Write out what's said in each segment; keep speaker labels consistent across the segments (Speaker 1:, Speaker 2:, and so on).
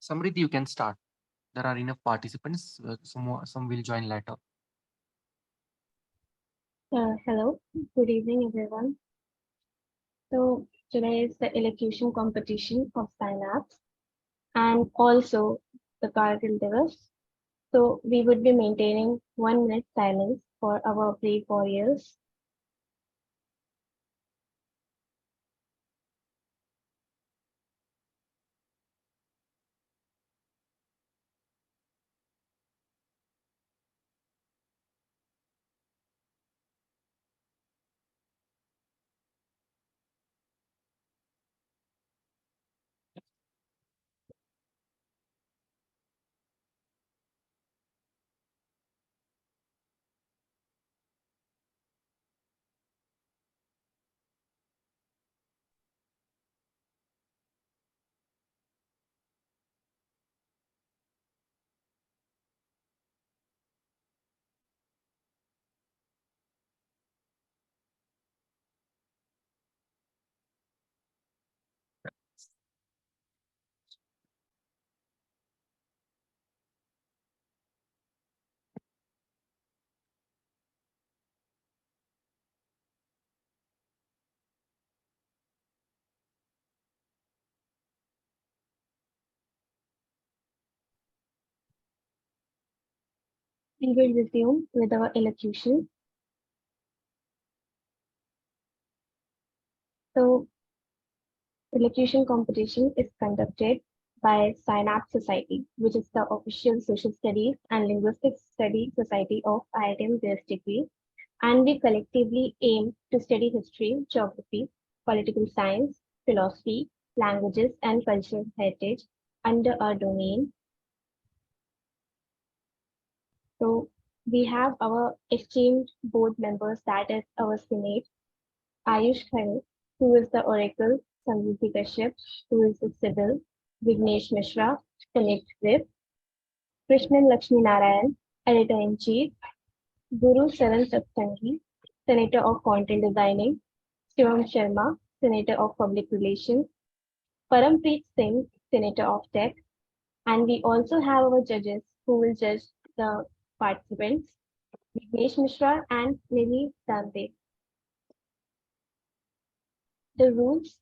Speaker 1: Samriddhi, you can start. There are enough participants. Some will join later.
Speaker 2: Hello, good evening, everyone. So today is the elocution competition of Synapse and also the Kargil Divas. So we would be maintaining 1 minute silence for our brave warriors. We will resume with our elocution. So elocution competition is conducted by Synapse Society, which is the official social studies and linguistic study society of IITM degree, and we collectively aim to study history, geography, political science, philosophy, languages, and cultural heritage under our domain. So we have our esteemed board members, that is our Senate, Ayush Khare, who is the Oracle, Samruddhi Kashyap, who is the Civil, Vignesh Mishra, Senate Whip, Krishnan Lakshmi Narayan, Editor-in-Chief, Guru Saran Satsangi, Senator of Content Designing, Shivam Sharma, Senator of Public Relations, Parampreet Singh, Senator of Tech, and we also have our judges who will judge the participants, Vignesh Mishra and Nini Dambe. The rules,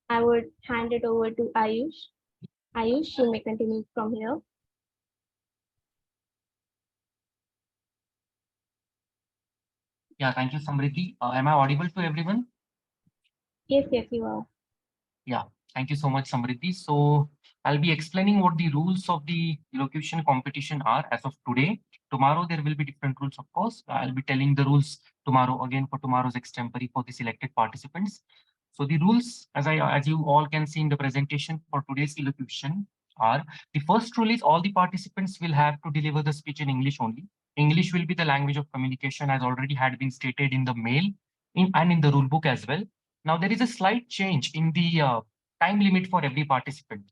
Speaker 2: I would hand it over to Ayush. Ayush, you may continue from here.
Speaker 1: Yeah, thank you, Samriddhi. Am I audible to everyone?
Speaker 2: Yes, yes, you are.
Speaker 1: Yeah, thank you so much, Samriddhi. So I'll be explaining what the rules of the elocution competition are as of today. Tomorrow there will be different rules, of course. I'll be telling the rules tomorrow again for tomorrow's extempore for the selected participants. So the rules, as you all can see in the presentation for today's elocution, are the first rule is all the participants will have to deliver the speech in English only. English will be the language of communication, as already had been stated in the mail and in the rule book as well. Now, there is a slight change in the time limit for every participant.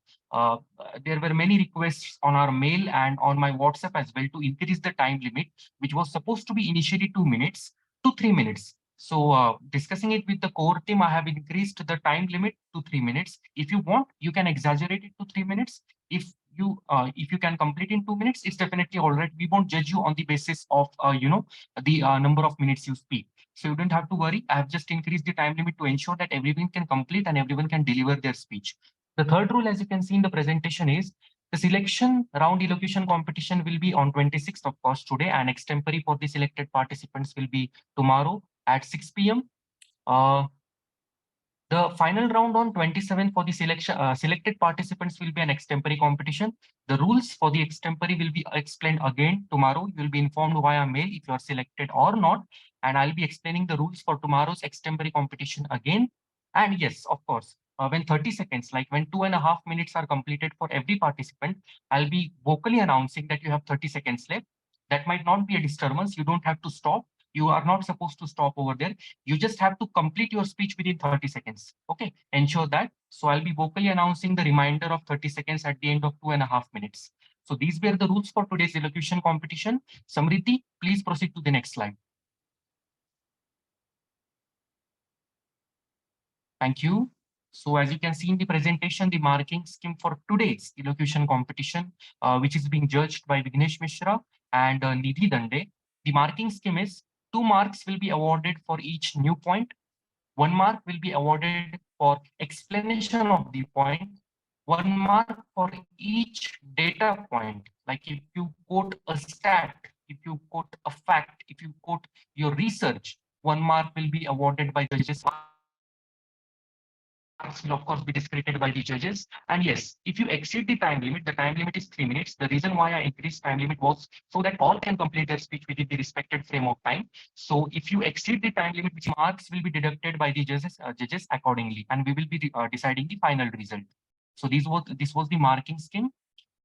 Speaker 1: There were many requests on our mail and on my WhatsApp as well to increase the time limit, which was supposed to be initially 2 minutes to 3 minutes. So, discussing it with the core team, I have increased the time limit to 3 minutes. If you want, you can exaggerate it to 3 minutes. If you can complete in 2 minutes, it's definitely all right. We won't judge you on the basis of the number of minutes you speak. So you don't have to worry. I have just increased the time limit to ensure that everyone can complete and everyone can deliver their speech. The third rule, as you can see in the presentation, is the selection round elocution competition will be on 26th, of course, today, and extempore for the selected participants will be tomorrow at 6 p.m. Uh, the final round on 27 for the selected participants will be an extempore competition. The rules for the extempore will be explained again tomorrow. You will be informed via mail if you are selected or not. And I'll be explaining the rules for tomorrow's extempore competition again. And yes, of course, when 30 seconds, like when 2.5 minutes are completed for every participant, I'll be vocally announcing that you have 30 seconds left. That might not be a disturbance. You don't have to stop. You are not supposed to stop over there. You just have to complete your speech within 30 seconds. Okay, ensure that. So I'll be vocally announcing the reminder of 30 seconds at the end of 2.5 minutes. So these were the rules for today's elocution competition. Samriddhi, please proceed to the next slide. Thank you. So as you can see in the presentation, the marking scheme for today's elocution competition, which is being judged by Vignesh Mishra and Nidhi Dande, the marking scheme is 2 marks will be awarded for each new point. 1 mark will be awarded for explanation of the point. 1 mark for each data point. Like if you quote a stat, if you quote a fact, if you quote your research, 1 mark will be awarded by judges. Marks will of course be discredited by the judges. And yes, if you exceed the time limit is 3 minutes. The reason why I increased time limit was so that all can complete their speech within the respected frame of time. So if you exceed the time limit, which marks will be deducted by the judges accordingly, and we will be deciding the final result. So this was the marking scheme.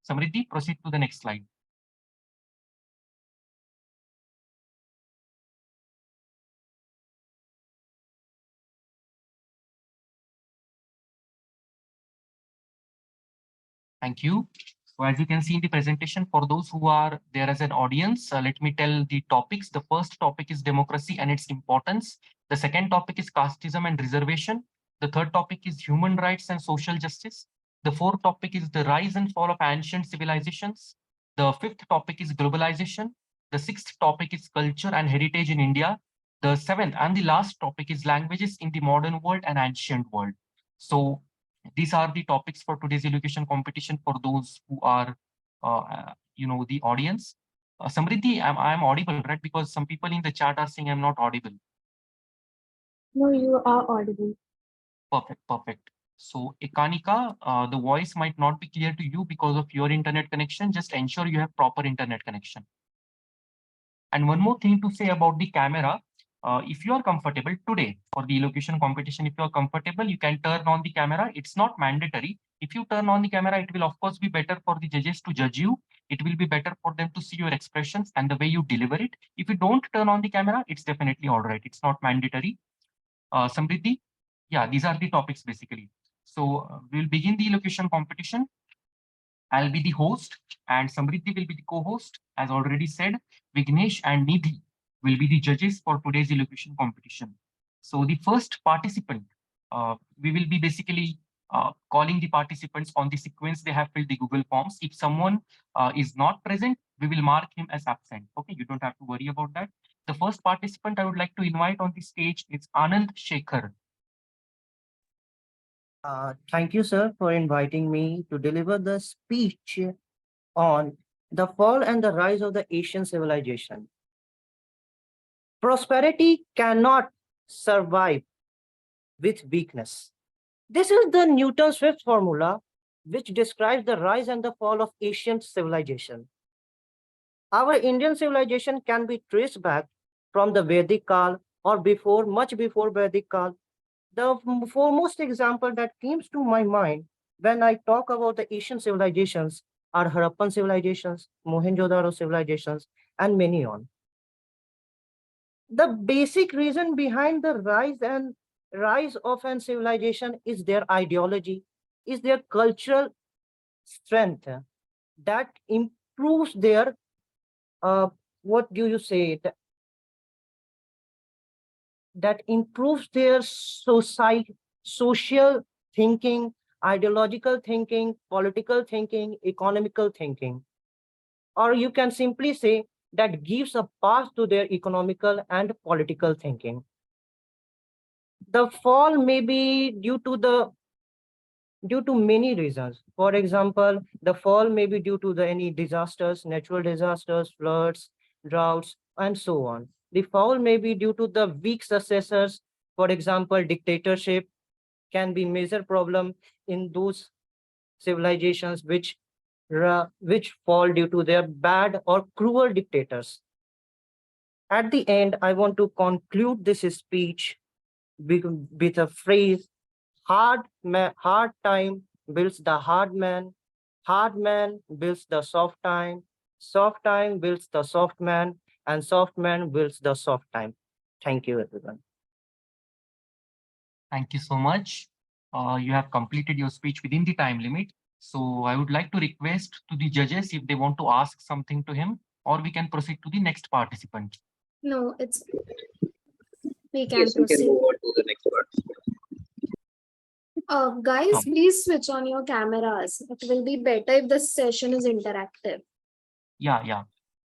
Speaker 1: Samriddhi, proceed to the next slide. Thank you. So as you can see in the presentation, for those who are there as an audience, let me tell the topics. The first topic is democracy and its importance. The second topic is casteism and reservation. The third topic is human rights and social justice. The fourth topic is the rise and fall of ancient civilizations. The fifth topic is globalization. The sixth topic is culture and heritage in India. The seventh and the last topic is languages in the modern world and ancient world. So these are the topics for today's elocution competition for those who are, the audience. Samriddhi, I'm audible, right? Because some people in the chat are saying I'm not audible.
Speaker 2: No, you are audible.
Speaker 1: Perfect, perfect. So Ekanika, the voice might not be clear to you because of your internet connection. Just ensure you have proper internet connection. And one more thing to say about the camera. If you are comfortable today for the elocution competition, if you are comfortable, you can turn on the camera. It's not mandatory. If you turn on the camera, it will of course be better for the judges to judge you. It will be better for them to see your expressions and the way you deliver it. If you don't turn on the camera, it's definitely all right. It's not mandatory. Samriddhi, yeah, these are the topics basically. So we'll begin the elocution competition. I'll be the host and Samriddhi will be the co-host. As already said, Vignesh and Nidhi will be the judges for today's elocution competition. So the first participant, we will be basically calling the participants on the sequence they have filled the Google Forms. If someone is not present, we will mark him as absent. Okay, you don't have to worry about that. The first participant I would like to invite on the stage is Anand Shekhar.
Speaker 3: Thank you, sir, for inviting me to deliver the speech on the fall and the rise of the Asian civilization. Prosperity cannot survive with weakness. This is the Newton's fifth formula, which describes the rise and the fall of Asian civilization. Our Indian civilization can be traced back from the Vedic Kal or before, much before Vedic Kal. The foremost example that comes to my mind when I talk about the Asian civilizations are Harappan civilizations, Mohenjo-daro civilizations, and many on. The basic reason behind the rise of an civilization is their ideology, is their cultural strength that improves their, what do you say, that improves their social thinking, ideological thinking, political thinking, economical thinking. Or you can simply say that gives a path to their economical and political thinking. The fall may be due to many reasons. For example, the fall may be due to any disasters, natural disasters, floods, droughts, and so on. The fall may be due to the weak successors. For example, dictatorship can be major problem in those civilizations which fall due to their bad or cruel dictators. At the end, I want to conclude this speech with a phrase: hard time builds the hard man builds the soft time builds the soft man, and soft man builds the soft time. Thank you, everyone.
Speaker 1: Thank you so much. You have completed your speech within the time limit. So I would like to request to the judges if they want to ask something to him, or we can proceed to the next participant.
Speaker 4: No, we can proceed.
Speaker 5: Move on to the next part.
Speaker 4: Guys,
Speaker 1: Sure.
Speaker 4: please switch on your cameras. It will be better if the session is interactive.
Speaker 1: Yeah.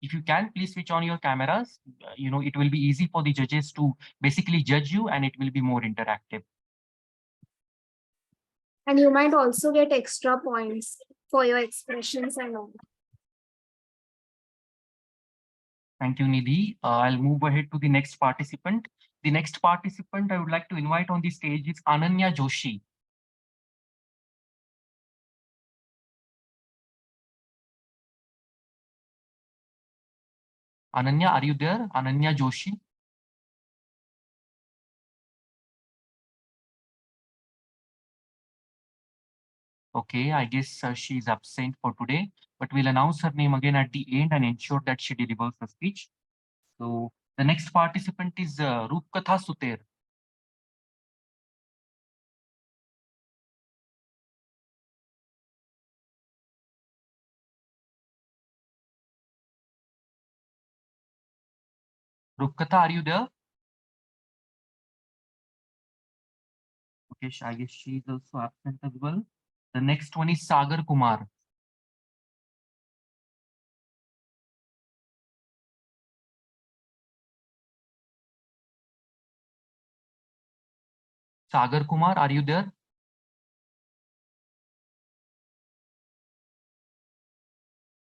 Speaker 1: If you can, please switch on your cameras. It will be easy for the judges to basically judge you, and it will be more interactive.
Speaker 4: And you might also get extra points for your expressions and all.
Speaker 1: Thank you, Nidhi. I'll move ahead to the next participant. The next participant I would like to invite on the stage is Ananya Joshi. Ananya, are you there? Ananya Joshi. Okay, I guess she is absent for today, but we'll announce her name again at the end and ensure that she delivers her speech. So the next participant is Rupkatha Suter. Rupkatha, are you there? Okay, I guess she is also absent as well. The next one is Sagar Kumar. Sagar Kumar, are you there?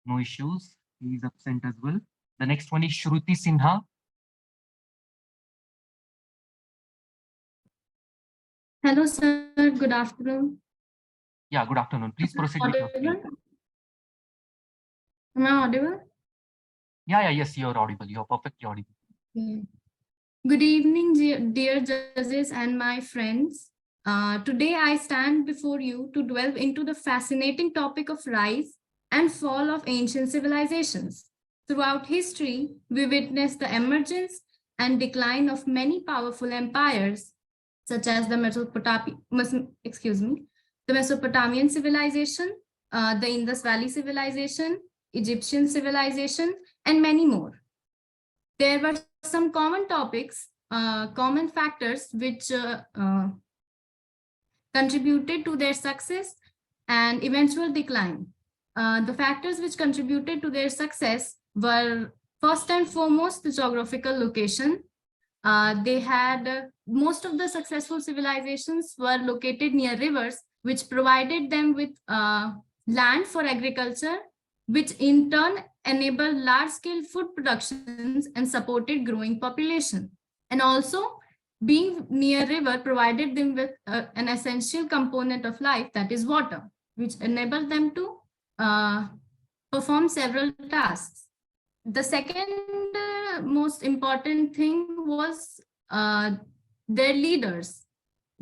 Speaker 1: No issues. He is absent as well. The next one is Shruti Sinha.
Speaker 5: Hello, sir. Good afternoon.
Speaker 1: Yeah, good afternoon. Please proceed with your speech.
Speaker 5: Audible? Am I audible?
Speaker 1: Yes, you're audible. You're perfectly audible.
Speaker 5: Okay. Good evening, dear judges and my friends. Today, I stand before you to delve into the fascinating topic of rise and fall of ancient civilizations. Throughout history, we witness the emergence and decline of many powerful empires, such as the Mesopotamian civilization, the Indus Valley civilization, Egyptian civilization, and many more. There were some common topics, common factors which contributed to their success and eventual decline. The factors which contributed to their success were first and foremost the geographical location. They had most of the successful civilizations were located near rivers, which provided them with land for agriculture, which in turn enabled large-scale food productions and supported growing population. And also, being near river provided them with an essential component of life, that is water, which enabled them to perform several tasks. The second most important thing was their leaders,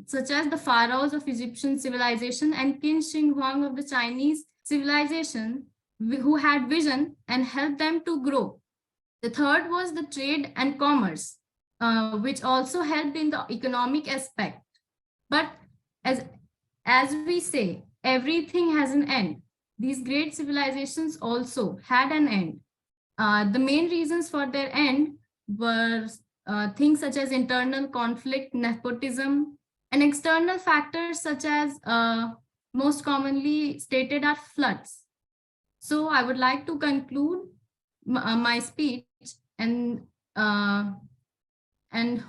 Speaker 5: such as the pharaohs of Egyptian civilization and Qin Shi Huang of the Chinese civilization, who had vision and helped them to grow. The third was the trade and commerce, which also helped in the economic aspect. But as we say, everything has an end. These great civilizations also had an end. The main reasons for their end were things such as internal conflict, nepotism, and external factors such as most commonly stated are floods. So I would like to conclude my speech and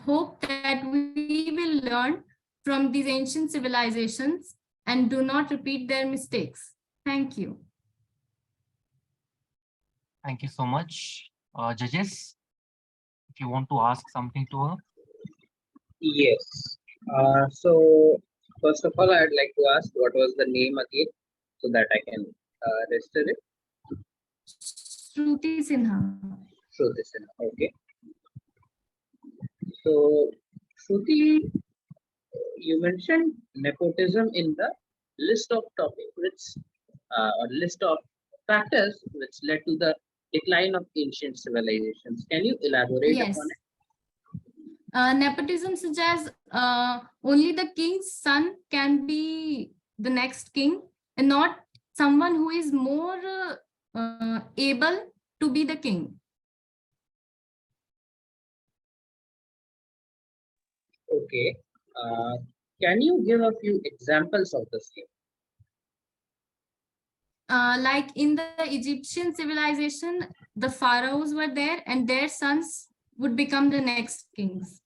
Speaker 5: hope that we will learn from these ancient civilizations and do not repeat their mistakes. Thank you.
Speaker 1: Thank you so much. Judges, if you want to ask something to her.
Speaker 6: Yes. So first of all, I'd like to ask what was the name again so that I can register it.
Speaker 5: Shruti Sinha.
Speaker 6: Shruti Sinha. Okay. So Shruti, you mentioned nepotism in the list of topics, which or list of factors which led to the decline of ancient civilizations. Can you elaborate
Speaker 5: Yes.
Speaker 6: upon it?
Speaker 5: Nepotism such as only the king's son can be the next king and not someone who is more able to be the king.
Speaker 6: Okay. Can you give a few examples of the same?
Speaker 5: Like in the Egyptian civilization, the pharaohs were there and their sons would become the next kings.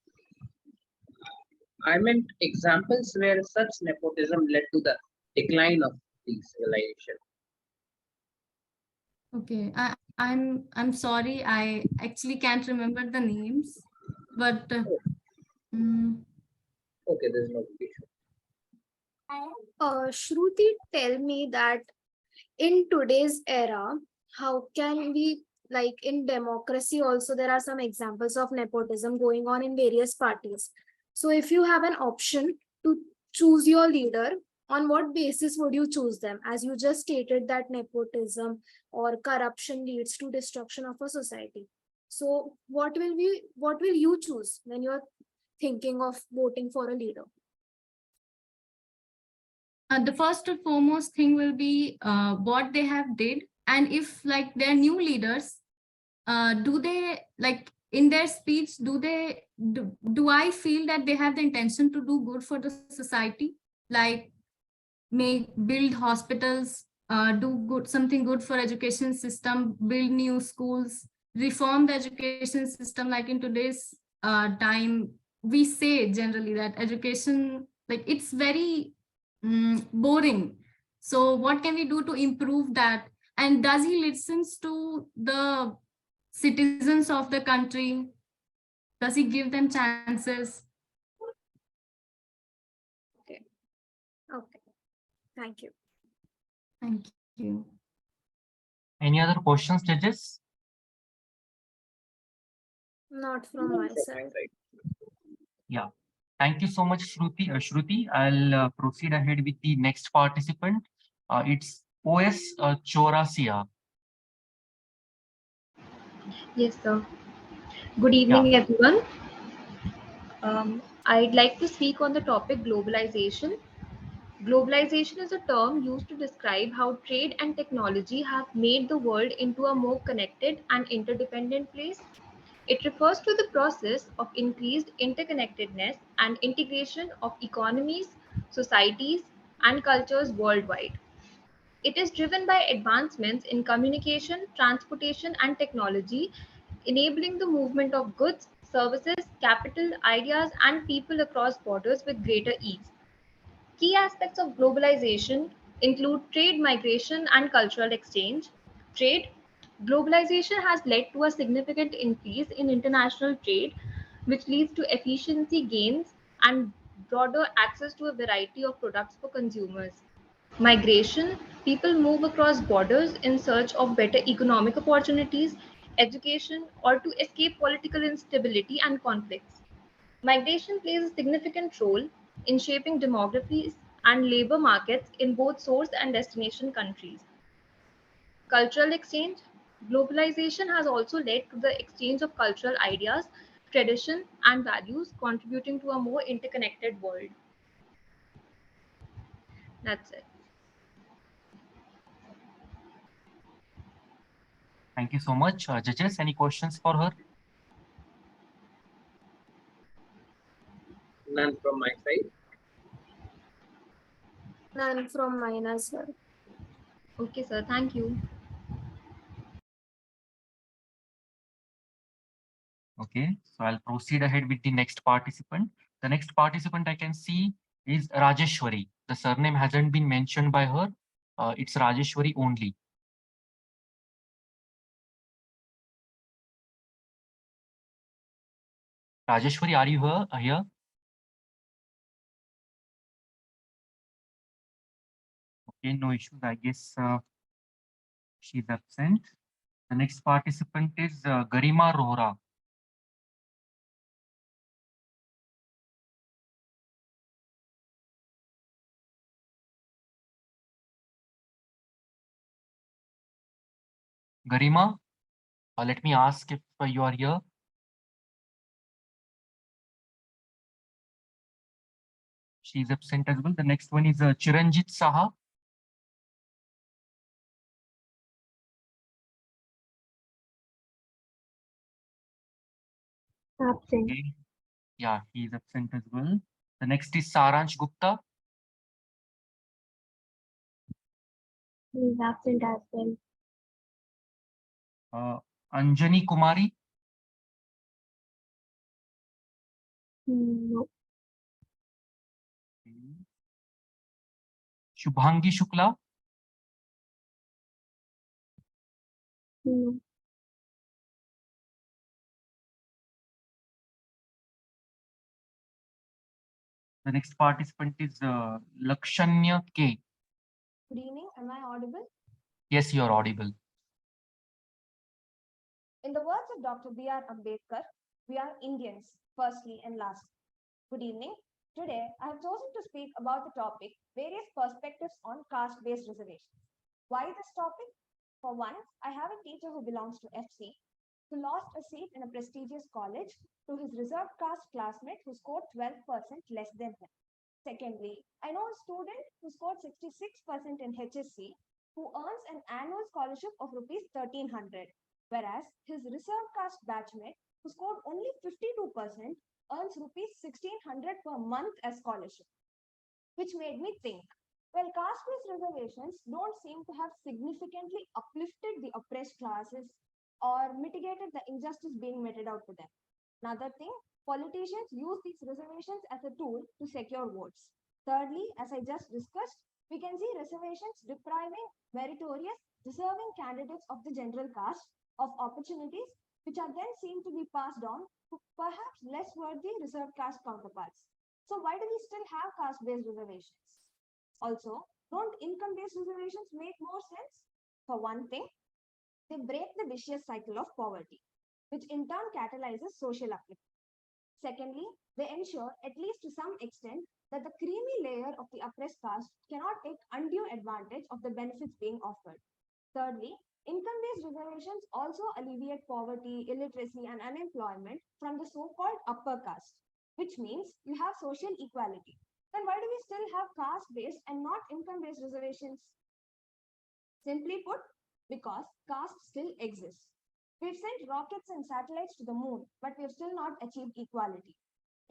Speaker 6: I meant examples where such nepotism led to the decline of the civilization.
Speaker 5: Okay, I'm sorry, I actually can't remember the names, but mm,
Speaker 6: Okay, there's no issue.
Speaker 4: Shruti, tell me that in today's era, how can we, like in democracy also, there are some examples of nepotism going on in various parties. So if you have an option to choose your leader, on what basis would you choose them? As you just stated that nepotism or corruption leads to destruction of a society. So what will you choose when you're thinking of voting for a leader?
Speaker 5: the first and foremost thing will be what they have did, and if like they're new leaders, do they like in their speech do I feel that they have the intention to do good for the society, like make build hospitals, do good something good for education system, build new schools, reform the education system. Like in today's time, we say generally that education, like it's very boring. So what can we do to improve that? And does he listens to the citizens of the country? Does he give them chances?
Speaker 4: Okay. Okay. Thank you.
Speaker 5: Thank you.
Speaker 1: Any other questions, judges?
Speaker 4: Not from my side.
Speaker 1: Yeah. Thank you so much, Shruti. Shruti, I'll proceed ahead with the next participant. It's OS Chorasia.
Speaker 7: Yes, sir. Good evening, everyone. I'd like to speak on the topic globalization. Globalization is a term used to describe how trade and technology have made the world into a more connected and interdependent place. It refers to the process of increased interconnectedness and integration of economies, societies, and cultures worldwide. It is driven by advancements in communication, transportation, and technology, enabling the movement of goods, services, capital, ideas, and people across borders with greater ease. Key aspects of globalization include trade, migration, and cultural exchange. Trade. Globalization has led to a significant increase in international trade, which leads to efficiency gains and broader access to a variety of products for consumers. Migration. People move across borders in search of better economic opportunities, education, or to escape political instability and conflicts. Migration plays a significant role in shaping demographies and labor markets in both source and destination countries. Cultural exchange. Globalization has also led to the exchange of cultural ideas, tradition, and values, contributing to a more interconnected world. That's it.
Speaker 1: Thank you so much. Judges, any questions for her?
Speaker 6: None from my side.
Speaker 4: None from mine as well.
Speaker 7: Okay, sir. Thank you.
Speaker 1: Okay, so I'll proceed ahead with the next participant. The next participant I can see is Rajeshwari. The surname hasn't been mentioned by her. It's Rajeshwari only. Rajeshwari, are you here? Okay, no issues. I guess she's absent. The next participant is Garima Rohra. Garima, let me ask if you are here. She's absent as well. The next one is Chiranjit Saha.
Speaker 2: Absent.
Speaker 1: Okay. Yeah, he is absent as well. The next is Saransh Gupta.
Speaker 2: He is absent as well.
Speaker 1: Anjani Kumari.
Speaker 2: No.
Speaker 1: Shubhangi Shukla.
Speaker 2: No.
Speaker 1: The next participant is Lakshanya K.
Speaker 8: Good evening. Am I audible?
Speaker 1: Yes, you are audible.
Speaker 8: In the words of Dr. B.R. Ambedkar, we are Indians, firstly and lastly. Good evening. Today, I have chosen to speak about the topic, various perspectives on caste-based reservations. Why this topic? For one, I have a teacher who belongs to FC, who lost a seat in a prestigious college to his reserved caste classmate who scored 12% less than him. Secondly, I know a student who scored 66% in HSC who earns an annual scholarship of rupees 1300, whereas his reserved caste batchmate who scored only 52% earns rupees 1600 per month as scholarship, which made me think, well, caste-based reservations don't seem to have significantly uplifted the oppressed classes or mitigated the injustice being meted out to them. Another thing, politicians use these reservations as a tool to secure votes. Thirdly, as I just discussed, we can see reservations depriving meritorious, deserving candidates of the general caste of opportunities which are then seen to be passed on to perhaps less worthy reserved caste counterparts. So why do we still have caste-based reservations? Also, don't income-based reservations make more sense? For one thing, they break the vicious cycle of poverty, which in turn catalyzes social upliftment. Secondly, they ensure, at least to some extent, that the creamy layer of the oppressed caste cannot take undue advantage of the benefits being offered. Thirdly, income-based reservations also alleviate poverty, illiteracy, and unemployment from the so-called upper caste, which means you have social equality. Then why do we still have caste-based and not income-based reservations? Simply put, because caste still exists. We've sent rockets and satellites to the moon, but we have still not achieved equality.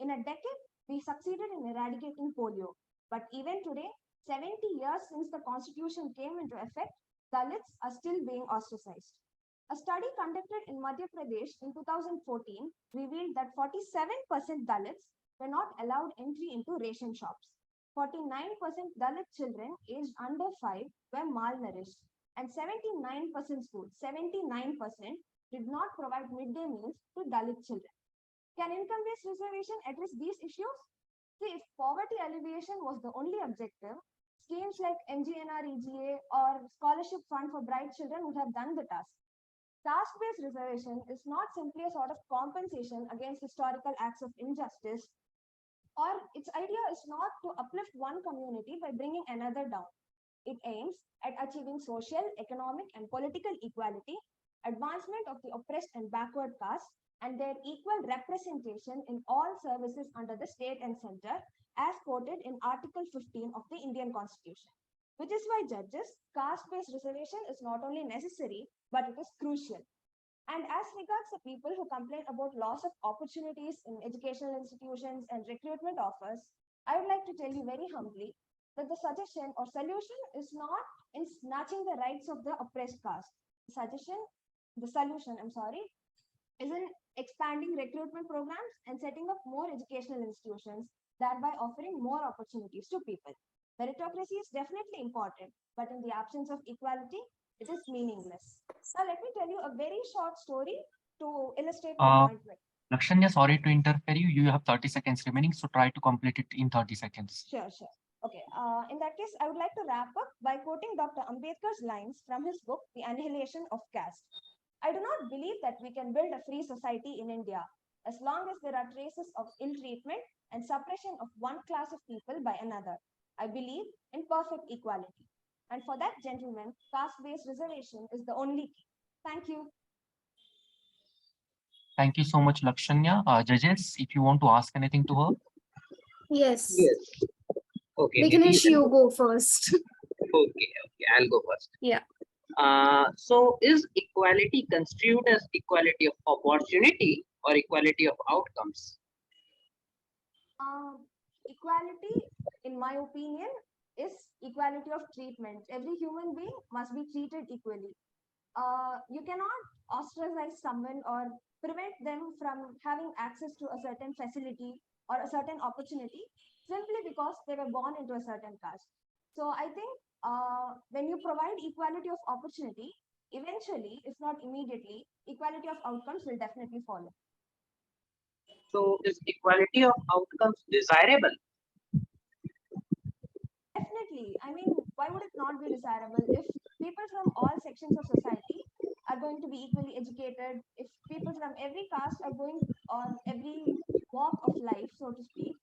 Speaker 8: In a decade, we succeeded in eradicating polio, but even today, 70 years since the constitution came into effect, Dalits are still being ostracized. A study conducted in Madhya Pradesh in 2014 revealed that 47% Dalits were not allowed entry into ration shops. 49% Dalit children aged under 5 were malnourished, and 79% schools, 79% did not provide midday meals to Dalit children. Can income-based reservation address these issues? See, if poverty alleviation was the only objective, schemes like MGNREGA or Scholarship Fund for Bright Children would have done the task. Caste-based reservation is not simply a sort of compensation against historical acts of injustice, or its idea is not to uplift one community by bringing another down. It aims at achieving social, economic, and political equality, advancement of the oppressed and backward caste, and their equal representation in all services under the state and center, as quoted in Article 15 of the Indian Constitution. Which is why, judges, caste-based reservation is not only necessary, but it is crucial. And as regards the people who complain about loss of opportunities in educational institutions and recruitment offers, I would like to tell you very humbly that the suggestion or solution is not in snatching the rights of the oppressed caste. The solution, is in expanding recruitment programs and setting up more educational institutions, thereby offering more opportunities to people. Meritocracy is definitely important, but in the absence of equality, it is meaningless. Now, let me tell you a very short story to illustrate my point.
Speaker 1: Lakshanya, sorry to interfere you. You have 30 seconds remaining, so try to complete it in 30 seconds.
Speaker 8: Sure. Okay. In that case, I would like to wrap up by quoting Dr. Ambedkar's lines from his book, The Annihilation of Caste. I do not believe that we can build a free society in India as long as there are traces of ill treatment and suppression of one class of people by another. I believe in perfect equality. And for that, gentlemen, caste-based reservation is the only key. Thank you.
Speaker 1: Thank you so much, Lakshanya. Judges, if you want to ask anything to her.
Speaker 4: Yes.
Speaker 6: Okay.
Speaker 4: Vignesh, you go first.
Speaker 6: Okay, I'll go first.
Speaker 4: Yeah.
Speaker 6: So is equality construed as equality of opportunity or equality of outcomes?
Speaker 8: equality, in my opinion, is equality of treatment. Every human being must be treated equally. You cannot ostracize someone or prevent them from having access to a certain facility or a certain opportunity simply because they were born into a certain caste. So I think when you provide equality of opportunity, eventually, if not immediately, equality of outcomes will definitely follow.
Speaker 6: So is equality of outcomes desirable?
Speaker 8: Definitely. I mean, why would it not be desirable if people from all sections of society are going to be equally educated, if people from every caste are going on every walk of life, so to speak,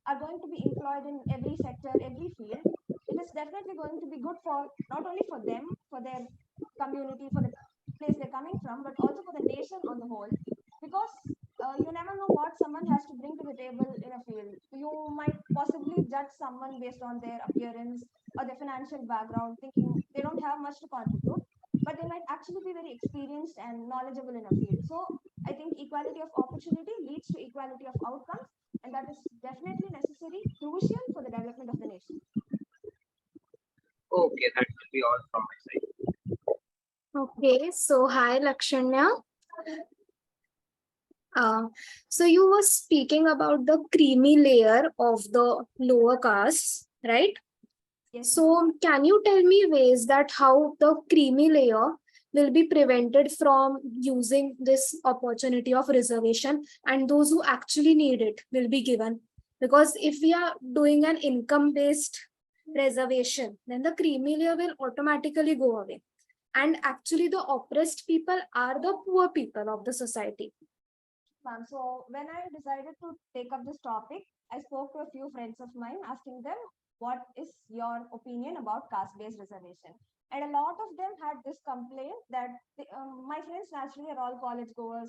Speaker 8: are going to be employed in every sector, every field, it is definitely going to be good for not only for them, for their community, for the place they're coming from, but also for the nation on the whole. Because you never know what someone has to bring to the table in a field. You might possibly judge someone based on their appearance or their financial background, thinking they don't have much to contribute, but they might actually be very experienced and knowledgeable in a field. So I think equality of opportunity leads to equality of outcomes, and that is definitely necessary, crucial for the development of the nation.
Speaker 6: Okay, that will be all from my side.
Speaker 4: Okay, so hi Lakshanya. So you were speaking about the creamy layer of the lower castes, right?
Speaker 8: Yes.
Speaker 4: So can you tell me ways that how the creamy layer will be prevented from using this opportunity of reservation and those who actually need it will be given? Because if we are doing an income-based reservation, then the creamy layer will automatically go away. And actually the oppressed people are the poor people of the society.
Speaker 8: Ma'am, so when I decided to take up this topic, I spoke to a few friends of mine asking them, what is your opinion about caste-based reservation? And a lot of them had this complaint that my friends naturally are all college goers,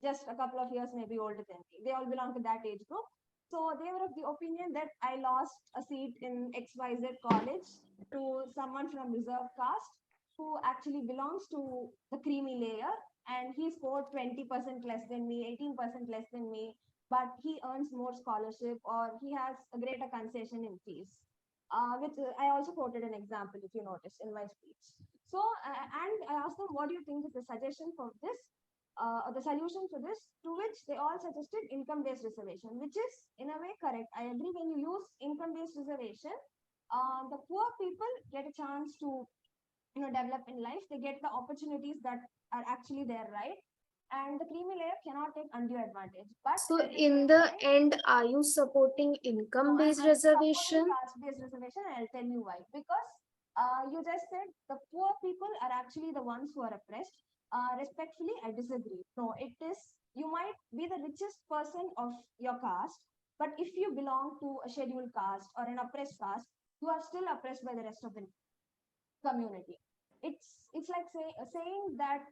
Speaker 8: just a couple of years maybe older than me. They all belong to that age group. So they were of the opinion that I lost a seat in XYZ college to someone from reserve caste who actually belongs to the creamy layer, and he scored 20% less than me, 18% less than me, but he earns more scholarship or he has a greater concession in fees. Which I also quoted an example, if you notice, in my speech. So, and I asked them, what do you think is the suggestion for this? The solution for this, to which they all suggested income-based reservation, which is in a way correct. I agree. When you use income-based reservation, the poor people get a chance to develop in life. They get the opportunities that are actually there, right? And the creamy layer cannot take undue advantage. But
Speaker 4: So in the end, are you supporting income-based reservation?
Speaker 8: Caste-based reservation, and I'll tell you why. Because you just said the poor people are actually the ones who are oppressed. Respectfully, I disagree. No, it is, you might be the richest person of your caste, but if you belong to a scheduled caste or an oppressed caste, you are still oppressed by the rest of the community. It's like saying that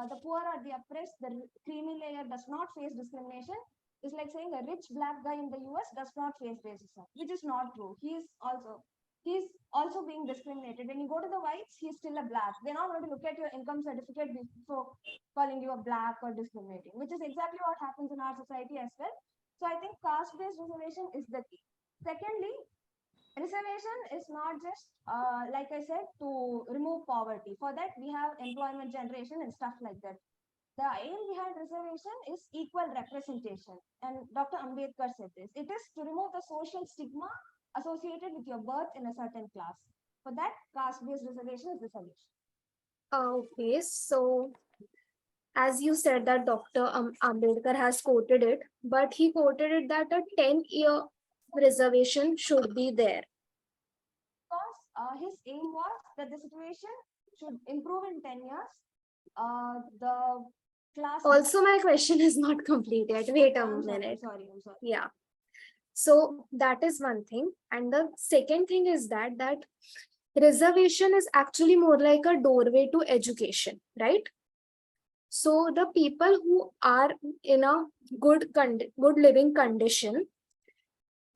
Speaker 8: the poor are the oppressed, the creamy layer does not face discrimination. It's like saying a rich black guy in the US does not face racism, which is not true. He's also being discriminated. When you go to the whites, he's still a black. They're not going to look at your income certificate before calling you a black or discriminating, which is exactly what happens in our society as well. So I think caste-based reservation is the key. Secondly, reservation is not just like I said, to remove poverty. For that we have employment generation and stuff like that. The aim behind reservation is equal representation, and Dr. Ambedkar said this. It is to remove the social stigma associated with your birth in a certain class. For that, caste-based reservation is the solution.
Speaker 4: Okay, so as you said that Dr. Ambedkar has quoted it, but he quoted it that a 10-year reservation should be there.
Speaker 8: Because his aim was that the situation should improve in 10 years. The class.
Speaker 4: Also, my question is not complete yet. Wait a minute.
Speaker 8: I'm sorry.
Speaker 4: Yeah. So that is one thing. And the second thing is that reservation is actually more like a doorway to education, right? So the people who are in a good living condition,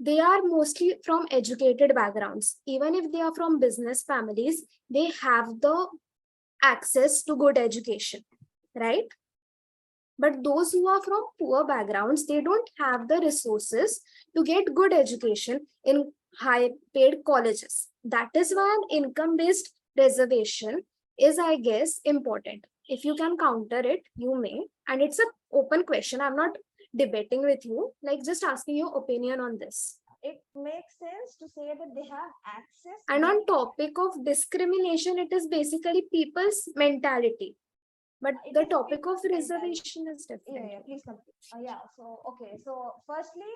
Speaker 4: they are mostly from educated backgrounds. Even if they are from business families, they have the access to good education, right? But those who are from poor backgrounds, they don't have the resources to get good education in high paid colleges. That is why an income based reservation is, I guess, important. If you can counter it, you may. And it's an open question. I'm not debating with you, like just asking your opinion on this.
Speaker 8: It makes sense to say that they have access.
Speaker 4: And on topic of discrimination, it is basically people's mentality. But
Speaker 8: It
Speaker 4: the
Speaker 8: is
Speaker 4: topic of
Speaker 8: people's mentality.
Speaker 4: reservation is different.
Speaker 8: Yeah, please complete. Yeah, so okay, so firstly,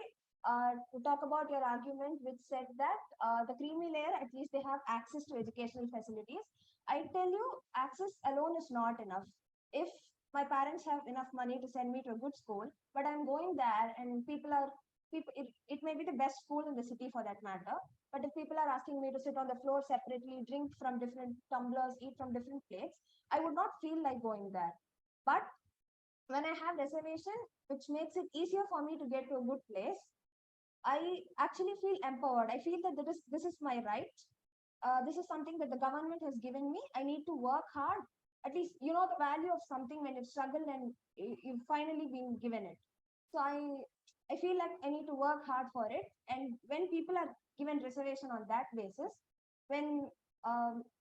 Speaker 8: to talk about your argument, which said that the creamy layer, at least they have access to educational facilities. I tell you, access alone is not enough. If my parents have enough money to send me to a good school, but I'm going there and it may be the best school in the city for that matter. But if people are asking me to sit on the floor separately, drink from different tumblers, eat from different plates, I would not feel like going there. But when I have reservation, which makes it easier for me to get to a good place, I actually feel empowered. I feel that this is my right. This is something that the government has given me. I need to work hard. At least you know the value of something when you've struggled and you've finally been given it. So I feel like I need to work hard for it. And when people are given reservation on that basis, when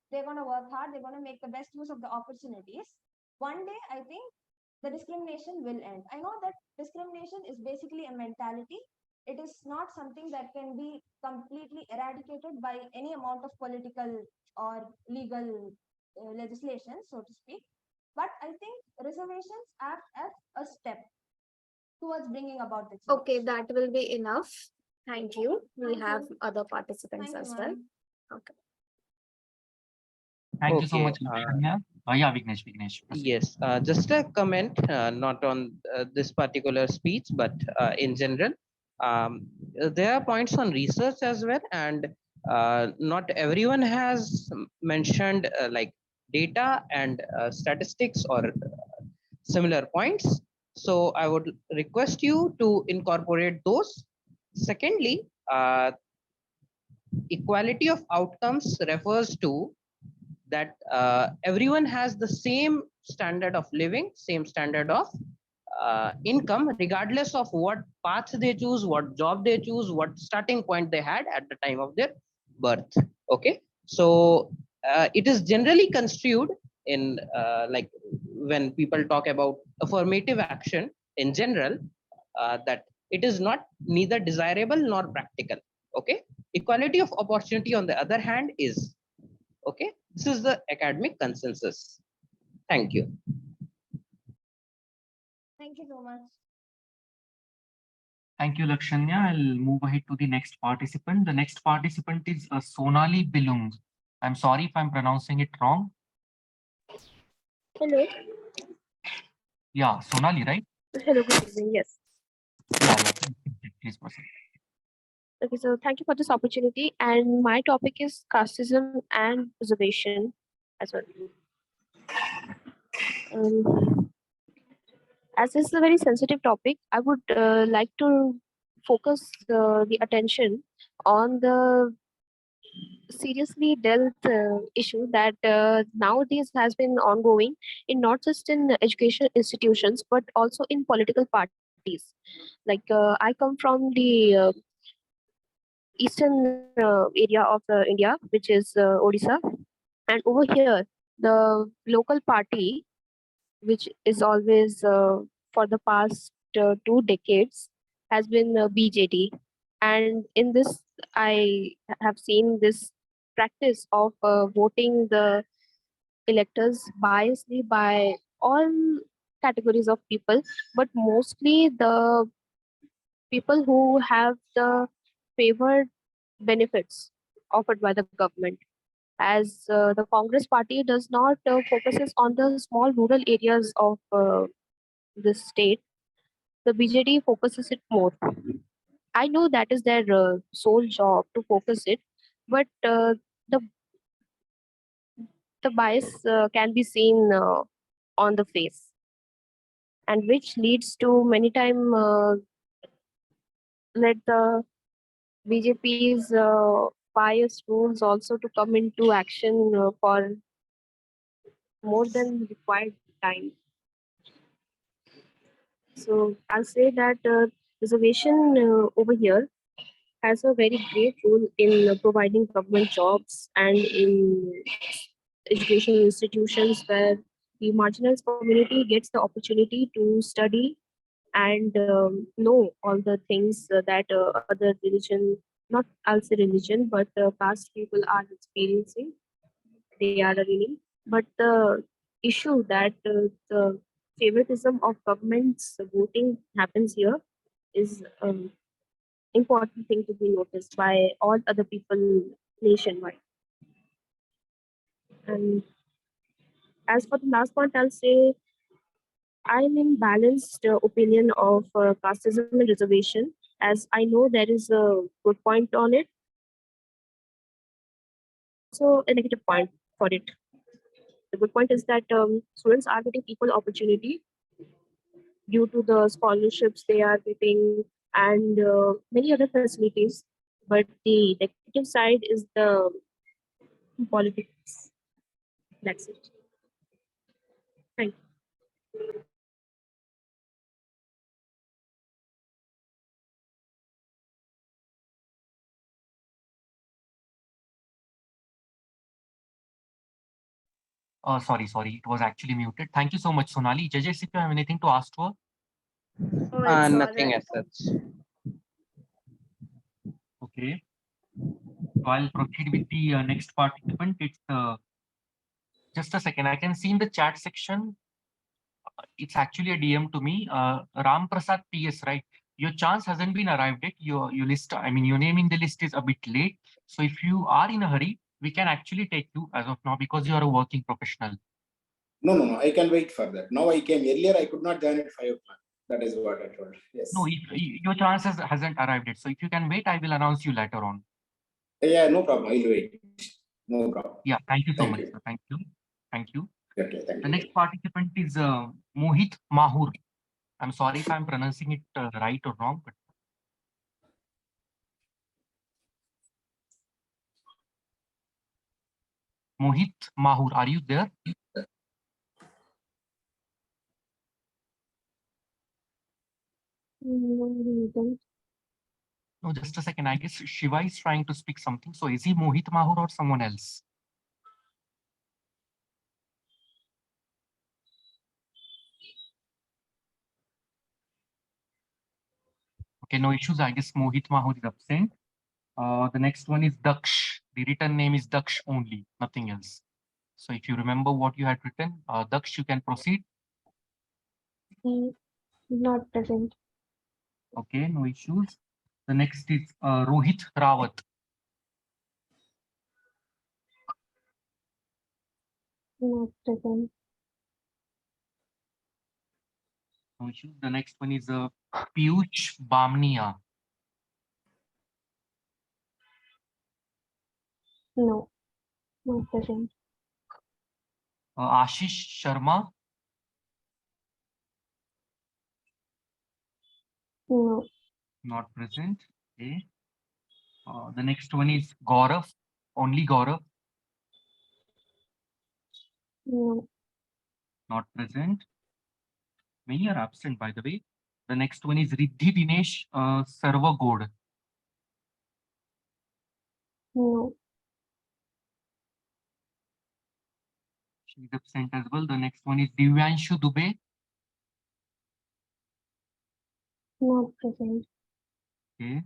Speaker 8: they're going to work hard, they're going to make the best use of the opportunities. One day, I think the discrimination will end. I know that discrimination is basically a mentality. It is not something that can be completely eradicated by any amount of political or legal legislation, so to speak. But I think reservations act as a step towards bringing about the change.
Speaker 4: Okay, that will be enough. Thank you. We
Speaker 8: Thank
Speaker 4: have
Speaker 8: you.
Speaker 4: other participants
Speaker 8: Thank you,
Speaker 4: as well.
Speaker 8: ma'am.
Speaker 4: Okay.
Speaker 1: Thank you so
Speaker 9: Okay,
Speaker 1: much, Lakshanya. Yeah, Vignesh. Proceed.
Speaker 9: yes, just a comment, not on this particular speech, but in general. There are points on research as well, and not everyone has mentioned like data and statistics or similar points. So I would request you to incorporate those. Secondly, equality of outcomes refers to that everyone has the same standard of living, same standard of income, regardless of what path they choose, what job they choose, what starting point they had at the time of their birth. Okay, so it is generally construed in like when people talk about affirmative action in general, that it is not neither desirable nor practical. Okay, equality of opportunity on the other hand is. Okay, this is the academic consensus. Thank you.
Speaker 8: Thank you so much.
Speaker 1: Thank you, Lakshanya. I'll move ahead to the next participant. The next participant is Sonali Bilung. I'm sorry if I'm pronouncing it wrong.
Speaker 2: Hello.
Speaker 1: Yeah, Sonali, right?
Speaker 2: Hello, good evening. Yes.
Speaker 1: Yeah. Please proceed.
Speaker 2: Okay, so thank you for this opportunity. And my topic is casteism and reservation as well. As this is a very sensitive topic, I would like to focus the attention on the seriously dealt issue that nowadays has been ongoing in not just in education institutions but also in political parties. Like I come from the eastern area of India, which is Odisha, and over here the local party, which is always for the past 2 decades, has been BJD. And in this, I have seen this practice of voting the electors biasly by all categories of people, but mostly the people who have the favored benefits offered by the government. As the Congress party does not focuses on the small rural areas of this state, the BJD focuses it more. I know that is their sole job to focus it, but the the bias can be seen on the face, and which leads to many time let the BJP's bias rules also to come into action for more than required time. So I'll say that reservation over here has a very great role in providing government jobs and in educational institutions where the marginalized community gets the opportunity to study and know all the things that other religion, not also religion, but caste people are experiencing. They are learning. But the issue that the favoritism of government's voting happens here is important thing to be noticed by all other people nationwide. And as for the last point, I'll say I'm in balanced opinion of casteism and reservation, as I know there is a good point on it, so a negative point for it. The good point is that students are getting equal opportunity due to the scholarships they are getting and many other facilities. But the negative side is the politics. That's it. Thank you.
Speaker 1: Sorry, it was actually muted. Thank you so much, Sonali. Judges, if you have anything to ask to her.
Speaker 4: Oh, it's all
Speaker 9: Nothing
Speaker 4: right.
Speaker 9: as such.
Speaker 1: Okay. So I'll proceed with the next participant. It's just a second. I can see in the chat section, it's actually a DM to me. Ram Prasad PS, right? Your chance hasn't been arrived yet. Your list, I mean, your name in the list is a bit late. So if you are in a hurry, we can actually take you as of now because you are a working professional.
Speaker 10: No. I can wait for that. Now I came earlier. I could not join at 5 o'clock. That is what I told. Yes.
Speaker 1: No, if your chance hasn't arrived yet. So if you can wait, I will announce you later on.
Speaker 10: Yeah, no problem. I'll wait. No problem.
Speaker 1: Yeah, thank you so
Speaker 10: Thank
Speaker 1: much.
Speaker 10: you.
Speaker 1: Sir. Thank you. Thank you.
Speaker 10: Okay, thank
Speaker 1: The
Speaker 10: you.
Speaker 1: next participant is Mohit Mahur. I'm sorry if I'm pronouncing it right or wrong, but Mohit Mahur, are you there? No, just a second. I guess Shiva is trying to speak something. So is he Mohit Mahur or someone else? Okay, no issues. I guess Mohit Mahur is absent. The next one is Daksh. The written name is Daksh only, nothing else. So if you remember what you had written, Daksh, you can proceed.
Speaker 2: Not present.
Speaker 1: Okay, no issues. The next is Rohit Rawat.
Speaker 2: Not present.
Speaker 1: No issues. The next one is Piyush Bamnia.
Speaker 2: No, not present.
Speaker 1: Ashish Sharma.
Speaker 2: No,
Speaker 1: Not present. Okay. The next one is Gaurav. Only Gaurav.
Speaker 2: no,
Speaker 1: Not present. Many are absent, by the way. The next one is Riddhi Dinesh Sarvagod.
Speaker 2: no,
Speaker 1: She is absent as well. The next one is Divyanshu Dubey.
Speaker 2: not present.
Speaker 1: Okay.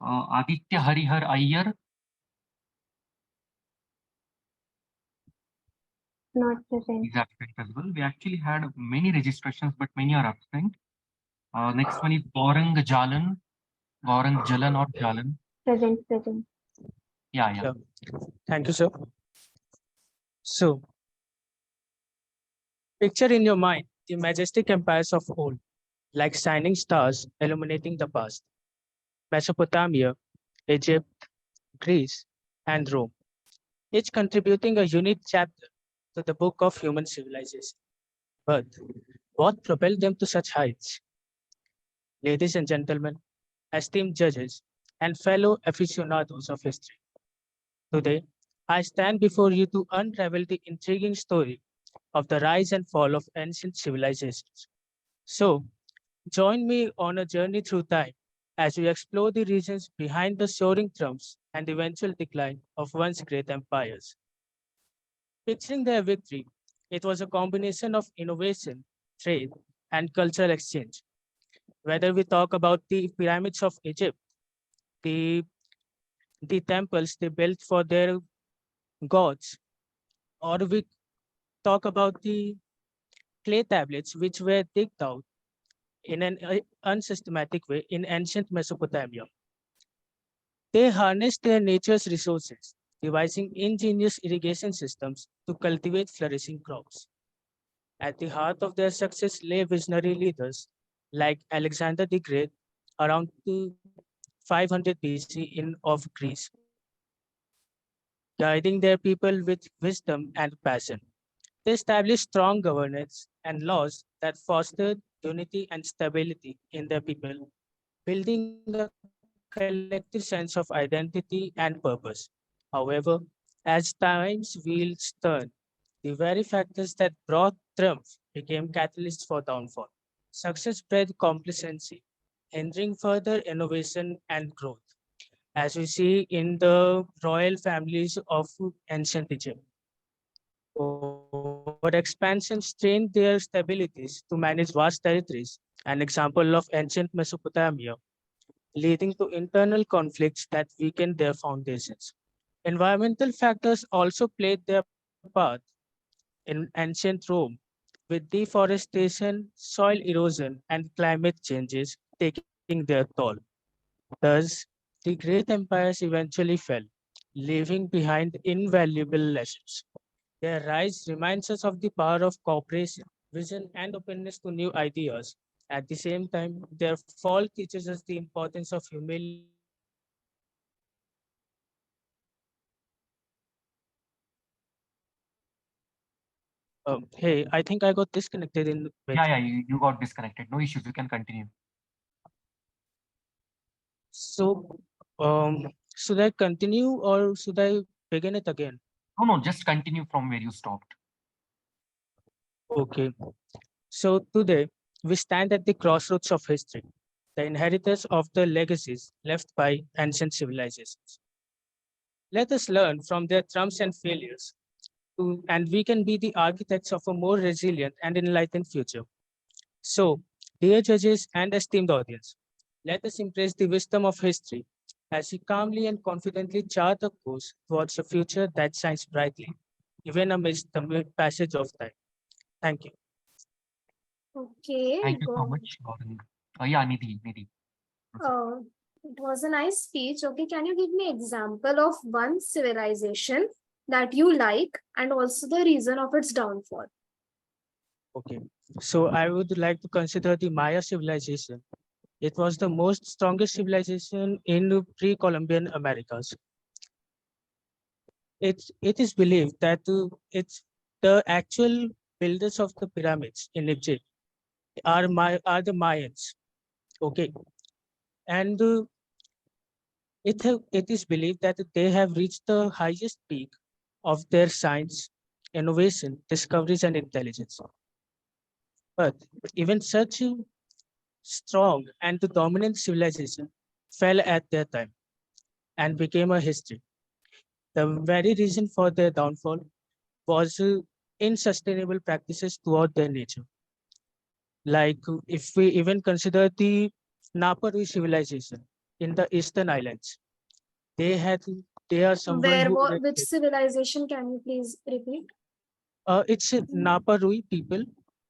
Speaker 1: Aditya Harihar Iyer.
Speaker 2: Not present.
Speaker 1: Is absent as well. We actually had many registrations, but many are absent. Next one is Gaurang Jalan. Gaurang Jalan or Jalan.
Speaker 2: Present, present.
Speaker 1: Yeah.
Speaker 11: Sure. Thank you, sir. So, picture in your mind the majestic empires of old, like shining stars illuminating the past. Mesopotamia, Egypt, Greece, and Rome, each contributing a unique chapter to the book of human civilization. But what propelled them to such heights? Ladies and gentlemen, esteemed judges, and fellow aficionados of history, today I stand before you to unravel the intriguing story of the rise and fall of ancient civilizations. So join me on a journey through time as we explore the reasons behind the soaring triumphs and eventual decline of once great empires. Picturing their victory, it was a combination of innovation, trade, and cultural exchange. Whether we talk about the pyramids of Egypt, the, the temples they built for their gods, or we talk about the clay tablets which were digged out in an unsystematic way in ancient Mesopotamia. They harnessed their nature's resources, devising ingenious irrigation systems to cultivate flourishing crops. At the heart of their success lay visionary leaders like Alexander the Great around 500 BC of Greece, guiding their people with wisdom and passion. They established strong governance and laws that fostered unity and stability in their people, building a collective sense of identity and purpose. However, as times wheels turn, the very factors that brought triumph became catalysts for downfall. Success bred complacency, hindering further innovation and growth, as we see in the royal families of ancient Egypt. Over expansion strained their stabilities to manage vast territories, an example of ancient Mesopotamia, leading to internal conflicts that weakened their foundations. Environmental factors also played their part in ancient Rome, with deforestation, soil erosion, and climate changes taking their toll. Thus, the great empires eventually fell, leaving behind invaluable lessons. Their rise reminds us of the power of cooperation, vision, and openness to new ideas. At the same time, their fall teaches us the importance of humility and resilience. Hey, I think I got disconnected in
Speaker 1: Yeah, you got disconnected. No issues. You can continue.
Speaker 11: So, should I continue or should I begin it again?
Speaker 1: No, just continue from where you stopped.
Speaker 11: Okay. So today we stand at the crossroads of history, the inheritors of the legacies left by ancient civilizations. Let us learn from their triumphs and failures, and we can be the architects of a more resilient and enlightened future. So, dear judges and esteemed audience, let us embrace the wisdom of history as we calmly and confidently chart a course towards a future that shines brightly, even amidst the passage of time. Thank you.
Speaker 4: Okay,
Speaker 1: Thank you so much, Gaurav. Yeah, Nidhi.
Speaker 4: Uh, it was a nice speech. Okay, can you give me example of one civilization that you like and also the reason of its downfall?
Speaker 11: Okay. So I would like to consider the Maya civilization. It was the most strongest civilization in the pre-Columbian Americas. It is believed that it's the actual builders of the pyramids in Egypt are the Mayans. Okay, and it is believed that they have reached the highest peak of their science, innovation, discoveries, and intelligence. But even such a strong and the dominant civilization fell at their time and became a history. The very reason for their downfall was unsustainable practices toward their nature. Like if we even consider the Naparu civilization in the Eastern Islands, they had they are someone who
Speaker 4: Which civilization can you please repeat?
Speaker 11: it's Naparui people.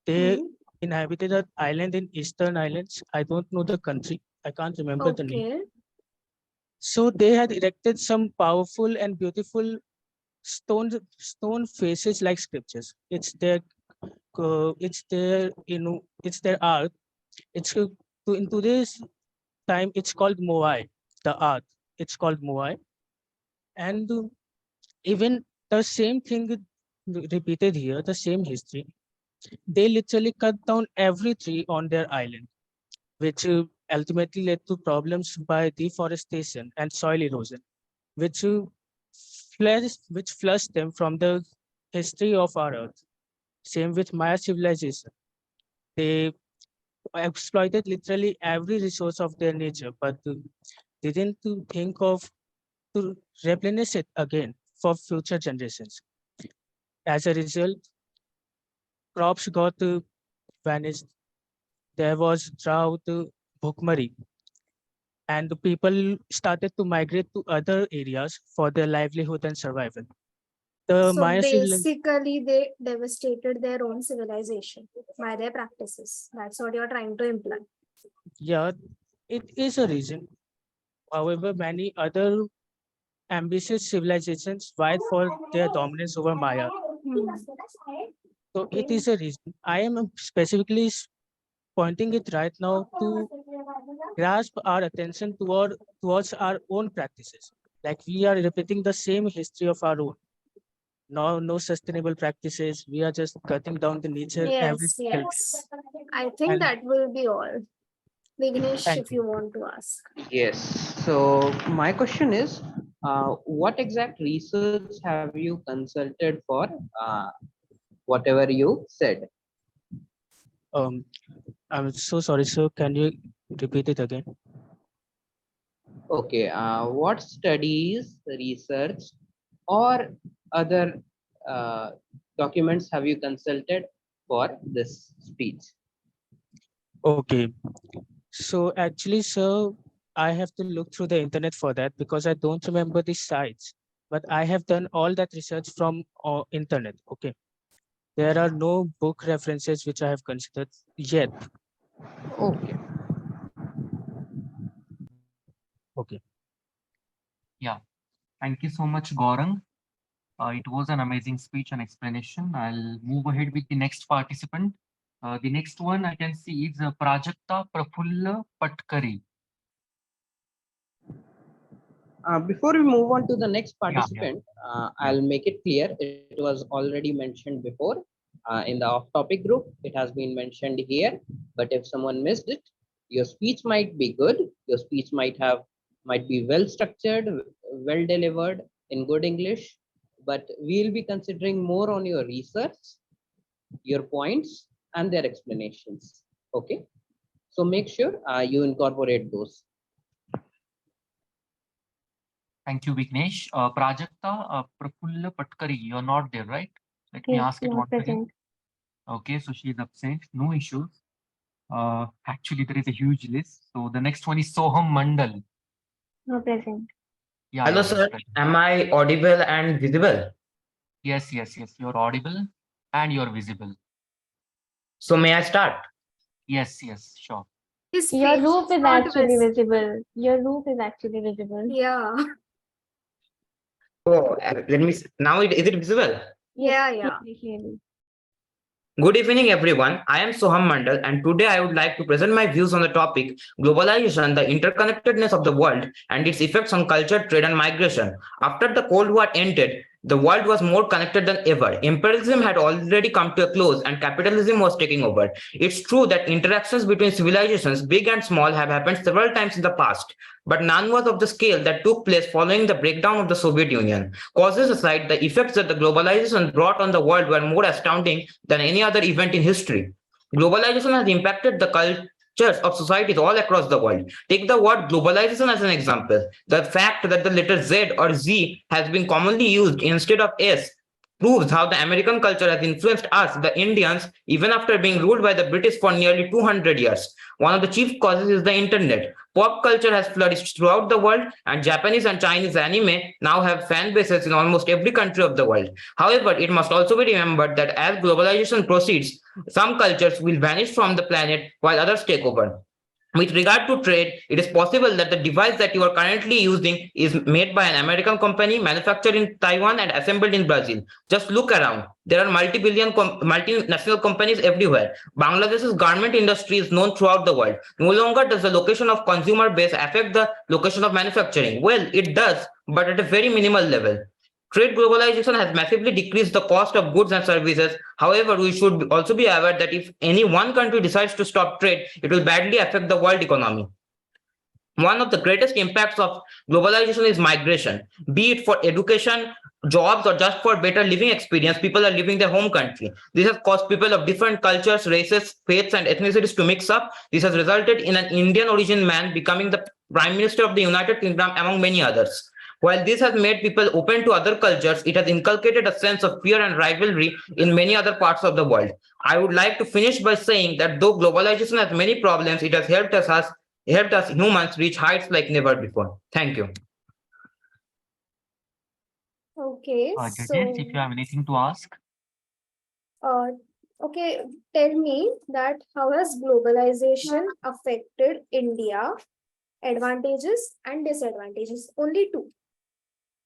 Speaker 11: They
Speaker 4: Hmm.
Speaker 11: inhabited an island in Eastern Islands. I don't know the country. I can't remember the name.
Speaker 4: Okay.
Speaker 11: So they had erected some powerful and beautiful stone faces like scriptures. It's their art. In today's time it's called Moai. The art it's called Moai, and even the same thing repeated here. The same history. They literally cut down every tree on their island, which ultimately led to problems by deforestation and soil erosion, which flushed them from the history of our earth. Same with Maya civilization. They exploited literally every resource of their nature, but didn't to think of to replenish it again for future generations. As a result, crops got vanished. There was drought, bhukmari, and the people started to migrate to other areas for their livelihood and survival. The
Speaker 4: So
Speaker 11: Maya civilization,
Speaker 4: basically, they devastated their own civilization by their practices. That's what you're trying to imply.
Speaker 11: yeah, it is a reason. However, many other ambitious civilizations vied for their dominance over Maya. So it is a reason. I am specifically pointing it right now to grasp our attention towards our own practices. Like we are repeating the same history of our own. No sustainable practices. We are just cutting down the nature every
Speaker 4: Yes,
Speaker 11: single day.
Speaker 4: yes. I think
Speaker 11: And
Speaker 4: that will be all. Vignesh,
Speaker 11: thank
Speaker 4: if
Speaker 11: you.
Speaker 4: you want to ask.
Speaker 9: Yes. So my question is, what exact research have you consulted for whatever you said?
Speaker 11: Um, I'm so sorry, sir. Can you repeat it again?
Speaker 9: Okay. What studies, research, or other documents have you consulted for this speech?
Speaker 11: Okay. So actually, sir, I have to look through the internet for that because I don't remember the sites. But I have done all that research from internet. Okay. There are no book references which I have considered yet.
Speaker 9: Okay.
Speaker 11: Okay.
Speaker 1: Yeah. Thank you so much, Gaurang. It was an amazing speech and explanation. I'll move ahead with the next participant. The next one I can see is Prajakta Prafulla Patkari.
Speaker 9: Before we move on to the next
Speaker 1: Yeah.
Speaker 9: participant, I'll make it clear. It was already mentioned before in the off-topic group. It has been mentioned here, but if someone missed it, your speech might be good. Your speech might be well structured, well delivered in good English, but we'll be considering more on your research, your points, and their explanations. Okay, so make sure you incorporate those.
Speaker 1: Thank you, Vignesh. Prajakta Prafulla Patkari, you're not there, right? Let me
Speaker 2: Yes,
Speaker 1: ask it
Speaker 2: not
Speaker 1: once again.
Speaker 2: present.
Speaker 1: Okay, so she is absent. No issues. Actually, there is a huge list. So the next one is Soham Mandal.
Speaker 2: No present.
Speaker 1: Yeah,
Speaker 12: Hello,
Speaker 1: yeah, he's
Speaker 12: sir.
Speaker 1: present.
Speaker 12: Am I audible and visible?
Speaker 1: Yes, yes, yes. You're audible and you're visible.
Speaker 12: So may I start?
Speaker 1: Yes, yes, sure.
Speaker 4: His
Speaker 2: Your
Speaker 4: face
Speaker 2: roof is
Speaker 4: not
Speaker 2: actually
Speaker 4: visible.
Speaker 2: visible. Your roof is actually visible.
Speaker 4: Yeah.
Speaker 12: Oh, let me. Now is it visible?
Speaker 4: Yeah,
Speaker 2: Yes,
Speaker 4: yeah.
Speaker 2: clearly.
Speaker 12: Good evening, everyone. I am Soham Mandal, and today I would like to present my views on the topic globalization, the interconnectedness of the world, and its effects on culture, trade, and migration. After the Cold War ended, the world was more connected than ever. Imperialism had already come to a close, and capitalism was taking over. It's true that interactions between civilizations, big and small, have happened several times in the past, but none was of the scale that took place following the breakdown of the Soviet Union. Causes aside, the effects that the globalization brought on the world were more astounding than any other event in history. Globalization has impacted the cultures of societies all across the world. Take the word globalization as an example. The fact that the letter Z or Z has been commonly used instead of S proves how the American culture has influenced us, the Indians, even after being ruled by the British for nearly 200 years. One of the chief causes is the internet. Pop culture has flourished throughout the world, and Japanese and Chinese anime now have fan bases in almost every country of the world. However, it must also be remembered that as globalization proceeds, some cultures will vanish from the planet while others take over. With regard to trade, it is possible that the device that you are currently using is made by an American company, manufactured in Taiwan, and assembled in Brazil. Just look around. There are multinational companies everywhere. Bangladesh's garment industry is known throughout the world. No longer does the location of consumer base affect the location of manufacturing. Well, it does, but at a very minimal level. Trade globalization has massively decreased the cost of goods and services. However, we should also be aware that if any one country decides to stop trade, it will badly affect the world economy. One of the greatest impacts of globalization is migration, be it for education, jobs or just for better living experience, people are leaving their home country. This has caused people of different cultures, races, faiths, and ethnicities to mix up. This has resulted in an Indian origin man becoming the Prime Minister of the United Kingdom, among many others. While this has made people open to other cultures, it has inculcated a sense of fear and rivalry in many other parts of the world. I would like to finish by saying that though globalization has many problems, it has helped us humans reach heights like never before. Thank you.
Speaker 4: Okay,
Speaker 1: Judges,
Speaker 4: so
Speaker 1: if you have anything to ask.
Speaker 4: uh, okay, tell me that how has globalization affected India? Advantages and disadvantages. Only two.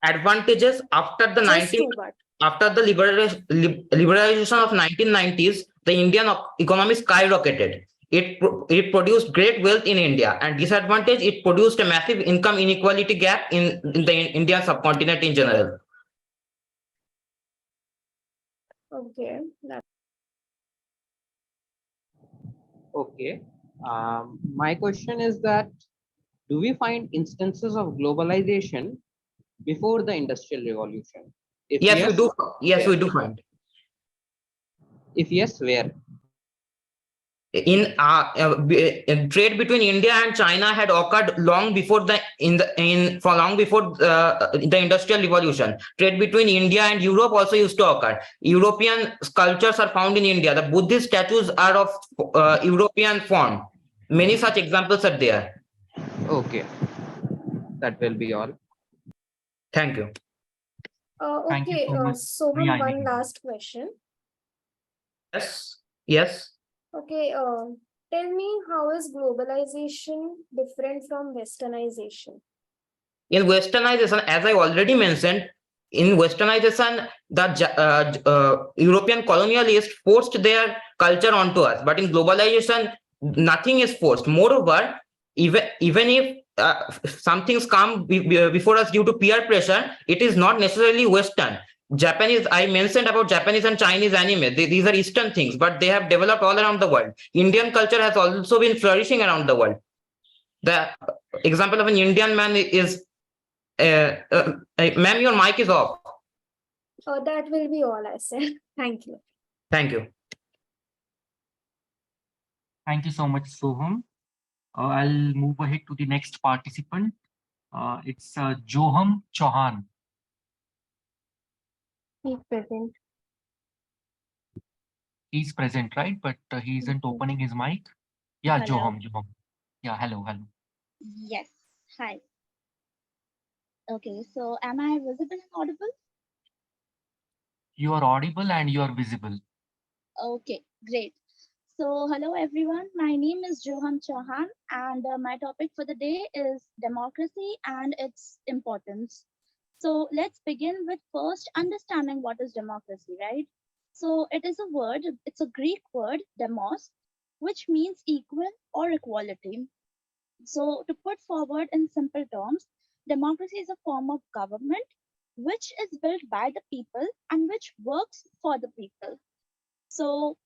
Speaker 12: Advantages after the
Speaker 4: Just
Speaker 12: 19
Speaker 4: two, but
Speaker 12: after the liberalization of 1990s, the Indian economy skyrocketed. It produced great wealth in India, and disadvantage, it produced a massive income inequality gap in the Indian subcontinent in general.
Speaker 4: okay.
Speaker 9: Okay. My question is that, do we find instances of globalization before the Industrial Revolution? If
Speaker 12: Yes, we do. Yes,
Speaker 9: where?
Speaker 12: we do find.
Speaker 9: If yes, where?
Speaker 12: In trade between India and China had occurred long before the Industrial Revolution. Trade between India and Europe also used to occur. European sculptures are found in India. The Buddhist statues are of European form. Many such examples are there.
Speaker 9: Okay, that will be all.
Speaker 12: Thank you.
Speaker 1: Thank you
Speaker 4: Okay,
Speaker 1: so much.
Speaker 4: Soham, one last question.
Speaker 12: Yes. Yes.
Speaker 4: Okay, tell me how is globalization different from westernization?
Speaker 12: In westernization, as I already mentioned, in westernization, the European colonialists forced their culture onto us. But in globalization, nothing is forced. Moreover, even if some things come before us due to peer pressure, it is not necessarily Western. Japanese, I mentioned about Japanese and Chinese anime. These are Eastern things, but they have developed all around the world. Indian culture has also been flourishing around the world. The example of an Indian man is, ma'am, your mic is off.
Speaker 4: That will be all I said. Thank you.
Speaker 12: Thank you.
Speaker 1: Thank you so much, Soham. I'll move ahead to the next participant. It's Joham Chauhan.
Speaker 2: He's present.
Speaker 1: He's present, right? But he isn't opening his mic. Yeah,
Speaker 13: Hello.
Speaker 1: Joham. Yeah, hello.
Speaker 13: Yes. Hi. Okay, so am I visible and audible?
Speaker 1: You are audible and you are visible.
Speaker 13: Okay, great. So, hello everyone. My name is Johan Chauhan, and my topic for the day is democracy and its importance. So, let's begin with first understanding what is democracy, right? So, it is a word, it's a Greek word, demos, which means equal or equality. So, to put forward in simple terms, democracy is a form of government which is built by the people and which works for the people. So,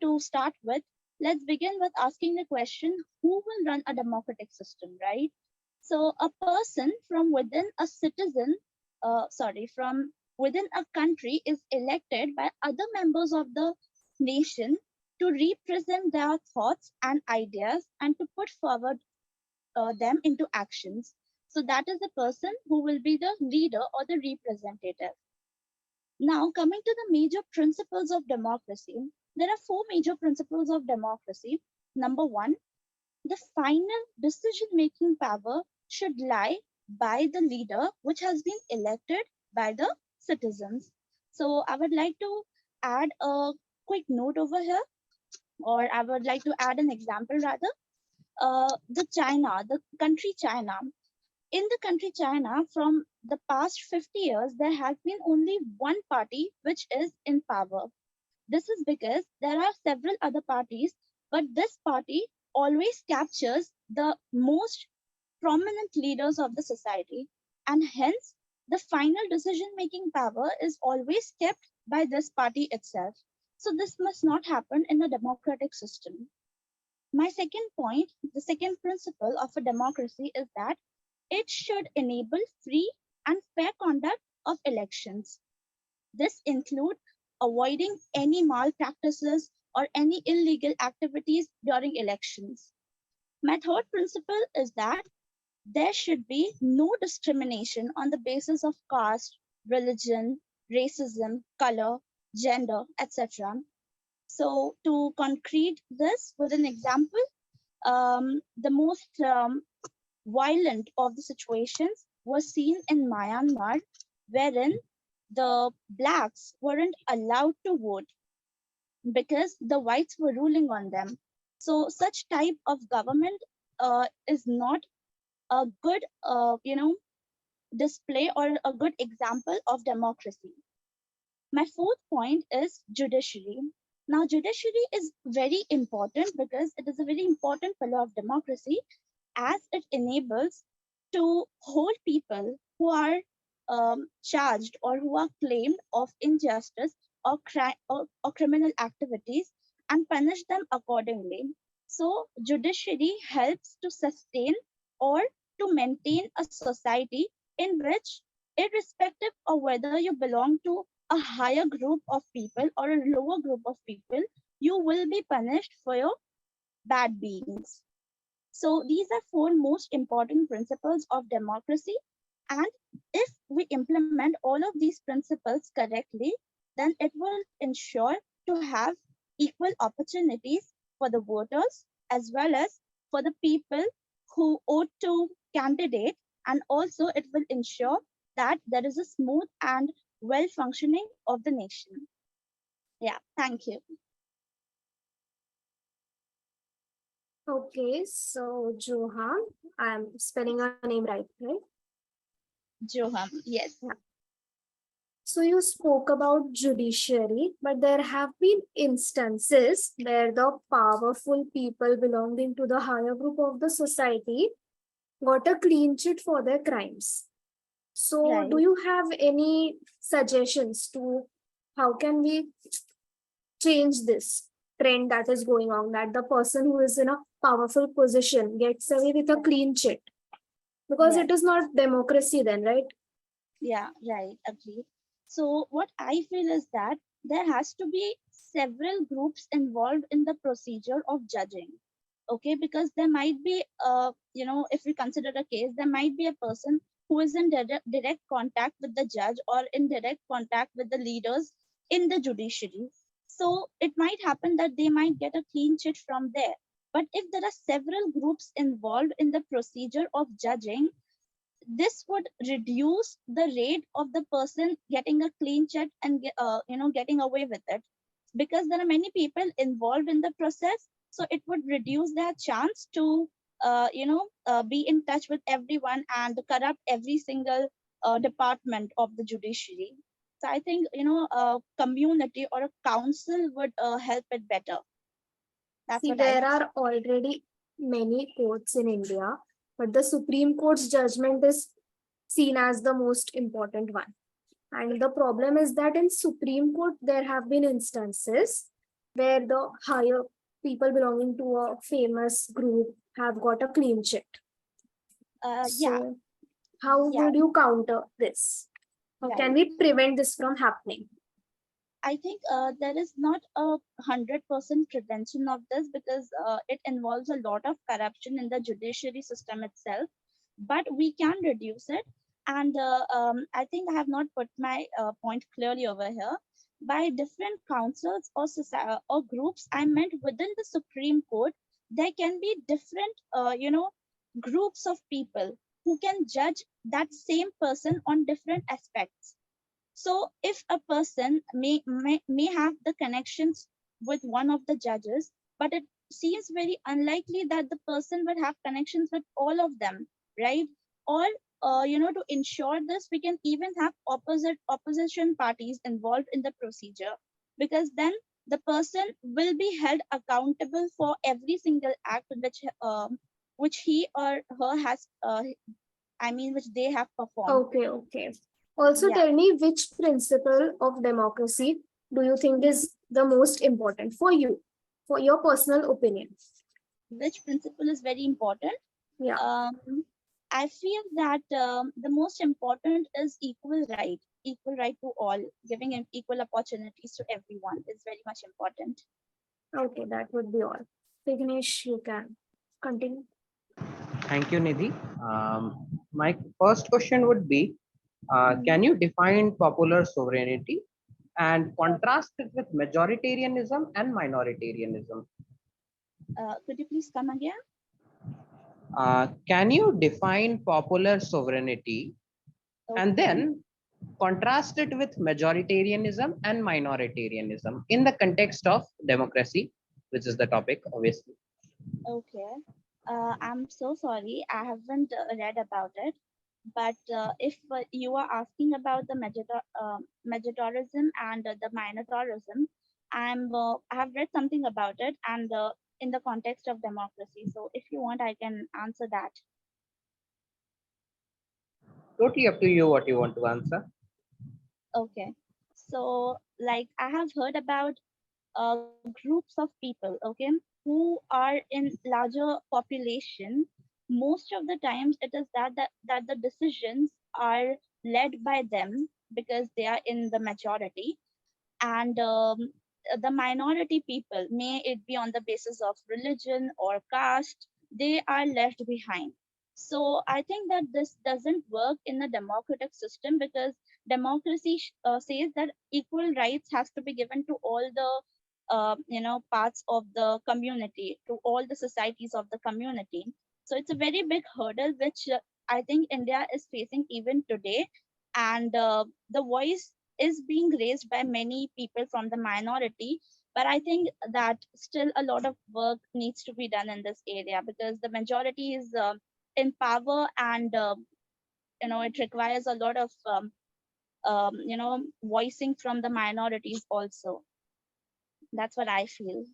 Speaker 13: to start with, let's begin with asking the question, who will run a democratic system, right? So, a person from within a from within a country is elected by other members of the nation to represent their thoughts and ideas and to put forward them into actions. So that is the person who will be the leader or the representative. Now, coming to the major principles of democracy, there are four major principles of democracy. Number one, the final decision-making power should lie by the leader, which has been elected by the citizens. So I would like to add a quick note over here, or I would like to add an example rather. The country China. In the country China, from the past 50 years, there has been only one party which is in power. This is because there are several other parties, but this party always captures the most prominent leaders of the society, and hence the final decision-making power is always kept by this party itself. So this must not happen in a democratic system. My second point, the second principle of a democracy is that it should enable free and fair conduct of elections. This includes avoiding any malpractices or any illegal activities during elections. My third principle is that there should be no discrimination on the basis of caste, religion, racism, color, gender, etc. So to concrete this with an example, the most violent of the situations was seen in Myanmar, wherein the blacks weren't allowed to vote because the whites were ruling on them. So such type of government is not a good, display or a good example of democracy. My fourth point is judiciary. Now, judiciary is very important because it is a very important pillar of democracy, as it enables to hold people who are charged or who are claimed of injustice or criminal activities and punish them accordingly. So judiciary helps to sustain or to maintain a society in which, irrespective of whether you belong to a higher group of people or a lower group of people, you will be punished for your bad beings. So these are four most important principles of democracy. And if we implement all of these principles correctly, then it will ensure to have equal opportunities for the voters as well as for the people who vote to candidate. And also it will ensure that there is a smooth and well functioning of the nation. Yeah, thank you.
Speaker 4: Okay, so Johan, I'm spelling her name right?
Speaker 13: Johan, yes.
Speaker 4: Yeah. So you spoke about judiciary, but there have been instances where the powerful people belonging to the higher group of the society got a clean sheet for their crimes. So
Speaker 13: Right.
Speaker 4: do you have any suggestions to how can we change this trend that is going on, that the person who is in a powerful position gets away with a clean sheet? Because it is not democracy then, right?
Speaker 13: Yeah, right, agreed. So what I feel is that there has to be several groups involved in the procedure of judging. Okay, because there might be, if we consider a case, there might be a person who is in direct contact with the judge or in direct contact with the leaders in the judiciary. So it might happen that they might get a clean sheet from there. But if there are several groups involved in the procedure of judging, this would reduce the rate of the person getting a clean check and getting away with it, because there are many people involved in the process. So it would reduce their chance to be in touch with everyone and corrupt every single department of the judiciary. So I think a community or a council would help it better. That's
Speaker 4: See,
Speaker 13: what I
Speaker 4: there
Speaker 13: feel.
Speaker 4: are already many courts in India, but the Supreme Court's judgment is seen as the most important one. And the problem is that in Supreme Court, there have been instances where the higher people belonging to a famous group have got a clean sheet. So how would you counter this? How can we prevent this from happening?
Speaker 13: I think there is not a 100% prevention of this, because it involves a lot of corruption in the judiciary system itself, but we can reduce it. And I think I have not put my point clearly over here. By different councils or society or groups, I meant within the Supreme Court, there can be different, groups of people who can judge that same person on different aspects. So if a person may have the connections with one of the judges, but it seems very unlikely that the person would have connections with all of them, right? Or to ensure this, we can even have opposition parties involved in the procedure, because then the person will be held accountable for every single act which he or her has, which they have performed.
Speaker 4: Okay. Also, tell me, which principle of democracy do you think is the most important for you, for your personal opinion?
Speaker 13: Which principle is very important?
Speaker 4: Yeah.
Speaker 13: I feel that the most important is equal right. equal right to all, giving equal opportunities to everyone is very much important.
Speaker 4: Okay, that would be all. Vignesh, you can continue.
Speaker 9: Thank you, Nidhi. My first question would be, can you define popular sovereignty and contrast it with majoritarianism and minoritarianism?
Speaker 13: Could you please come again?
Speaker 9: Can you define popular sovereignty and
Speaker 13: Okay.
Speaker 9: then contrast it with majoritarianism and minoritarianism in the context of democracy, which is the topic, obviously?
Speaker 13: Okay. I'm so sorry. I haven't read about it. But if you are asking about the majoritarism and the minoritarism, I have read something about it and in the context of democracy. So if you want, I can answer that.
Speaker 9: Totally up to you what you want to answer.
Speaker 13: Okay. So like I have heard about groups of people, okay, who are in larger population. Most of the times it is that the decisions are led by them because they are in the majority, and the minority people, may it be on the basis of religion or caste, they are left behind. So I think that this doesn't work in a democratic system, because democracy says that equal rights has to be given to all the parts of the community, to all the societies of the community. So it's a very big hurdle which I think India is facing even today, and the voice is being raised by many people from the minority. But I think that still a lot of work needs to be done in this area, because the majority is in power, and it requires a lot of voicing from the minorities also. That's what I feel.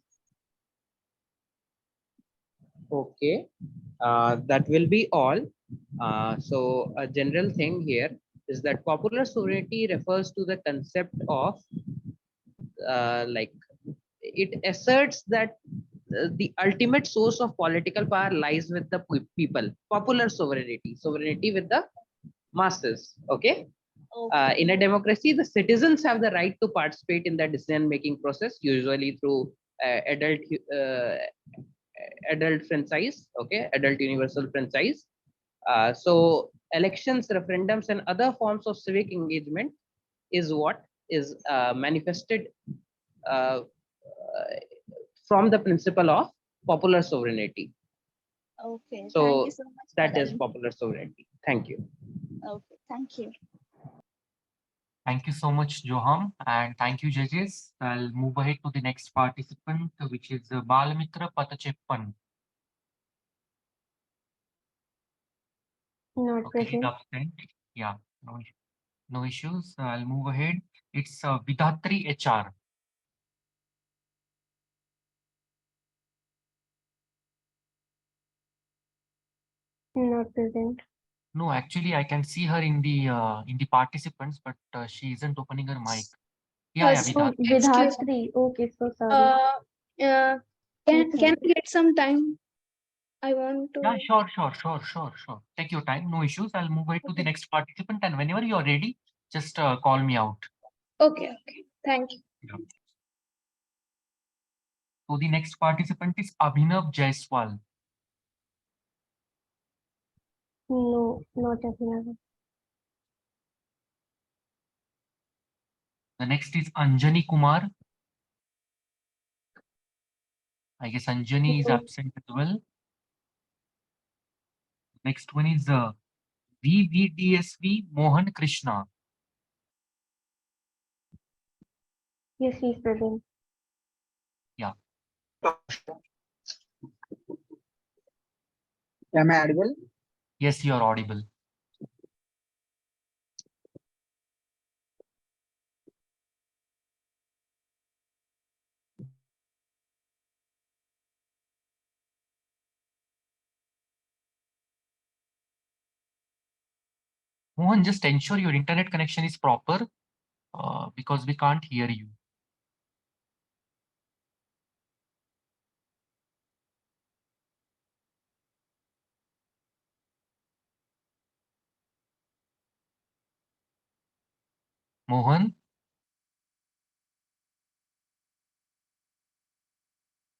Speaker 9: Okay, that will be all. So a general thing here is that popular sovereignty refers to the concept of like, it asserts that the ultimate source of political power lies with the people. Popular sovereignty with the masses. Okay. In a democracy, the citizens have the right to participate in the decision-making process, usually through uh, adult franchise, okay, adult universal franchise. So elections, referendums, and other forms of civic engagement is what is manifested uh, from the principle of popular sovereignty.
Speaker 13: Okay,
Speaker 9: So
Speaker 13: thank you so much for
Speaker 9: that
Speaker 13: that
Speaker 9: is popular sovereignty. Thank you.
Speaker 13: Okay, thank you.
Speaker 1: Thank you so much, Joham, and thank you, judges. I'll move ahead to the next participant, which is Balamitra Patacheppan.
Speaker 2: Not
Speaker 1: Okay, he's
Speaker 2: present.
Speaker 1: absent. Yeah, no issues. I'll move ahead. It's Vidatri HR.
Speaker 2: Not present.
Speaker 1: No, actually, I can see her in the participants, but she isn't opening her mic. Yeah,
Speaker 4: Yes.
Speaker 2: Oh,
Speaker 1: Vidatri.
Speaker 4: Excuse me.
Speaker 2: Vidhatri. Okay, so sorry.
Speaker 4: Can
Speaker 2: Okay.
Speaker 4: I get some time? I want to.
Speaker 1: Yeah, sure. Take your time, no issues. I'll move ahead to the next participant, and whenever you're ready, just call me out.
Speaker 4: Okay. Thank you.
Speaker 1: Yeah. So the next participant is Abhinav Jaiswal.
Speaker 2: No, not Abhinav.
Speaker 1: The next is Anjani Kumar. I guess Anjani is
Speaker 2: No.
Speaker 1: absent as well. Next one is VVDSV Mohan Krishna.
Speaker 2: Yes, he's present.
Speaker 1: Yeah.
Speaker 14: Am I audible?
Speaker 1: Yes, you are audible. Mohan, just ensure your internet connection is proper because we can't hear you. Mohan.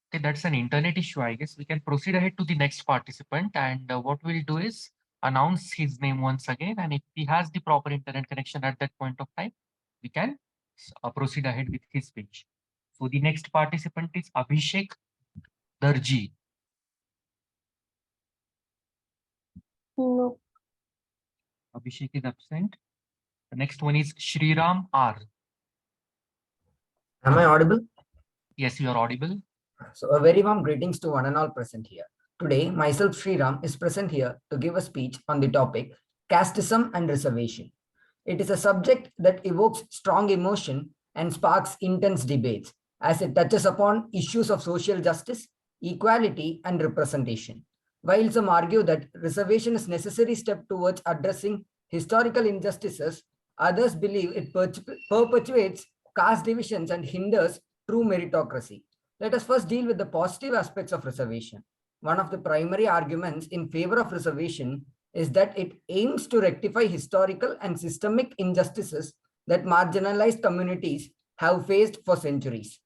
Speaker 1: Okay, that's an internet issue, I guess. We can proceed ahead to the next participant, and what we'll do is announce his name once again, and if he has the proper internet connection at that point of time, we can proceed ahead with his speech. So the next participant is Abhishek Darji.
Speaker 2: No.
Speaker 1: Abhishek is absent. The next one is Shriram R.
Speaker 14: Am I audible?
Speaker 1: Yes, you are audible.
Speaker 14: So a very warm greetings to one and all present here. Today, myself Sriram is present here to give a speech on the topic Casteism and Reservation. It is a subject that evokes strong emotion and sparks intense debates as it touches upon issues of social justice, equality, and representation. While some argue that reservation is a necessary step towards addressing historical injustices, others believe it perpetuates caste divisions and hinders true meritocracy. Let us first deal with the positive aspects of reservation. One of the primary arguments in favor of reservation is that it aims to rectify historical and systemic injustices that marginalized communities have faced for centuries.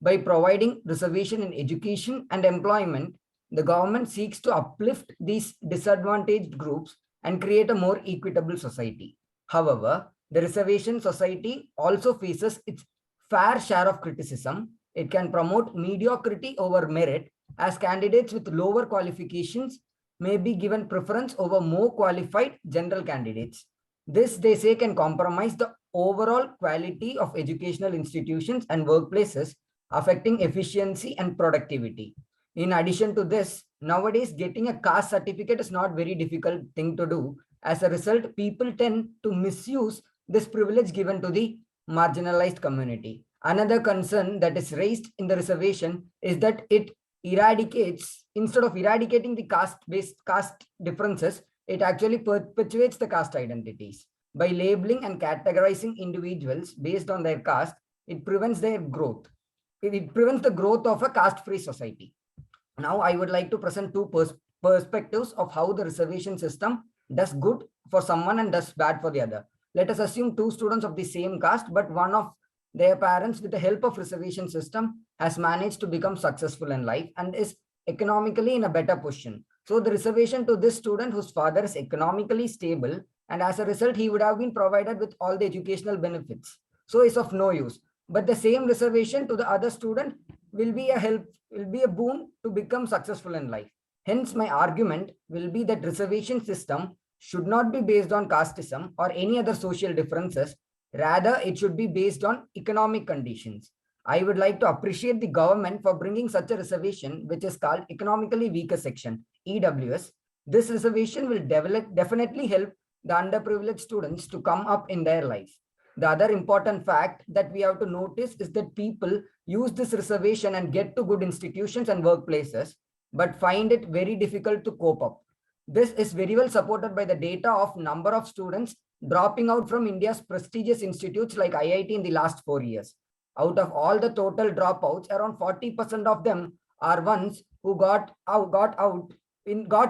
Speaker 14: By providing reservation in education and employment, the government seeks to uplift these disadvantaged groups and create a more equitable society. However, the reservation society also faces its fair share of criticism. It can promote mediocrity over merit, as candidates with lower qualifications may be given preference over more qualified general candidates. This, they say, can compromise the overall quality of educational institutions and workplaces, affecting efficiency and productivity. In addition to this, nowadays getting a caste certificate is not very difficult thing to do. As a result, people tend to misuse this privilege given to the marginalized community. Another concern that is raised in the reservation is that it eradicates, instead of eradicating the caste-based caste differences, it actually perpetuates the caste identities. By labeling and categorizing individuals based on their caste, it prevents their growth. It prevents the growth of a caste-free society. Now, I would like to present two perspectives of how the reservation system does good for someone and does bad for the other. Let us assume two students of the same caste, but one of their parents, with the help of reservation system, has managed to become successful in life and is economically in a better position. So the reservation to this student whose father is economically stable, and as a result, he would have been provided with all the educational benefits. So is of no use. But the same reservation to the other student will be a boon to become successful in life. Hence, my argument will be that reservation system should not be based on casteism or any other social differences. Rather, it should be based on economic conditions. I would like to appreciate the government for bringing such a reservation, which is called Economically Weaker Section, EWS. This reservation will definitely help the underprivileged students to come up in their lives. The other important fact that we have to notice is that people use this reservation and get to good institutions and workplaces, but find it very difficult to cope up. This is very well supported by the data of number of students dropping out from India's prestigious institutes like IIT in the last 4 years. Out of all the total dropouts, around 40% of them are ones who got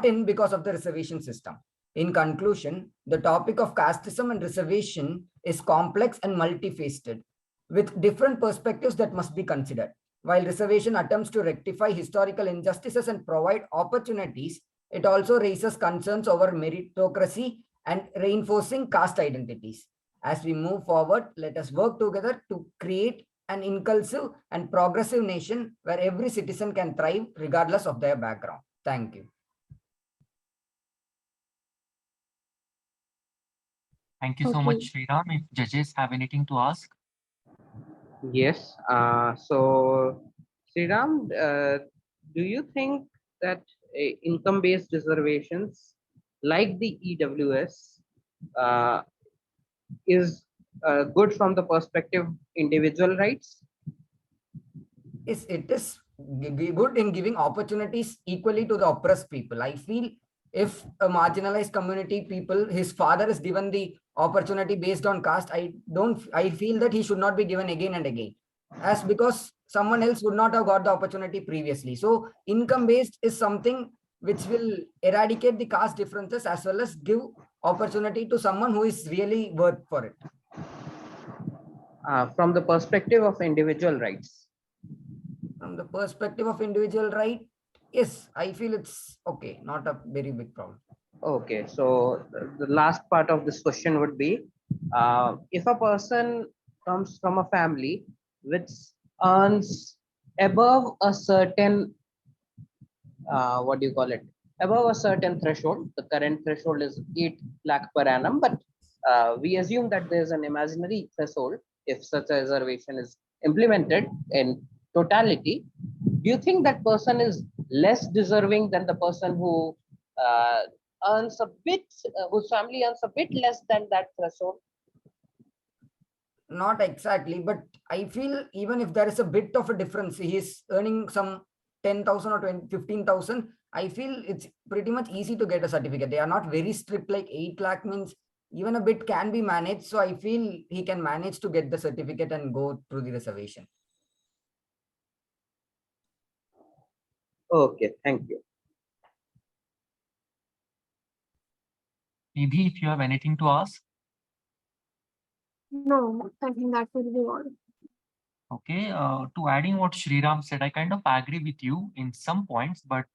Speaker 14: in because of the reservation system. In conclusion, the topic of casteism and reservation is complex and multifaceted, with different perspectives that must be considered. While reservation attempts to rectify historical injustices and provide opportunities, it also raises concerns over meritocracy and reinforcing caste identities. As we move forward, let us work together to create an inclusive and progressive nation where every citizen can thrive regardless of their background. Thank you.
Speaker 1: Thank you so much, Sriram. If judges have anything to ask.
Speaker 9: Yes. So, Sriram, do you think that income-based reservations like the EWS is good from the perspective individual rights?
Speaker 14: Yes, it is good in giving opportunities equally to the oppressed people. I feel if a marginalized community people, his father is given the opportunity based on caste, I feel that he should not be given again and again, as because someone else would not have got the opportunity previously. So income based is something which will eradicate the caste differences as well as give opportunity to someone who is really worth for it.
Speaker 9: from the perspective of individual rights.
Speaker 14: From the perspective of individual right, yes, I feel it's okay, not a very big problem.
Speaker 9: Okay, so the last part of this question would be, if a person comes from a family which earns above a certain, what do you call it? Above a certain threshold, the current threshold is 8 lakh per annum, but we assume that there's an imaginary threshold if such a reservation is implemented in totality. Do you think that person is less deserving than the person who uh, earns a bit, whose family earns a bit less than that threshold?
Speaker 14: Not exactly, but I feel even if there is a bit of a difference, he is earning some 10,000 or 20, 15,000. I feel it's pretty much easy to get a certificate. They are not very strict, like 8 lakh means even a bit can be managed. So I feel he can manage to get the certificate and go through the reservation.
Speaker 9: Okay, thank you.
Speaker 1: Nidhi, if you have anything to ask.
Speaker 4: No, I think that will be all.
Speaker 1: Okay, to adding what Sriram said, I kind of agree with you in some points, but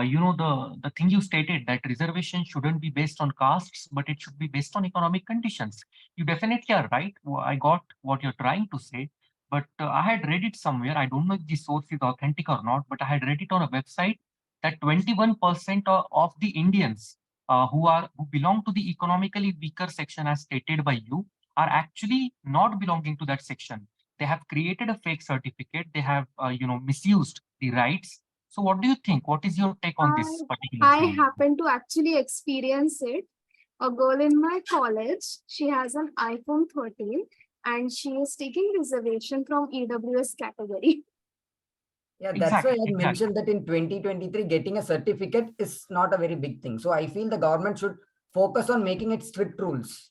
Speaker 1: you know, the thing you stated that reservation shouldn't be based on castes, but it should be based on economic conditions. You definitely are right. I got what you're trying to say, but I had read it somewhere. I don't know if the source is authentic or not, but I had read it on a website that 21% of the Indians who belong to the economically weaker section, as stated by you, are actually not belonging to that section. They have created a fake certificate. They have, you know, misused the rights. So what do you think? What is your take on this particular
Speaker 4: I
Speaker 1: thing?
Speaker 4: happen to actually experience it. A girl in my college, she has an iPhone 13 and she is taking reservation from EWS category.
Speaker 14: Yeah, that's why
Speaker 1: Exactly,
Speaker 14: I
Speaker 1: exactly.
Speaker 14: mentioned that in 2023, getting a certificate is not a very big thing. So I feel the government should focus on making it strict rules.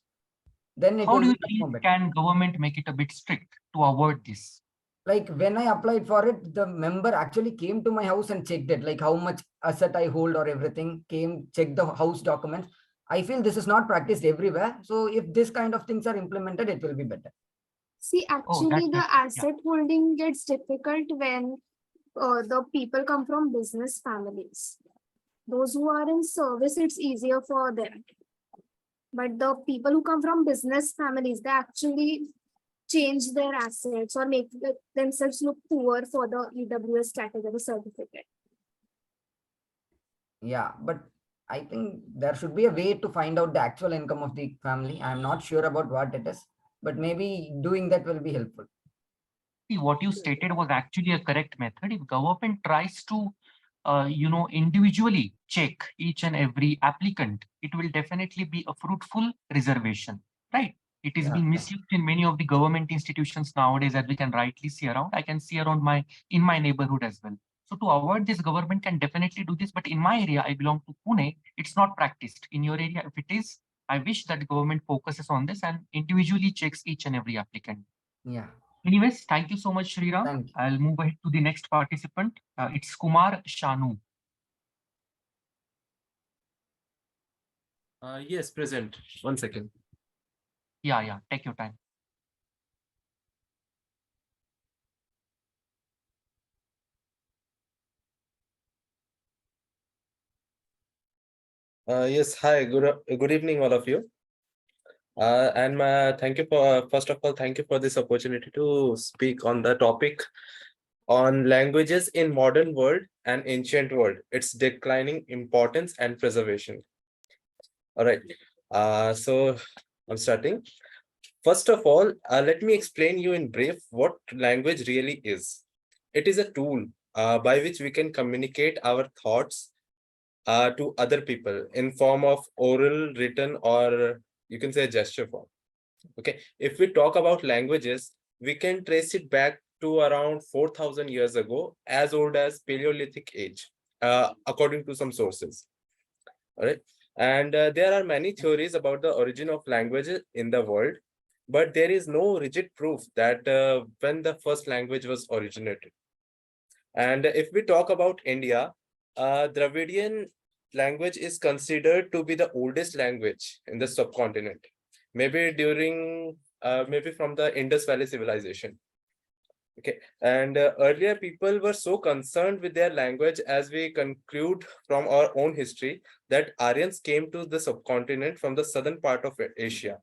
Speaker 14: Then it
Speaker 1: How
Speaker 14: will
Speaker 1: do
Speaker 14: be
Speaker 1: you
Speaker 14: much
Speaker 1: feel
Speaker 14: more better.
Speaker 1: can government make it a bit strict to avoid this?
Speaker 14: Like when I applied for it, the member actually came to my house and checked it, like how much asset I hold or everything, came, check the house documents. I feel this is not practiced everywhere. So if this kind of things are implemented, it will be better.
Speaker 4: See,
Speaker 1: Oh,
Speaker 4: actually, the
Speaker 1: yeah.
Speaker 4: asset holding gets difficult when the people come from business families. Those who are in service, it's easier for them. But the people who come from business families, they actually change their assets or make themselves look poor for the EWS category certificate.
Speaker 14: Yeah, but I think there should be a way to find out the actual income of the family. I'm not sure about what it is, but maybe doing that will be helpful.
Speaker 1: See, what you stated was actually a correct method. If government tries to, you know, individually check each and every applicant, it will definitely be a fruitful reservation, right? It is being misused in many of the government institutions nowadays, as we can rightly see around. I can see around in my neighborhood as well. So to avoid this, government can definitely do this. But in my area, I belong to Pune, it's not practiced. In your area, if it is, I wish that the government focuses on this and individually checks each and every applicant.
Speaker 14: Yeah.
Speaker 1: Anyways, thank you so much, Sriram.
Speaker 14: Thank you.
Speaker 1: I'll move ahead to the next participant. It's Kumar Shanu.
Speaker 15: Yes, present. 1 second.
Speaker 1: Yeah, take your time.
Speaker 15: Yes, hi, good evening, all of you. Thank you for, first of all, thank you for this opportunity to speak on the topic on languages in modern world and ancient world, its declining importance and preservation. All right, so I'm starting. First of all, let me explain you in brief what language really is. It is a tool by which we can communicate our thoughts to other people in form of oral, written, or you can say gesture form. Okay, if we talk about languages, we can trace it back to around 4,000 years ago, as old as Paleolithic age, according to some sources. All right, and there are many theories about the origin of languages in the world, but there is no rigid proof that when the first language was originated. And if we talk about India, Dravidian language is considered to be the oldest language in the subcontinent. Maybe during maybe from the Indus Valley civilization. Okay, and earlier people were so concerned with their language, as we conclude from our own history, that Aryans came to the subcontinent from the southern part of Asia,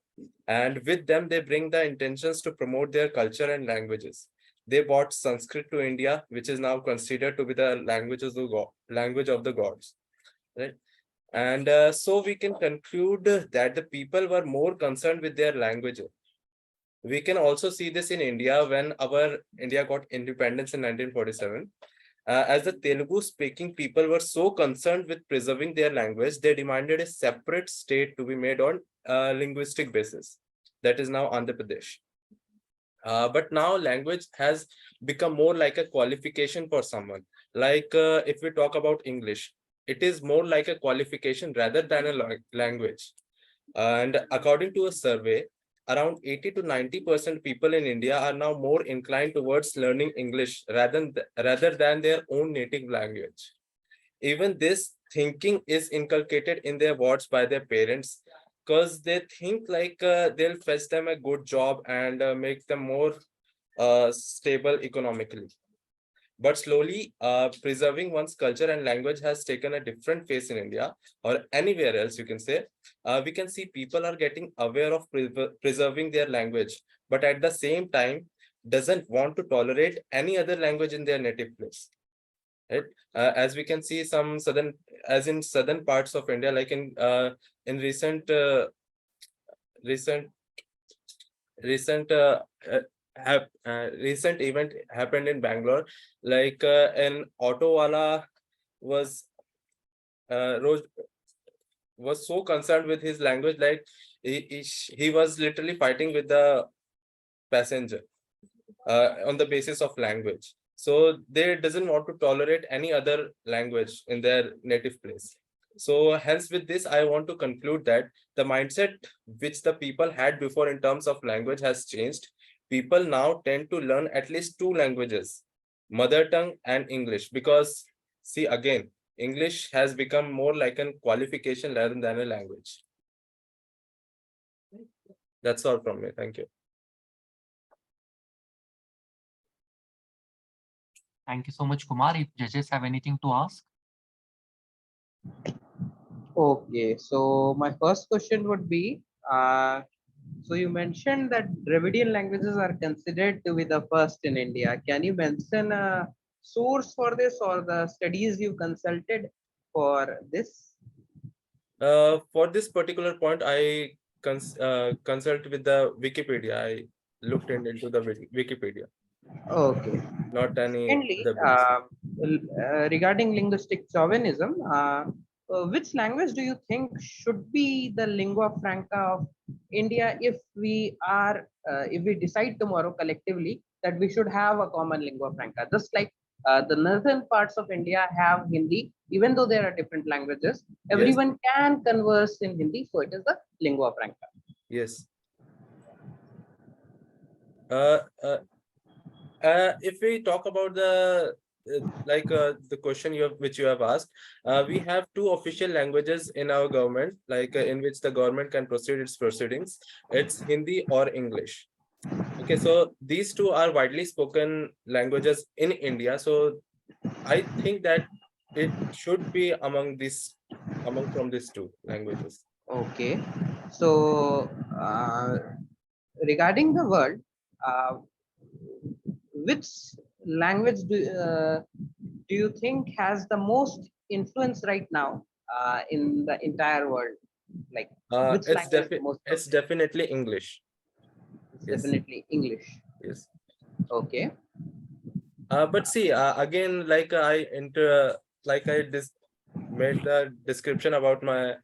Speaker 15: and with them they bring the intentions to promote their culture and languages. They brought Sanskrit to India, which is now considered to be the language of the gods, right? And so we can conclude that the people were more concerned with their languages. We can also see this in India when our India got independence in 1947. As the Telugu speaking people were so concerned with preserving their language, they demanded a separate state to be made on linguistic basis. That is now Andhra Pradesh. But now language has become more like a qualification for someone. Like if we talk about English, it is more like a qualification rather than a language. And according to a survey, around 80 to 90% people in India are now more inclined towards learning English rather than their own native language. Even this thinking is inculcated in their wards by their parents, because they think like they'll fetch them a good job and make them more stable economically. But slowly, preserving one's culture and language has taken a different face in India or anywhere else, you can say. We can see people are getting aware of preserving their language, but at the same time, doesn't want to tolerate any other language in their native place. Right? As we can see some southern parts of India, like in recent recent event happened in Bangalore, like an auto wala was so concerned with his language, like he was literally fighting with the passenger on the basis of language. So they doesn't want to tolerate any other language in their native place. So hence with this, I want to conclude that the mindset which the people had before in terms of language has changed. People now tend to learn at least two languages, mother tongue and English, because see again, English has become more like a qualification rather than a language. That's all from me. Thank you.
Speaker 1: Thank you so much, Kumar. If judges have anything to ask.
Speaker 9: Okay, so my first question would be, so you mentioned that Dravidian languages are considered to be the first in India. Can you mention a source for this or the studies you consulted for this?
Speaker 15: For this particular point, I consult with the Wikipedia. I looked into the Wikipedia.
Speaker 9: Okay.
Speaker 15: Not any
Speaker 9: Secondly,
Speaker 15: other books.
Speaker 9: regarding linguistic chauvinism, which language do you think should be the lingua franca of India if we decide tomorrow collectively that we should have a common lingua franca? Just like the northern parts of India have Hindi, even though there are different languages, everyone can converse in Hindi, so it is the lingua franca.
Speaker 15: Yes. If we talk about the the question which you have asked, we have two official languages in our government, like in which the government can proceed its proceedings. It's Hindi or English. Okay, so these two are widely spoken languages in India. So I think that it should be among from these two languages.
Speaker 9: Okay, so regarding the world, which language do you think has the most influence right now in the entire world? Like which language is most
Speaker 15: it's definitely English.
Speaker 9: It's definitely English.
Speaker 15: Yes.
Speaker 9: Okay.
Speaker 15: But see, again, like I made the description about my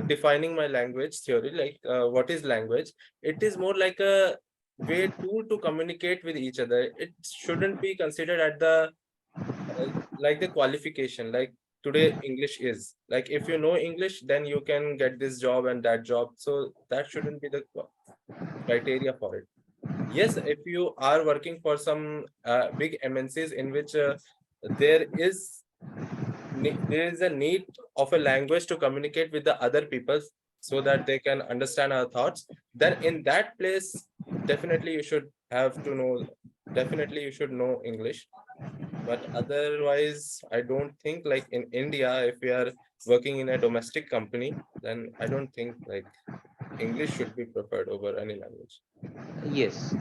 Speaker 15: defining my language theory, like what is language? It is more like a tool to communicate with each other. It shouldn't be considered at the like the qualification. Like today, English is like, if you know English, then you can get this job and that job. So that shouldn't be the criteria for it. Yes, if you are working for some big MNCs in which there is a need of a language to communicate with the other people, so that they can understand our thoughts, then in that place, definitely you should know English. But otherwise, I don't think, like in India, if we are working in a domestic company, then I don't think like English should be preferred over any language.
Speaker 9: Yes.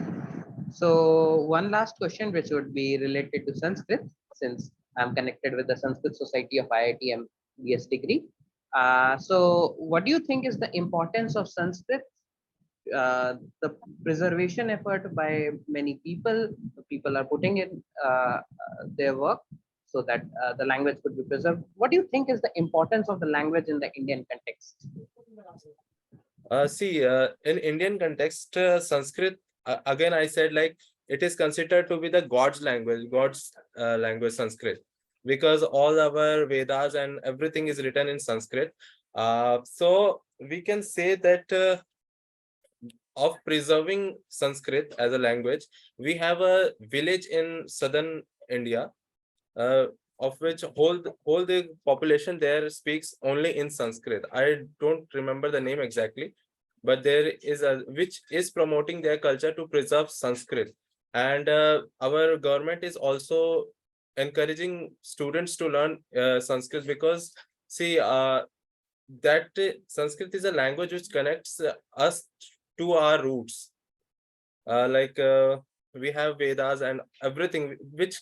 Speaker 9: So one last question, which would be related to Sanskrit, since I'm connected with the Sanskrit Society of IITM BS degree. So what do you think is the importance of Sanskrit? The preservation effort by many people are putting in their work so that the language could be preserved. What do you think is the importance of the language in the Indian context?
Speaker 15: In Indian context, Sanskrit, again, I said, like, it is considered to be the God's language, Sanskrit, because all our Vedas and everything is written in Sanskrit. So we can say that of preserving Sanskrit as a language, we have a village in southern India, of which whole the population there speaks only in Sanskrit. I don't remember the name exactly, but there is a which is promoting their culture to preserve Sanskrit. And our government is also encouraging students to learn Sanskrit, because that Sanskrit is a language which connects us to our roots. We have Vedas and everything which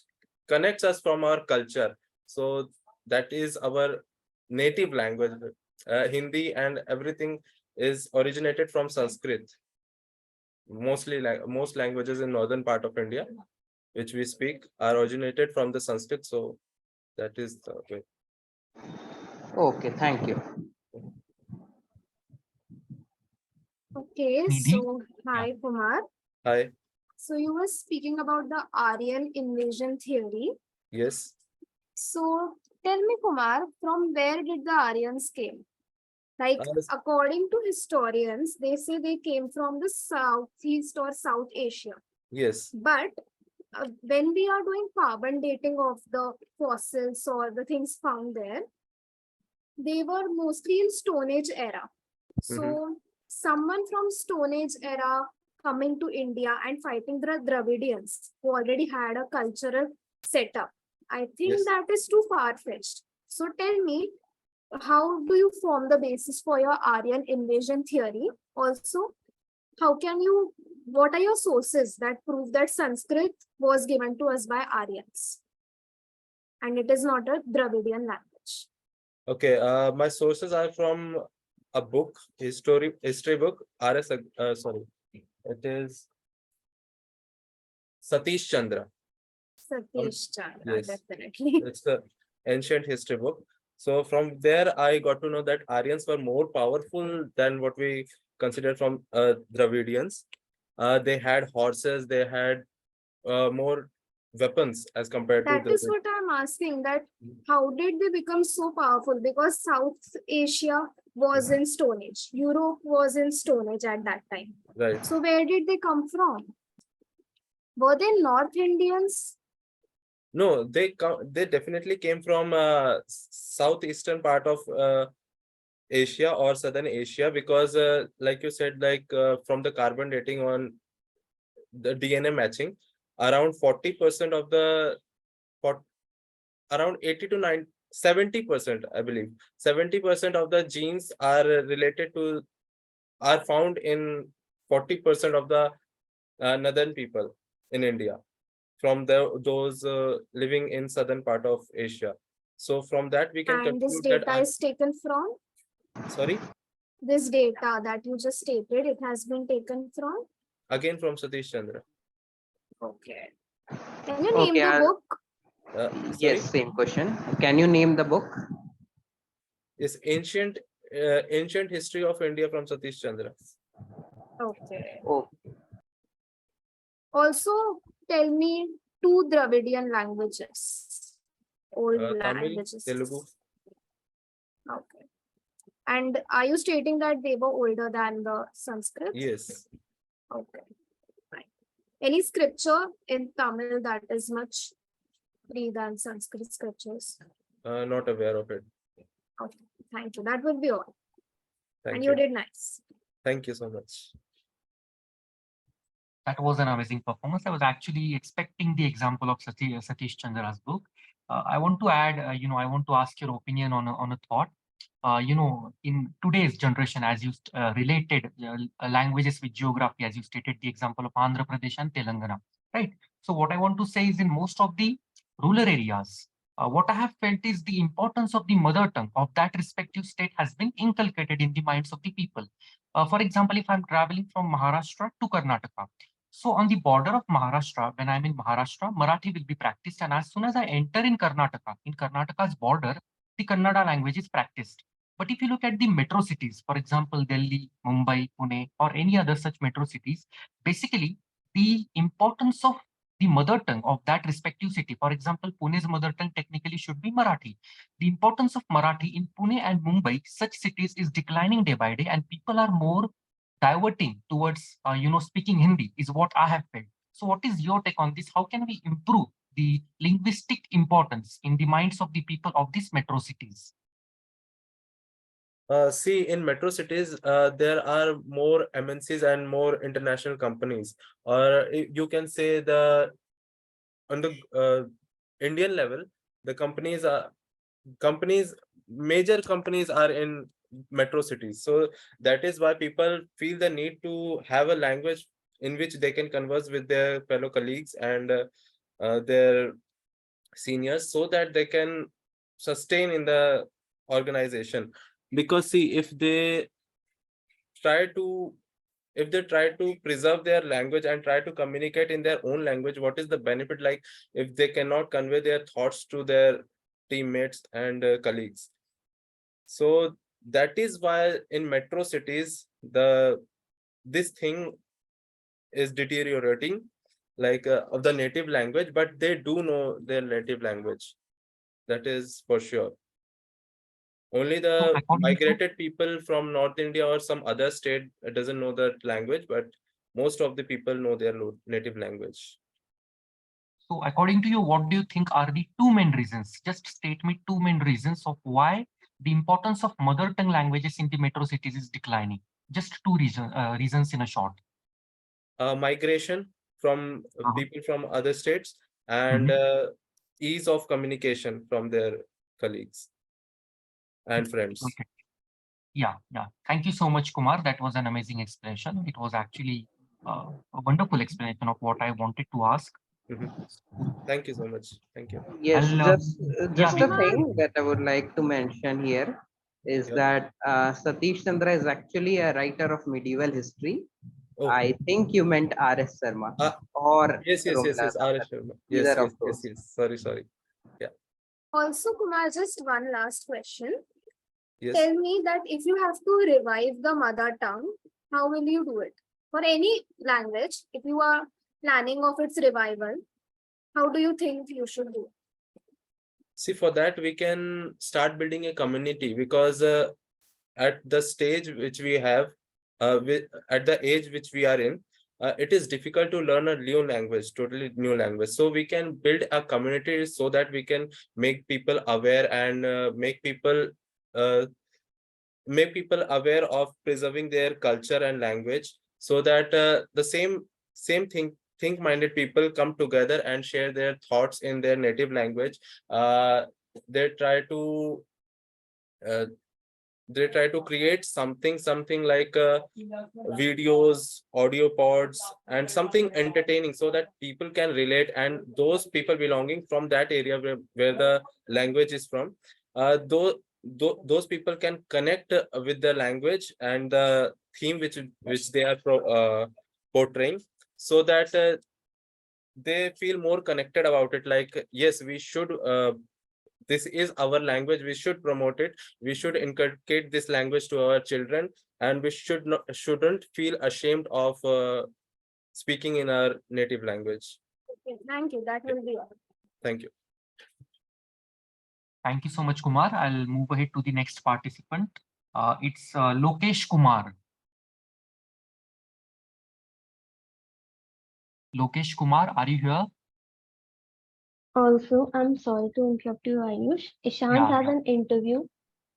Speaker 15: connects us from our culture. So that is our native language. Hindi and everything is originated from Sanskrit. Most languages in northern part of India which we speak are originated from the Sanskrit. So that is the way.
Speaker 9: Okay, thank you.
Speaker 4: Okay,
Speaker 1: Nidhi?
Speaker 4: so hi Kumar.
Speaker 15: Hi.
Speaker 4: So you were speaking about the Aryan invasion theory.
Speaker 15: Yes.
Speaker 4: So tell me, Kumar, from where did the Aryans came? Like, according to historians, they say they came from the Southeast or South Asia.
Speaker 15: Yes.
Speaker 4: But when we are doing carbon dating of the fossils or the things found there, they were mostly in Stone Age era. So someone from Stone Age era coming to India and fighting the Dravidians who already had a cultural setup, I think that is too far-fetched. So tell me, how do you form the basis for your Aryan invasion theory? Also, what are your sources that prove that Sanskrit was given to us by Aryans and it is not a Dravidian language?
Speaker 15: Okay, my sources are from a book, history book, it is Satish Chandra.
Speaker 4: Satish Chandra,
Speaker 15: Yes.
Speaker 4: definitely.
Speaker 15: It's the ancient history book. So from there, I got to know that Aryans were more powerful than what we consider from Dravidians. They had horses, they had more weapons as compared to
Speaker 4: That is what I'm asking, that how did they become so powerful? Because South Asia was in Stone Age, Europe was in Stone Age at that time.
Speaker 15: Right.
Speaker 4: So where did they come from? Were they North Indians?
Speaker 15: No, they definitely came from southeastern part of Asia or southern Asia, because like you said, from the carbon dating on the DNA matching, around 40% of the around 80 to 70%, I believe 70% of the genes are found in 40% of the northern people in India, from those living in southern part of Asia. So from that we can
Speaker 4: And this
Speaker 15: conclude
Speaker 4: data is taken from?
Speaker 15: Sorry?
Speaker 4: This data that you just stated, it has been taken from?
Speaker 15: Again from Satish Chandra.
Speaker 4: Okay. Can you name the book?
Speaker 9: Yes, same question. Can you name the book?
Speaker 15: It's ancient history of India from Satish Chandra.
Speaker 4: Okay.
Speaker 9: Oh.
Speaker 4: Also, tell me 2 Dravidian languages. Old
Speaker 15: Tamil,
Speaker 4: languages.
Speaker 15: Telugu.
Speaker 4: Okay. And are you stating that they were older than the Sanskrit?
Speaker 15: Yes.
Speaker 4: Okay. Fine. Any scripture in Tamil that is much pre than Sanskrit scriptures?
Speaker 15: Not aware of it.
Speaker 4: Okay. Thank you. That would be all.
Speaker 15: Thank
Speaker 4: and
Speaker 15: you.
Speaker 4: you did nice.
Speaker 15: Thank you so much.
Speaker 1: That was an amazing performance. I was actually expecting the example of Satish Chandra's book. I want to add, I want to ask your opinion on a thought. In today's generation, as you related languages with geography, as you stated the example of Andhra Pradesh and Telangana, right? So what I want to say is in most of the rural areas, what I have felt is the importance of the mother tongue of that respective state has been inculcated in the minds of the people. For example, if I'm traveling from Maharashtra to Karnataka, so on the border of Maharashtra, when I'm in Maharashtra, Marathi will be practiced. And as soon as I enter in Karnataka's border, the Kannada language is practiced. But if you look at the metro cities, for example, Delhi, Mumbai, Pune, or any other such metro cities, basically the importance of the mother tongue of that respective city, for example, Pune's mother tongue technically should be Marathi. The importance of Marathi in Pune and Mumbai, such cities, is declining day by day, and people are more diverting towards, speaking Hindi is what I have felt. So what is your take on this? How can we improve the linguistic importance in the minds of the people of these metro cities?
Speaker 15: See, in metro cities, there are more MNCs and more international companies, or you can say on the Indian level, the major companies are in metro cities. So that is why people feel the need to have a language in which they can converse with their fellow colleagues and their seniors, so that they can sustain in the organization. Because see, if they try to preserve their language and try to communicate in their own language, what is the benefit, like if they cannot convey their thoughts to their teammates and colleagues? So that is why in metro cities this thing is deteriorating, like of the native language, but they do know their native language, that is for sure. Only the migrated people from North India or some other state doesn't know that language, but most of the people know their native language.
Speaker 1: So according to you, what do you think are the two main reasons? Just state me two main reasons of why the importance of mother tongue languages in the metro cities is declining. Just two reasons in a short.
Speaker 15: Migration from people from other states, and ease of communication from their colleagues and friends.
Speaker 1: Okay. Yeah. Thank you so much, Kumar. That was an amazing explanation. It was actually a wonderful explanation of what I wanted to ask.
Speaker 15: Thank you so much. Thank you.
Speaker 9: Yes, just a
Speaker 1: yeah,
Speaker 9: thing that I would like to mention here is that Satish Chandra is actually a writer of medieval history.
Speaker 15: Oh.
Speaker 9: I think you meant R.S. Sharma or
Speaker 15: Yes,
Speaker 9: Romla
Speaker 15: R.S.
Speaker 9: Thapar.
Speaker 15: Sharma.
Speaker 9: Either of those.
Speaker 15: Yes. Sorry. Yeah.
Speaker 4: Also, Kumar, just one last question.
Speaker 15: Yes.
Speaker 4: Tell me that if you have to revive the mother tongue, how will you do it? For any language, if you are planning of its revival, how do you think you should do?
Speaker 15: See, for that, we can start building a community, because at the stage which we have, at the age which we are in, it is difficult to learn a new language, totally new language. So we can build a community so that we can make people aware and make people aware of preserving their culture and language, so that the same think-minded people come together and share their thoughts in their native language. They try to create something like videos, audio pods, and something entertaining, so that people can relate, and those people belonging from that area where the language is from, those people can connect with the language and the theme which they are portraying, so that they feel more connected about it. Like, yes, we should this is our language, we should promote it, we should inculcate this language to our children, and we shouldn't feel ashamed of speaking in our native language.
Speaker 4: Okay, thank you. That will be all.
Speaker 15: Thank you.
Speaker 1: Thank you so much, Kumar. I'll move ahead to the next participant. It's Lokesh Kumar. Lokesh Kumar, are you here?
Speaker 2: Also, I'm sorry to interrupt you, Ayush. Ishant has an interview,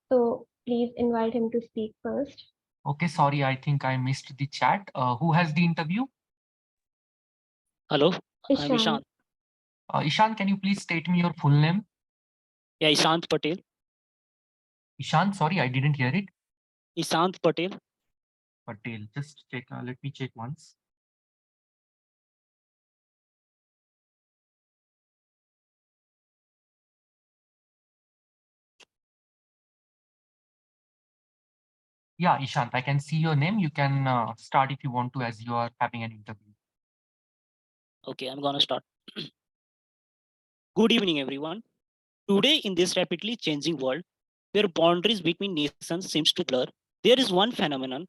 Speaker 2: so please invite him to speak first.
Speaker 1: Okay, sorry, I think I missed the chat. Who has the interview?
Speaker 16: Hello, I'm
Speaker 2: Ishan.
Speaker 16: Ishan.
Speaker 1: Ishan, can you please state me your full name?
Speaker 16: Yeah, Ishant Patel.
Speaker 1: Ishan, sorry, I didn't hear it.
Speaker 16: Ishant Patel.
Speaker 1: Patel, just check. Let me check once. Yeah, Ishant, I can see your name. You can start if you want to, as you are having an interview.
Speaker 16: Okay, I'm gonna start. Good evening, everyone. Today, in this rapidly changing world, where boundaries between nations seems to blur, there is one phenomenon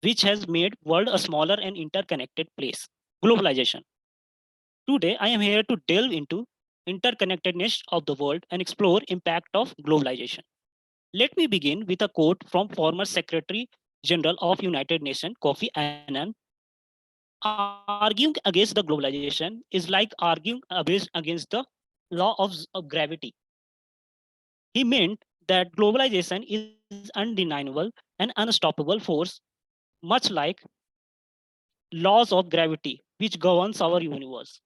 Speaker 16: which has made world a smaller and interconnected place: globalization. Today, I am here to delve into interconnectedness of the world and explore impact of globalization. Let me begin with a quote from former Secretary General of United Nations, Kofi Annan. Arguing against the globalization is like arguing against the law of gravity. He meant that globalization is undeniable and unstoppable force, much like laws of gravity, which governs our universe.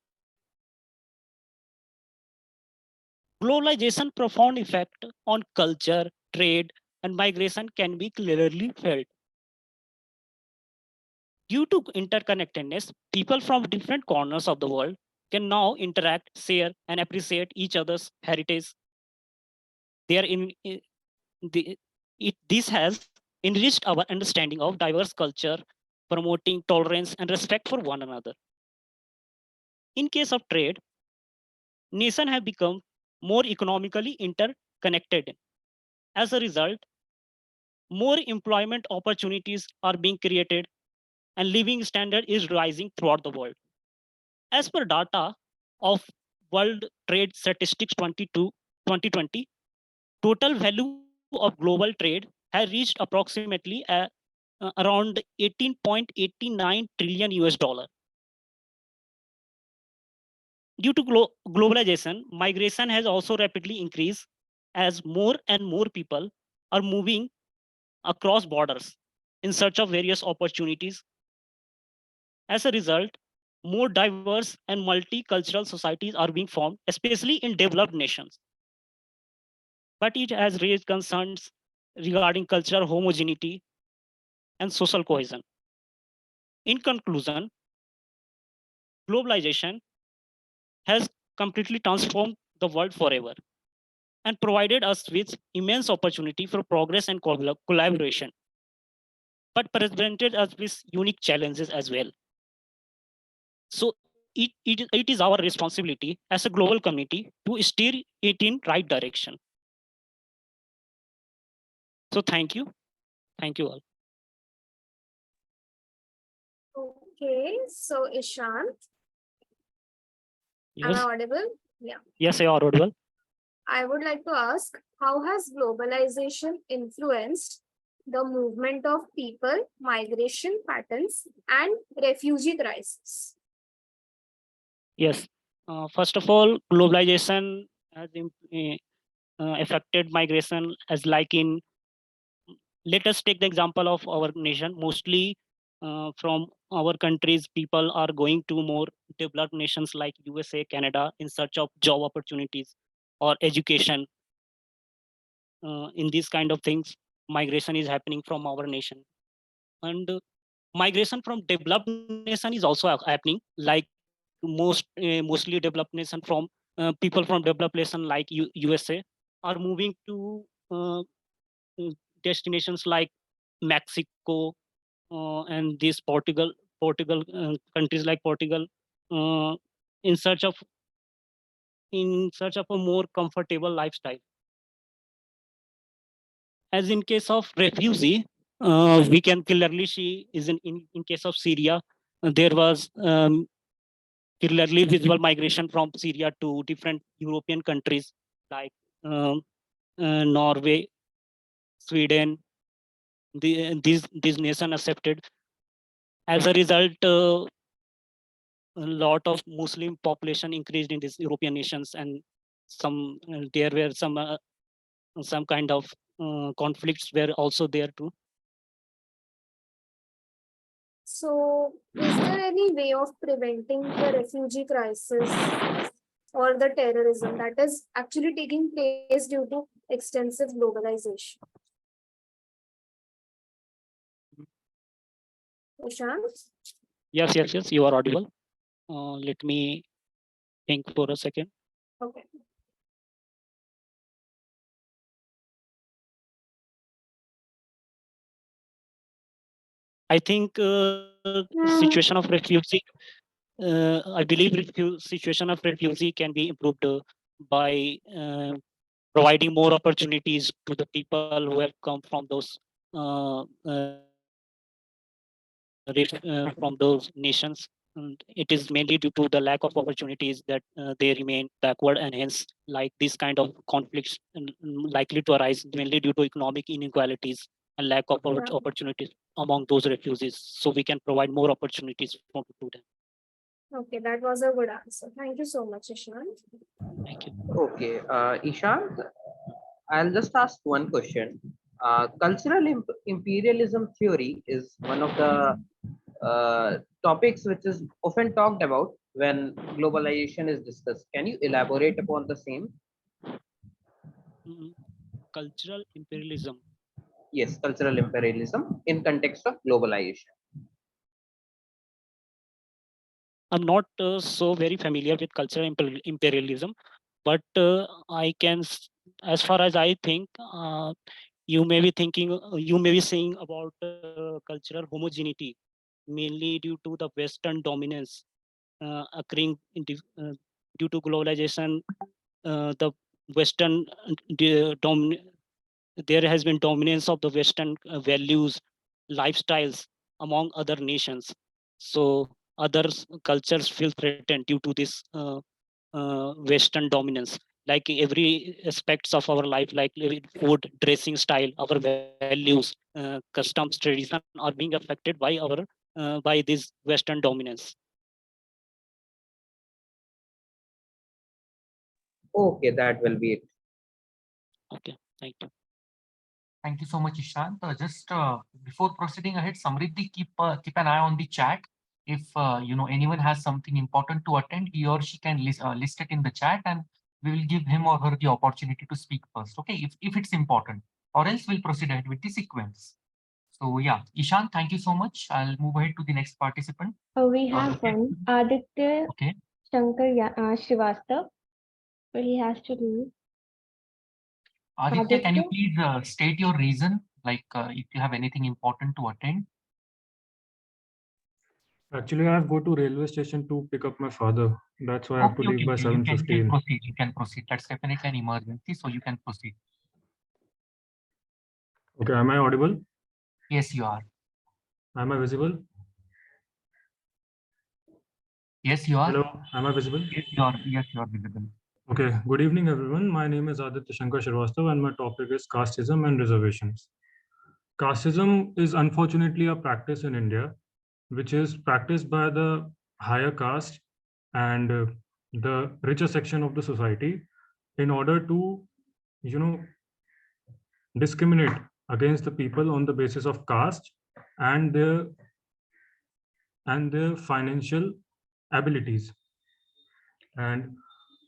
Speaker 16: Globalization profound effect on culture, trade, and migration can be clearly felt. Due to interconnectedness, people from different corners of the world can now interact, share, and appreciate each other's heritage. They are this has enriched our understanding of diverse culture, promoting tolerance and respect for one another. In case of trade, nations have become more economically interconnected. As a result, more employment opportunities are being created and living standard is rising throughout the world. As per data of World Trade Statistics 2020, total value of global trade has reached approximately around 18.89 trillion US dollar. Due to globalization, migration has also rapidly increased as more and more people are moving across borders in search of various opportunities. As a result, more diverse and multicultural societies are being formed, especially in developed nations. But it has raised concerns regarding cultural homogeneity and social cohesion. In conclusion, globalization has completely transformed the world forever and provided us with immense opportunity for progress and collaboration, but presented us with unique challenges as well. So it is our responsibility as a global community to steer it in right direction. So thank you. Thank you all.
Speaker 4: Okay, so Ishant, am I
Speaker 16: Yes.
Speaker 4: audible? Yeah.
Speaker 16: Yes, you are audible.
Speaker 4: I would like to ask, how has globalization influenced the movement of people, migration patterns, and refugee crisis?
Speaker 16: Yes. First of all, globalization has affected migration as like in, let us take the example of our nation. Mostly from our countries, people are going to more developed nations like USA, Canada in search of job opportunities or education. In these kind of things, migration is happening from our nation. And migration from developed nation is also happening, like mostly developed nation from people from developed nation like USA are moving to destinations like Mexico and these Portugal countries like Portugal uh, in search of a more comfortable lifestyle. As in case of refugee, we can clearly see is in case of Syria, there was clearly visible migration from Syria to different European countries like Norway, Sweden. These nations accepted. As a result, a lot of Muslim population increased in these European nations, and there were some kind of conflicts were also there too.
Speaker 4: So, is there any way of preventing the refugee crisis or the terrorism that is actually taking place due to extensive globalization? Ishant?
Speaker 16: Yes, you are audible. Let me think for a second.
Speaker 4: Okay.
Speaker 16: I think situation of refugee. I believe situation of refugee can be improved by providing more opportunities to the people who have come from those from those nations. And it is mainly due to the lack of opportunities that they remain backward, and hence like this kind of conflicts likely to arise mainly due to economic inequalities and lack of opportunities among those refugees. So we can provide more opportunities to them.
Speaker 4: Okay, that was a good answer. Thank you so much, Ishant.
Speaker 16: Thank you.
Speaker 9: Okay, Ishant, I'll just ask one question. Cultural imperialism theory is one of the topics which is often talked about when globalization is discussed. Can you elaborate upon the same?
Speaker 16: Cultural imperialism.
Speaker 9: Yes, cultural imperialism in context of globalization.
Speaker 16: I'm not so very familiar with cultural imperialism, but I can, as far as I think, you may be thinking, you may be saying about cultural homogeneity, mainly due to the Western dominance occurring due to globalization. The Western there has been dominance of the Western values, lifestyles among other nations. So other cultures feel threatened due to this Western dominance. Like every aspects of our life, like food, dressing style, our values, customs, tradition are being affected by our by this Western dominance.
Speaker 9: Okay, that will be it.
Speaker 16: Okay, thank you.
Speaker 1: Thank you so much, Ishant. Just before proceeding ahead, Samriddhi, keep an eye on the chat. If anyone has something important to attend, he or she can list it in the chat, and we will give him or her the opportunity to speak first. Okay, if it's important, or else we'll proceed ahead with the sequence. So yeah, Ishant, thank you so much. I'll move ahead to the next participant.
Speaker 2: We have one, Aditya
Speaker 1: Okay.
Speaker 2: Shankar Srivastav, but he has to leave.
Speaker 1: Aditya, can you please state your reason, like if you have anything important to attend?
Speaker 17: Actually, I have go to railway station to pick up my father. That's why I have to leave by
Speaker 1: You
Speaker 17: 7:15.
Speaker 1: can proceed. That's definitely an emergency, so you can proceed.
Speaker 17: Okay, am I audible?
Speaker 1: Yes, you are.
Speaker 17: Am I visible?
Speaker 1: Yes, you are.
Speaker 17: Hello, am I visible?
Speaker 1: Yes, you are visible.
Speaker 17: Okay, good evening, everyone. My name is Aditya Shankar Srivastav, and my topic is casteism and reservations. Casteism is unfortunately a practice in India, which is practiced by the higher caste and the richer section of the society in order to, discriminate against the people on the basis of caste and their financial abilities. And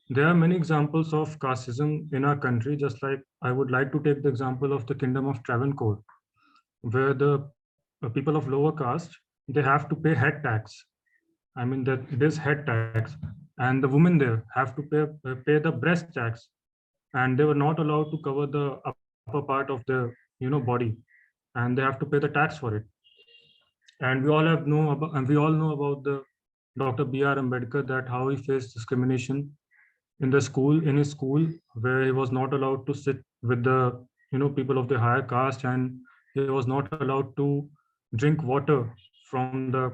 Speaker 17: there are many examples of casteism in our country, just like I would like to take the example of the Kingdom of Travancore, where the people of lower caste, they have to pay head tax. I mean, that there's head tax, and the women there have to pay the breast tax, and they were not allowed to cover the upper part of the body, and they have to pay the tax for it. And we all know about the Dr. B.R. Ambedkar, that how he faced discrimination in his school, where he was not allowed to sit with the people of the higher caste, and he was not allowed to drink water from the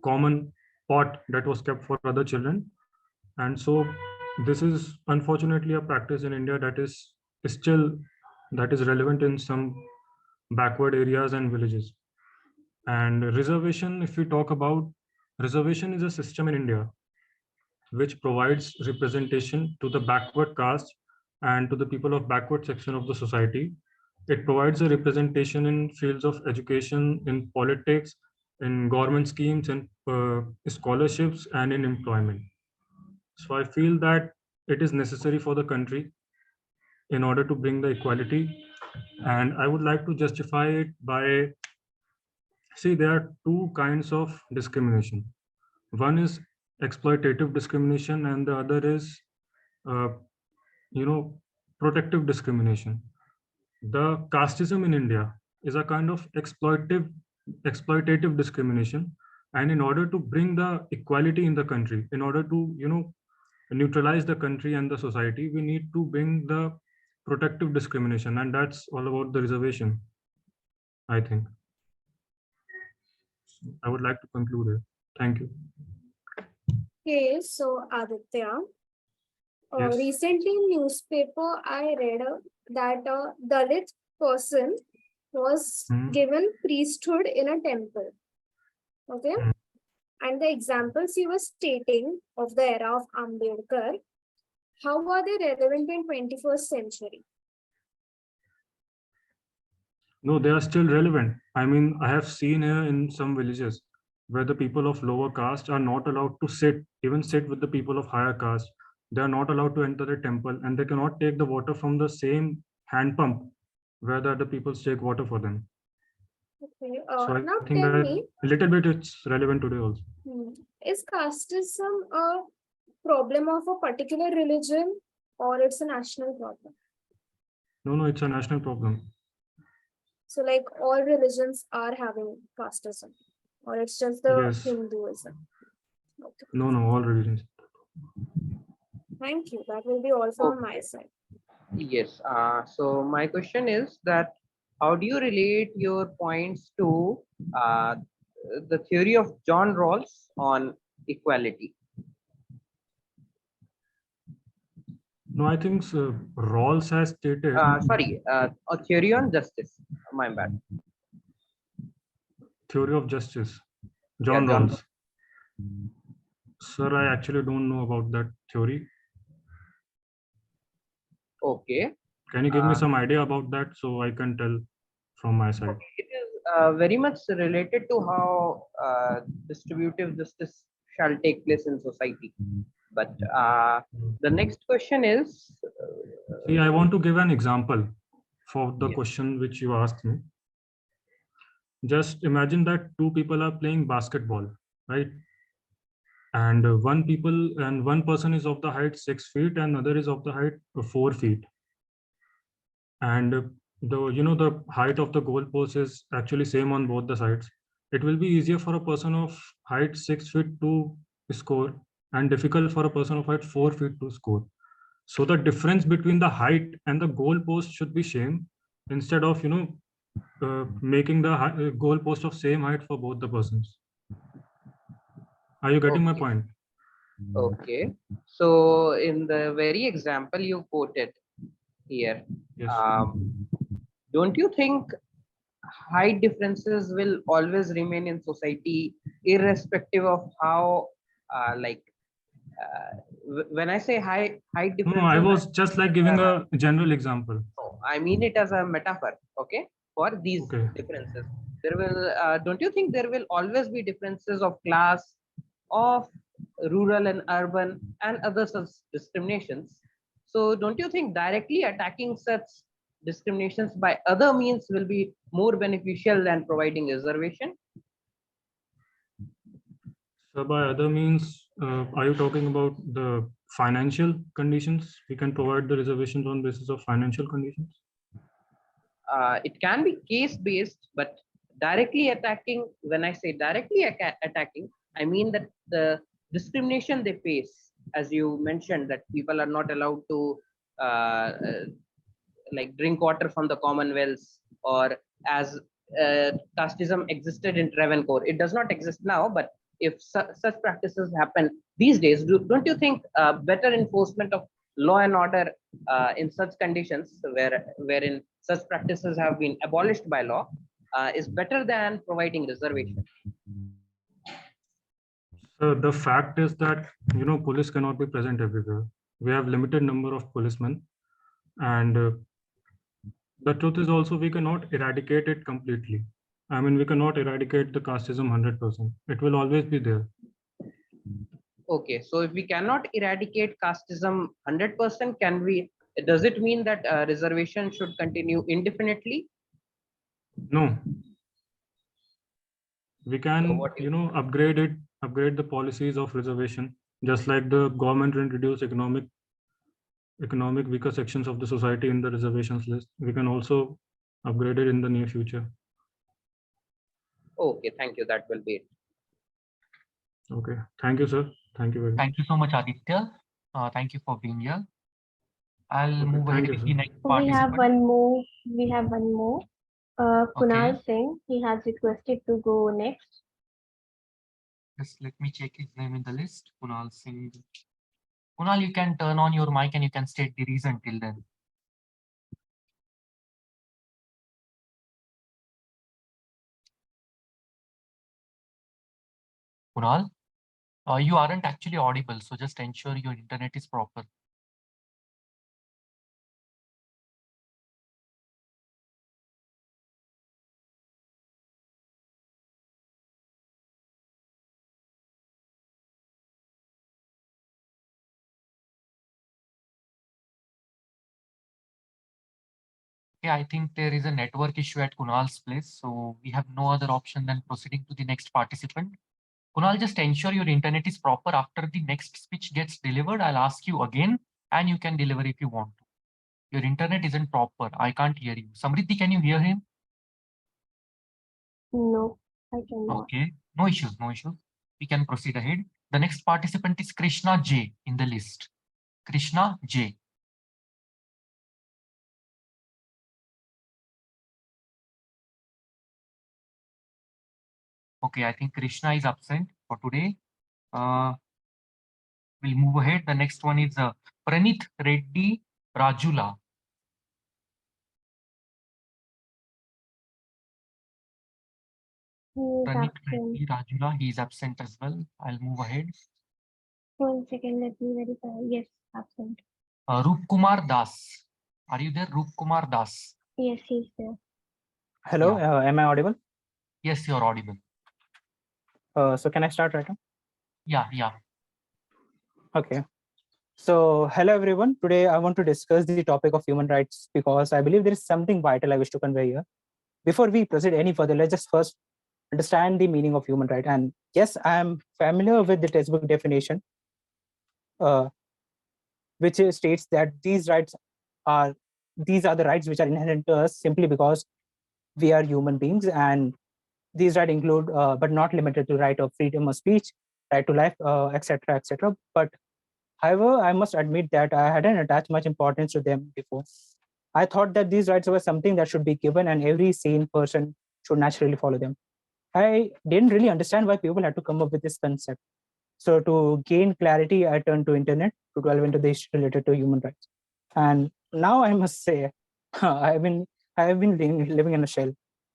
Speaker 17: common pot that was kept for other children. And so this is unfortunately a practice in India that is still that is relevant in some backward areas and villages. And reservation, if we talk about, reservation is a system in India which provides representation to the backward caste and to the people of backward section of the society. It provides a representation in fields of education, in politics, in government schemes and scholarships and in employment. So I feel that it is necessary for the country in order to bring the equality. And I would like to justify it by, see, there are two kinds of discrimination. One is exploitative discrimination and the other is, uh, protective discrimination. The casteism in India is a kind of exploitative discrimination. And in order to bring the equality in the country, in order to, neutralize the country and the society, we need to bring the protective discrimination. And that's all about the reservation, I think. I would like to conclude it. Thank you.
Speaker 4: Okay, so Aditya,
Speaker 17: Yes.
Speaker 4: recently in newspaper, I read that a Dalit person was given priesthood in a temple. Okay. And the examples he was stating of the era of Ambedkar, how are they relevant in 21st century?
Speaker 17: No, they are still relevant. I mean, I have seen here in some villages where the people of lower caste are not allowed to even sit with the people of higher caste. They are not allowed to enter the temple and they cannot take the water from the same hand pump where the other people take water for them.
Speaker 4: Okay.
Speaker 17: So I
Speaker 4: Now
Speaker 17: think
Speaker 4: tell
Speaker 17: that
Speaker 4: me,
Speaker 17: a little bit it's relevant today also.
Speaker 4: is casteism a problem of a particular religion or it's a national problem?
Speaker 17: No, it's a national problem.
Speaker 4: So like all religions are having casteism or it's just the
Speaker 17: Yes.
Speaker 4: Hinduism? Okay.
Speaker 17: No, all religions.
Speaker 4: Thank you. That will be all from my side.
Speaker 9: Yes. So my question is that how do you relate your points to the theory of John Rawls on equality?
Speaker 17: No, I think Rawls has stated.
Speaker 9: Sorry, a theory on justice. My bad.
Speaker 17: Theory of justice. John Rawls. Sir, I actually don't know about that theory.
Speaker 9: Okay.
Speaker 17: Can you give me some idea about that so I can tell from my side?
Speaker 9: It is very much related to how distributive justice shall take place in society. But the next question is.
Speaker 17: See, I want to give an example for the question which you asked me. Just imagine that two people are playing basketball, right? And one person is of the height 6 feet and other is of the height 4 feet. And the height of the goalpost is actually same on both the sides. It will be easier for a person of height 6 feet to score and difficult for a person of height 4 feet to score. So the difference between the height and the goalpost should be same instead of making the goalpost of same height for both the persons. Are you getting my point?
Speaker 9: Okay. So in the very example you quoted here,
Speaker 17: yes.
Speaker 9: Don't you think height differences will always remain in society irrespective of how when I say height differences?
Speaker 17: No, I was just like giving a general example.
Speaker 9: No, I mean it as a metaphor, okay, for these differences. There will, don't you think there will always be differences of class, of rural and urban and other such discriminations? So don't you think directly attacking such discriminations by other means will be more beneficial than providing reservation?
Speaker 17: So by other means, are you talking about the financial conditions? We can provide the reservations on basis of financial conditions?
Speaker 9: It can be case-based, but directly attacking, when I say directly attacking, I mean that the discrimination they face, as you mentioned, that people are not allowed to like drink water from the common wells, or as casteism existed in Travancore. It does not exist now, but if such practices happen these days, don't you think better enforcement of law and order in such conditions wherein such practices have been abolished by law is better than providing reservation?
Speaker 17: So the fact is that police cannot be present everywhere. We have limited number of policemen, and the truth is also we cannot eradicate it completely. I mean, we cannot eradicate the casteism 100%. It will always be there.
Speaker 9: Okay, so if we cannot eradicate casteism 100%, can we? Does it mean that reservation should continue indefinitely?
Speaker 17: No. We can,
Speaker 9: what
Speaker 17: you know, upgrade the policies of reservation, just like the government introduced economic weaker sections of the society in the reservations list. We can also upgrade it in the near future.
Speaker 9: Okay, thank you. That will be it.
Speaker 17: Okay, thank you, sir. Thank you very much.
Speaker 1: Thank you so much, Aditya. Thank you for being here. I'll
Speaker 17: Okay,
Speaker 1: move ahead
Speaker 17: thank you,
Speaker 1: with
Speaker 17: sir.
Speaker 1: the next
Speaker 2: We have
Speaker 1: participant.
Speaker 2: one more. We have one more. Kunal
Speaker 1: Okay.
Speaker 2: Singh, he has requested to go next.
Speaker 1: Just let me check his name in the list. Kunal Singh. Kunal, you can turn on your mic and you can state the reason till then. Kunal, you aren't actually audible, so just ensure your internet is proper. Okay, I think there is a network issue at Kunal's place, so we have no other option than proceeding to the next participant. Kunal, just ensure your internet is proper. After the next speech gets delivered, I'll ask you again, and you can deliver if you want to. Your internet isn't proper. I can't hear you. Samriddhi, can you hear him?
Speaker 2: No, I cannot.
Speaker 1: Okay, no issues, no issues. We can proceed ahead. The next participant is Krishna J in the list. Krishna J. Okay, I think Krishna is absent for today. We'll move ahead. The next one is Pranith Reddy Rajula.
Speaker 2: He is
Speaker 1: Pranith
Speaker 2: absent.
Speaker 1: Reddy Rajula, he is absent as well. I'll move ahead.
Speaker 2: 1 second, let me verify. Yes, absent.
Speaker 1: Rup Kumar Das. Are you there, Rup Kumar Das?
Speaker 2: Yes, he's there.
Speaker 18: Hello, am I audible?
Speaker 1: Yes, you're audible.
Speaker 18: So can I start right now?
Speaker 1: Yeah.
Speaker 18: Okay. So hello everyone. Today I want to discuss the topic of human rights because I believe there is something vital I wish to convey here. Before we proceed any further, let's just first understand the meaning of human right. And yes, I am familiar with the textbook definition, which states that these are the rights which are inherent to us simply because we are human beings, and these rights include but not limited to right of freedom of speech, right to life, etc., etc. But however, I must admit that I hadn't attached much importance to them before. I thought that these rights were something that should be given and every sane person should naturally follow them. I didn't really understand why people had to come up with this concept. So to gain clarity, I turned to internet to delve into the history related to human rights. And now I must say, I have been living in a shell.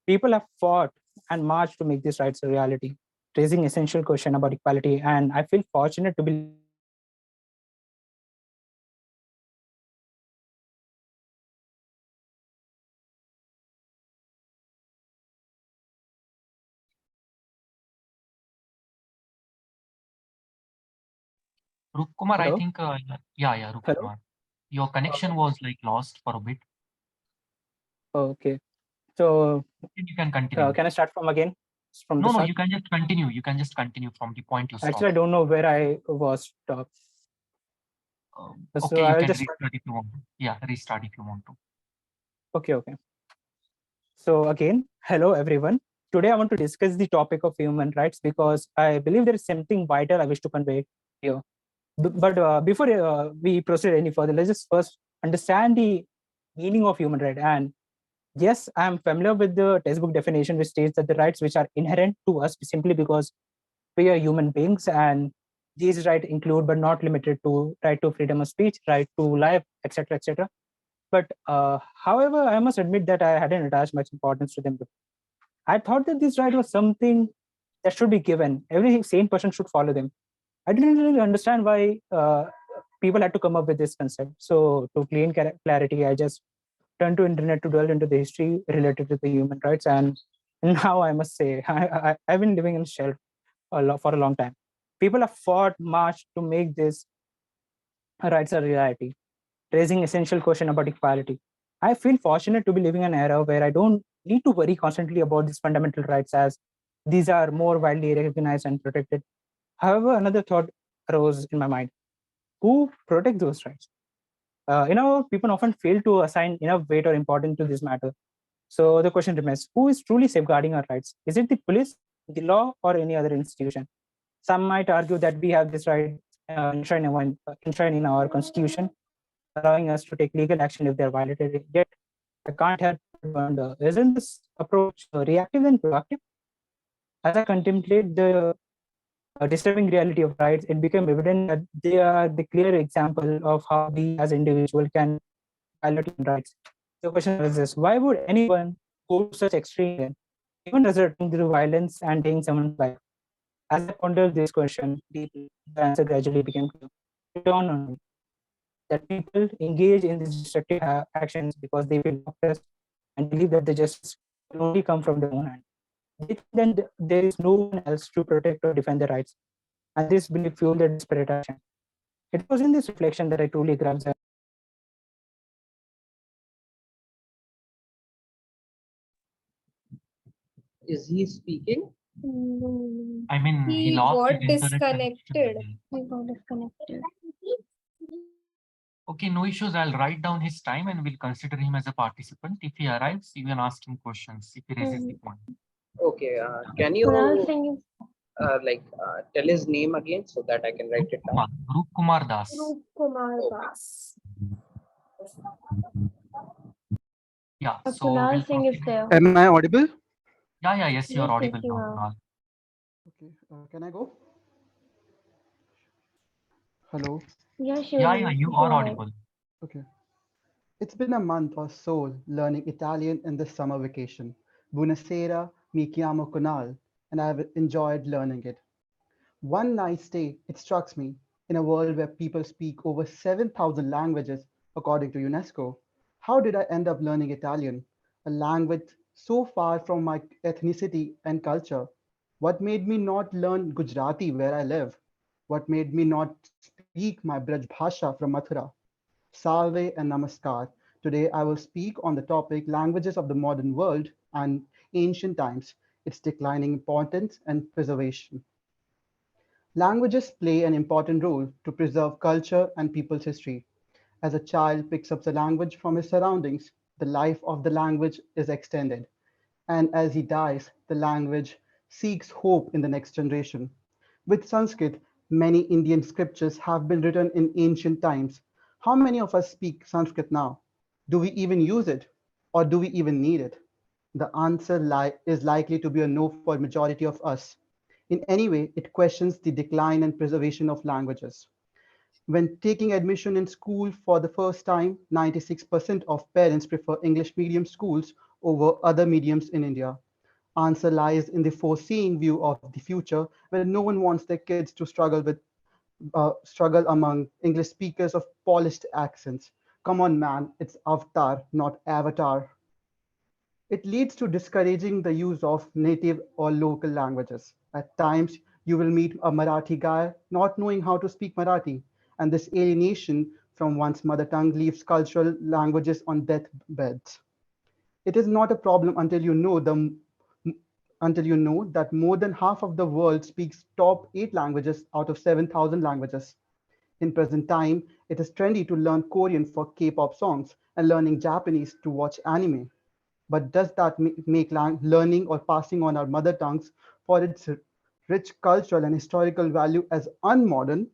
Speaker 18: People have fought and marched to make these rights a reality, raising essential question about equality. And I feel fortunate to be
Speaker 1: Rup Kumar, I
Speaker 18: Hello?
Speaker 1: think, yeah, Rup
Speaker 18: Hello?
Speaker 1: Kumar. Your connection was like lost for a bit.
Speaker 18: Okay. So
Speaker 1: You can continue.
Speaker 18: can I start from again? From the
Speaker 1: No,
Speaker 18: start?
Speaker 1: you can just continue. You can just continue from the point you stopped.
Speaker 18: Actually, I don't know where I was stopped. So
Speaker 1: Okay, you
Speaker 18: I'll
Speaker 1: can
Speaker 18: just
Speaker 1: restart if you want to. Yeah, restart if you want to.
Speaker 18: Okay. So again, hello everyone. Today I want to discuss the topic of human rights because I believe there is something vital I wish to convey here. But before we proceed any further, let's just first understand the meaning of human right. And yes, I'm familiar with the textbook definition, which states that the rights which are inherent to us simply because we are human beings, and these rights include but not limited to right to freedom of speech, right to life, etc., etc. But however, I must admit that I hadn't attached much importance to them before. I thought that this right was something that should be given. Every sane person should follow them. I didn't really understand why people had to come up with this concept. So to gain clarity, I just turned to internet to delve into the history related to the human rights. And Now I must say, I've been living in shell for a long time. People have fought, marched to make these rights a reality, raising essential question about equality. I feel fortunate to be living in an era where I don't need to worry constantly about these fundamental rights, as these are more widely recognized and protected. However, another thought arose in my mind: who protect those rights? People often fail to assign enough weight or importance to this matter. So the question remains: who is truly safeguarding our rights? Is it the police, the law, or any other institution? Some might argue that we have this right enshrined in our constitution, allowing us to take legal action if they're violated. Yet, I can't help but wonder, isn't this approach reactive and proactive? As I contemplate the disturbing reality of rights, it became evident that they are the clear example of how we as individuals can violate human rights. The question is this: why would anyone go to such extreme, even resorting to violence and taking someone's life? As I pondered this question deeply, the answer gradually became clear. It dawned on me that people engage in these destructive actions because they feel oppressed and believe that the justice will only come from their own hand. They think that there is no one else to protect or defend their rights, and this belief fueled their desperate action. It was in this reflection that I truly grasped that.
Speaker 9: Is he speaking?
Speaker 1: I mean, he
Speaker 4: He
Speaker 1: lost
Speaker 4: got
Speaker 1: his internet connection
Speaker 4: disconnected.
Speaker 1: again.
Speaker 2: He got disconnected.
Speaker 1: Okay, no issues. I'll write down his time and we'll consider him as a participant. If he arrives, you can ask him questions if he raises the point.
Speaker 9: Okay, can you
Speaker 2: Kunal Singh
Speaker 9: tell his name again so that I can write it down?
Speaker 1: Rup Kumar Das.
Speaker 4: Rup Kumar Das.
Speaker 1: Yeah, so
Speaker 2: Kunal
Speaker 1: we'll
Speaker 2: Singh is
Speaker 1: proceed.
Speaker 2: there.
Speaker 19: Am I audible?
Speaker 1: Yeah, yes, you're
Speaker 2: Yes,
Speaker 1: audible
Speaker 2: you
Speaker 1: now,
Speaker 2: are.
Speaker 1: Kunal.
Speaker 19: Okay, can I go? Hello.
Speaker 2: Yeah,
Speaker 1: Yeah,
Speaker 2: surely.
Speaker 1: you
Speaker 2: Go
Speaker 1: are
Speaker 2: ahead.
Speaker 1: audible.
Speaker 19: Okay. It's been a month or so learning Italian in this summer vacation. Buonasera, mi chiamo Kunal, and I've enjoyed learning it. One nice day, it struck me, in a world where people speak over 7,000 languages, according to UNESCO, how did I end up learning Italian, a language so far from my ethnicity and culture? What made me not learn Gujarati where I live? What made me not speak my Braj Bhasha from Mathura? Salve and Namaskar. Today I will speak on the topic languages of the modern world and ancient times, its declining importance and preservation. Languages play an important role to preserve culture and people's history. As a child picks up the language from his surroundings, the life of the language is extended. And as he dies, the language seeks hope in the next generation. With Sanskrit, many Indian scriptures have been written in ancient times. How many of us speak Sanskrit now? Do we even use it? Or do we even need it? The answer is likely to be a no for majority of us. In any way, it questions the decline and preservation of languages. When taking admission in school for the first time, 96% of parents prefer English medium schools over other mediums in India. Answer lies in the foreseeing view of the future, where no one wants their kids to struggle among English speakers of polished accents. Come on, man, it's avatar, not avatar. It leads to discouraging the use of native or local languages. At times, you will meet a Marathi guy not knowing how to speak Marathi, and this alienation from one's mother tongue leaves cultural languages on deathbeds. It is not a problem until you know that more than half of the world speaks top 8 languages out of 7,000 languages. In present time, it is trendy to learn Korean for K-pop songs and learning Japanese to watch anime. But does that make learning or passing on our mother tongues for its rich cultural and historical value as unmodern?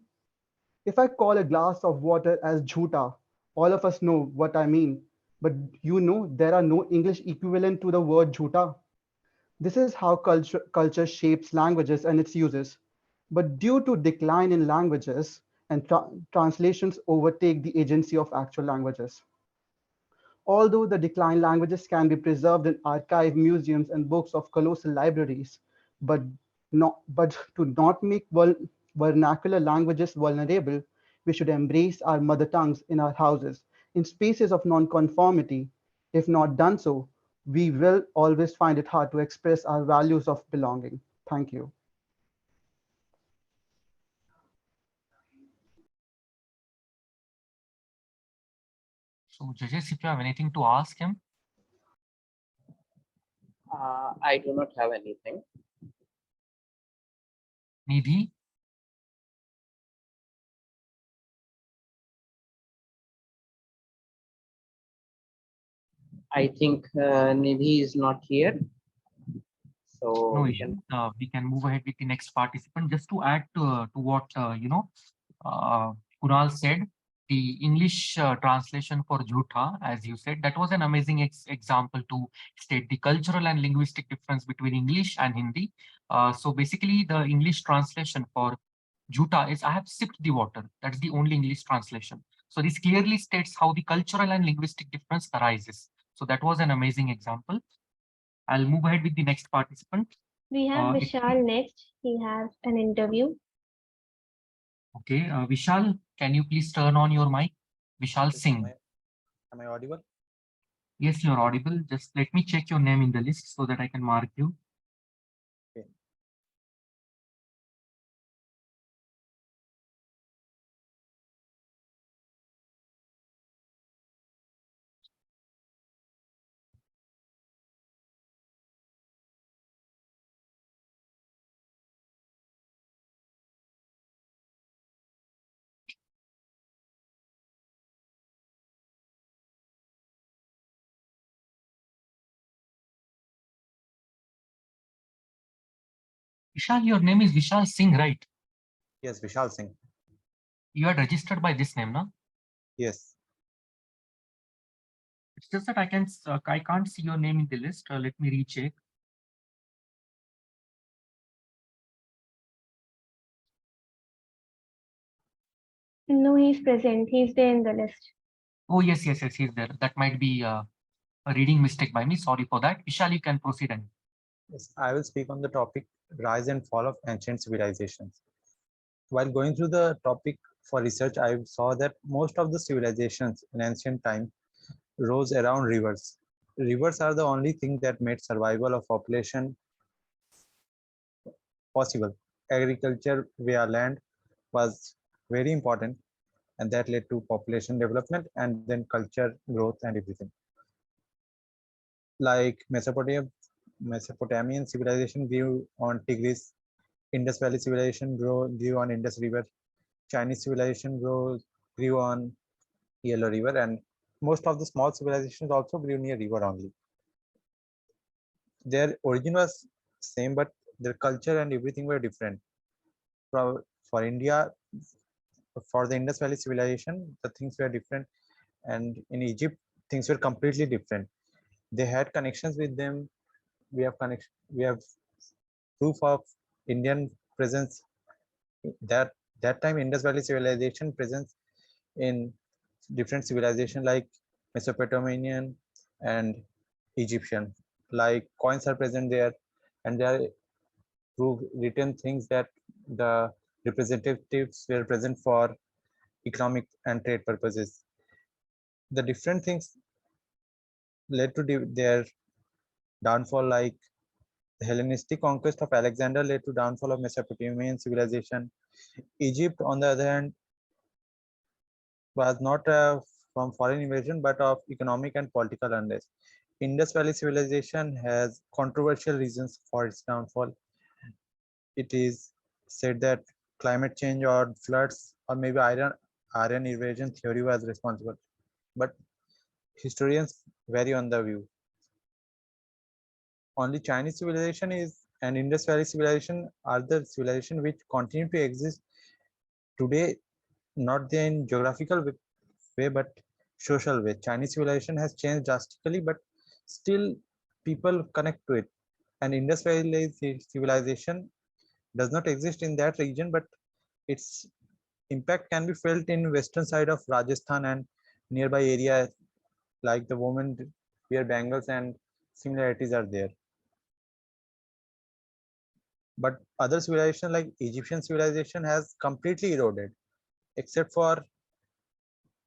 Speaker 19: If I call a glass of water as jhuta, all of us know what I mean. But you know there are no English equivalent to the word jhuta. This is how culture shapes languages and its uses. But due to decline in languages and translations overtake the agency of actual languages. Although the declined languages can be preserved in archive museums and books of colossal libraries, but to not make vernacular languages vulnerable, we should embrace our mother tongues in our houses, in spaces of nonconformity. If not done so, we will always find it hard to express our values of belonging. Thank you.
Speaker 1: So judges, if you have anything to ask him.
Speaker 9: I do not have anything.
Speaker 1: Nidhi?
Speaker 9: I think Nidhi is not here. So
Speaker 1: No
Speaker 9: we
Speaker 1: issue.
Speaker 9: can
Speaker 1: We can move ahead with the next participant. Just to add to what Kunal said, the English translation for jhutha, as you said, that was an amazing example to state the cultural and linguistic difference between English and Hindi. So basically, the English translation for jhutha is I have sipped the water. That's the only English translation. So this clearly states how the cultural and linguistic difference arises. So that was an amazing example. I'll move ahead with the next participant.
Speaker 2: We have Vishal next. He has an interview.
Speaker 1: Okay, Vishal, can you please turn on your mic? Vishal Singh.
Speaker 20: Am I audible?
Speaker 1: Yes, you're audible. Just let me check your name in the list so that I can mark you.
Speaker 20: Okay.
Speaker 1: Vishal, your name is Vishal Singh, right?
Speaker 20: Yes, Vishal Singh.
Speaker 1: You are registered by this name, no?
Speaker 20: Yes.
Speaker 1: It's just that I can't see your name in the list. Let me recheck.
Speaker 2: No, he's present. He's there in the list.
Speaker 1: Oh, yes, he's there. That might be a reading mistake by me. Sorry for that. Vishal, you can proceed.
Speaker 20: Yes, I will speak on the topic rise and fall of ancient civilizations. While going through the topic for research, I saw that most of the civilizations in ancient time rose around rivers. Rivers are the only thing that made survival of population possible. Agriculture via land was very important, and that led to population development and then culture growth and everything. Like Mesopotamian civilization grew on Tigris, Indus Valley civilization grew on Indus River, Chinese civilization grew on Yellow River, and most of the small civilizations also grew near river only. Their origin was same, but their culture and everything were different. For India, for the Indus Valley civilization, the things were different, and in Egypt, things were completely different. They had connections with them. We have proof of Indian presence. That time Indus Valley civilization presence in different civilization like Mesopotamian and Egyptian. Like coins are present there, and there are written things that the representatives were present for economic and trade purposes. The different things led to their downfall, like the Hellenistic conquest of Alexander led to downfall of Mesopotamian civilization. Egypt, on the other hand, was not from foreign invasion but of economic and political unrest. Indus Valley civilization has controversial reasons for its downfall. It is said that climate change or floods or maybe iron evasion theory was responsible, but historians vary on the view. Only Chinese civilization and Indus Valley civilization are the civilization which continue to exist today, not in geographical way but social way. Chinese civilization has changed drastically, but still people connect to it. And Indus Valley civilization does not exist in that region, but its impact can be felt in western side of Rajasthan and nearby area, like the women wear bangles and similarities are there. But other civilization like Egyptian civilization has completely eroded. Except for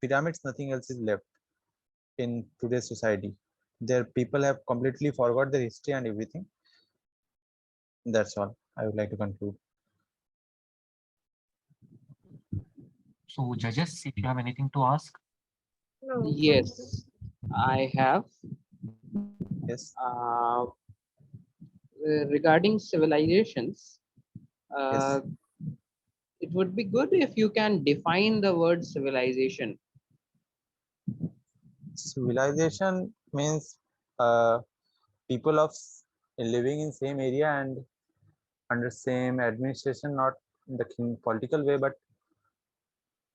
Speaker 20: pyramids, nothing else is left in today's society. their people have completely forgot their history and everything. That's all I would like to conclude.
Speaker 1: So judges, if you have anything to ask.
Speaker 9: Yes, I have.
Speaker 20: Yes.
Speaker 9: Regarding civilizations,
Speaker 20: Yes.
Speaker 9: it would be good if you can define the word civilization.
Speaker 20: Civilization means people of living in same area and under same administration, not in the political way, but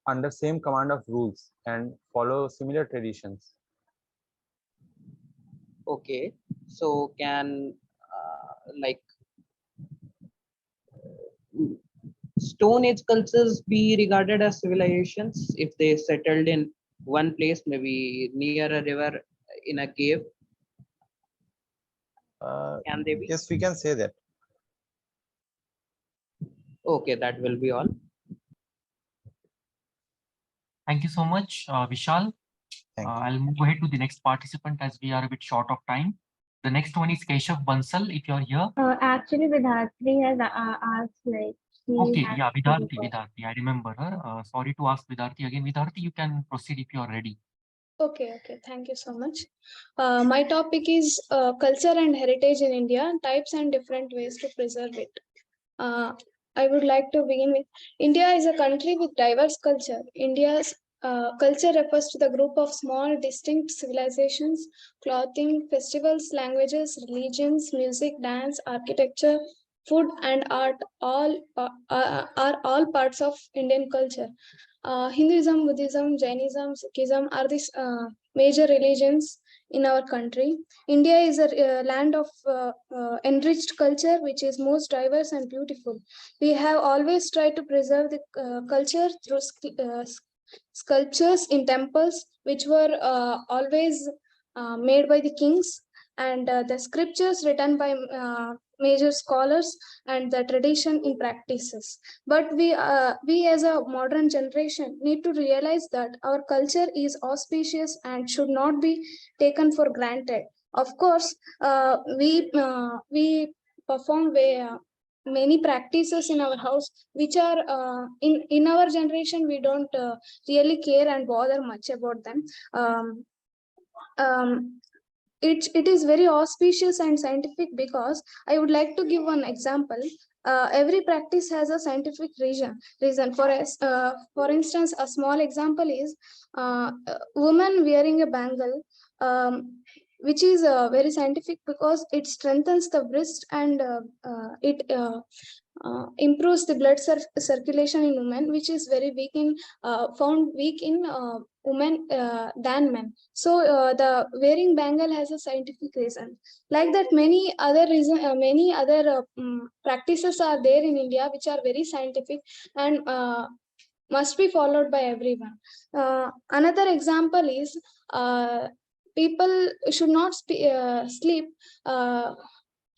Speaker 20: under same command of rules and follow similar traditions.
Speaker 9: Okay, so can like Stone Age cultures be regarded as civilizations if they settled in one place, maybe near a river, in a cave? Can they be?
Speaker 20: Yes, we can say that.
Speaker 9: Okay, that will be all.
Speaker 1: Thank you so much, Vishal. I'll move ahead to the next participant as we are a bit short of time. The next one is Keshav Bansal, if you're here.
Speaker 2: Actually, Vidharthi has asked like.
Speaker 1: Okay, yeah, Vidharthi, I remember her. Sorry to ask Vidharthi again. Vidharthi, you can proceed if you are ready.
Speaker 4: Okay, thank you so much. My topic is culture and heritage in India, types and different ways to preserve it. I would like to begin with India is a country with diverse culture. India's culture refers to the group of small, distinct civilizations, clothing, festivals, languages, religions, music, dance, architecture, food, and art. All are all parts of Indian culture. Hinduism, Buddhism, Jainism, Sikhism are these major religions in our country. India is a land of enriched culture, which is most diverse and beautiful. We have always tried to preserve the culture through sculptures in temples, which were always made by the kings, and the scriptures written by major scholars, and the tradition in practices. But we as a modern generation need to realize that our culture is auspicious and should not be taken for granted. Of course, we perform many practices in our house which are in our generation we don't really care and bother much about them. It is very auspicious and scientific because I would like to give one example. Every practice has a scientific reason. For instance, a small example is a woman wearing a bangle, which is very scientific because it strengthens the wrist and it improves the blood circulation in women, which is very weak in found weak in women than men. So the wearing bangle has a scientific reason. Like that, many other practices are there in India which are very scientific and must be followed by everyone. Another example is people should not sleep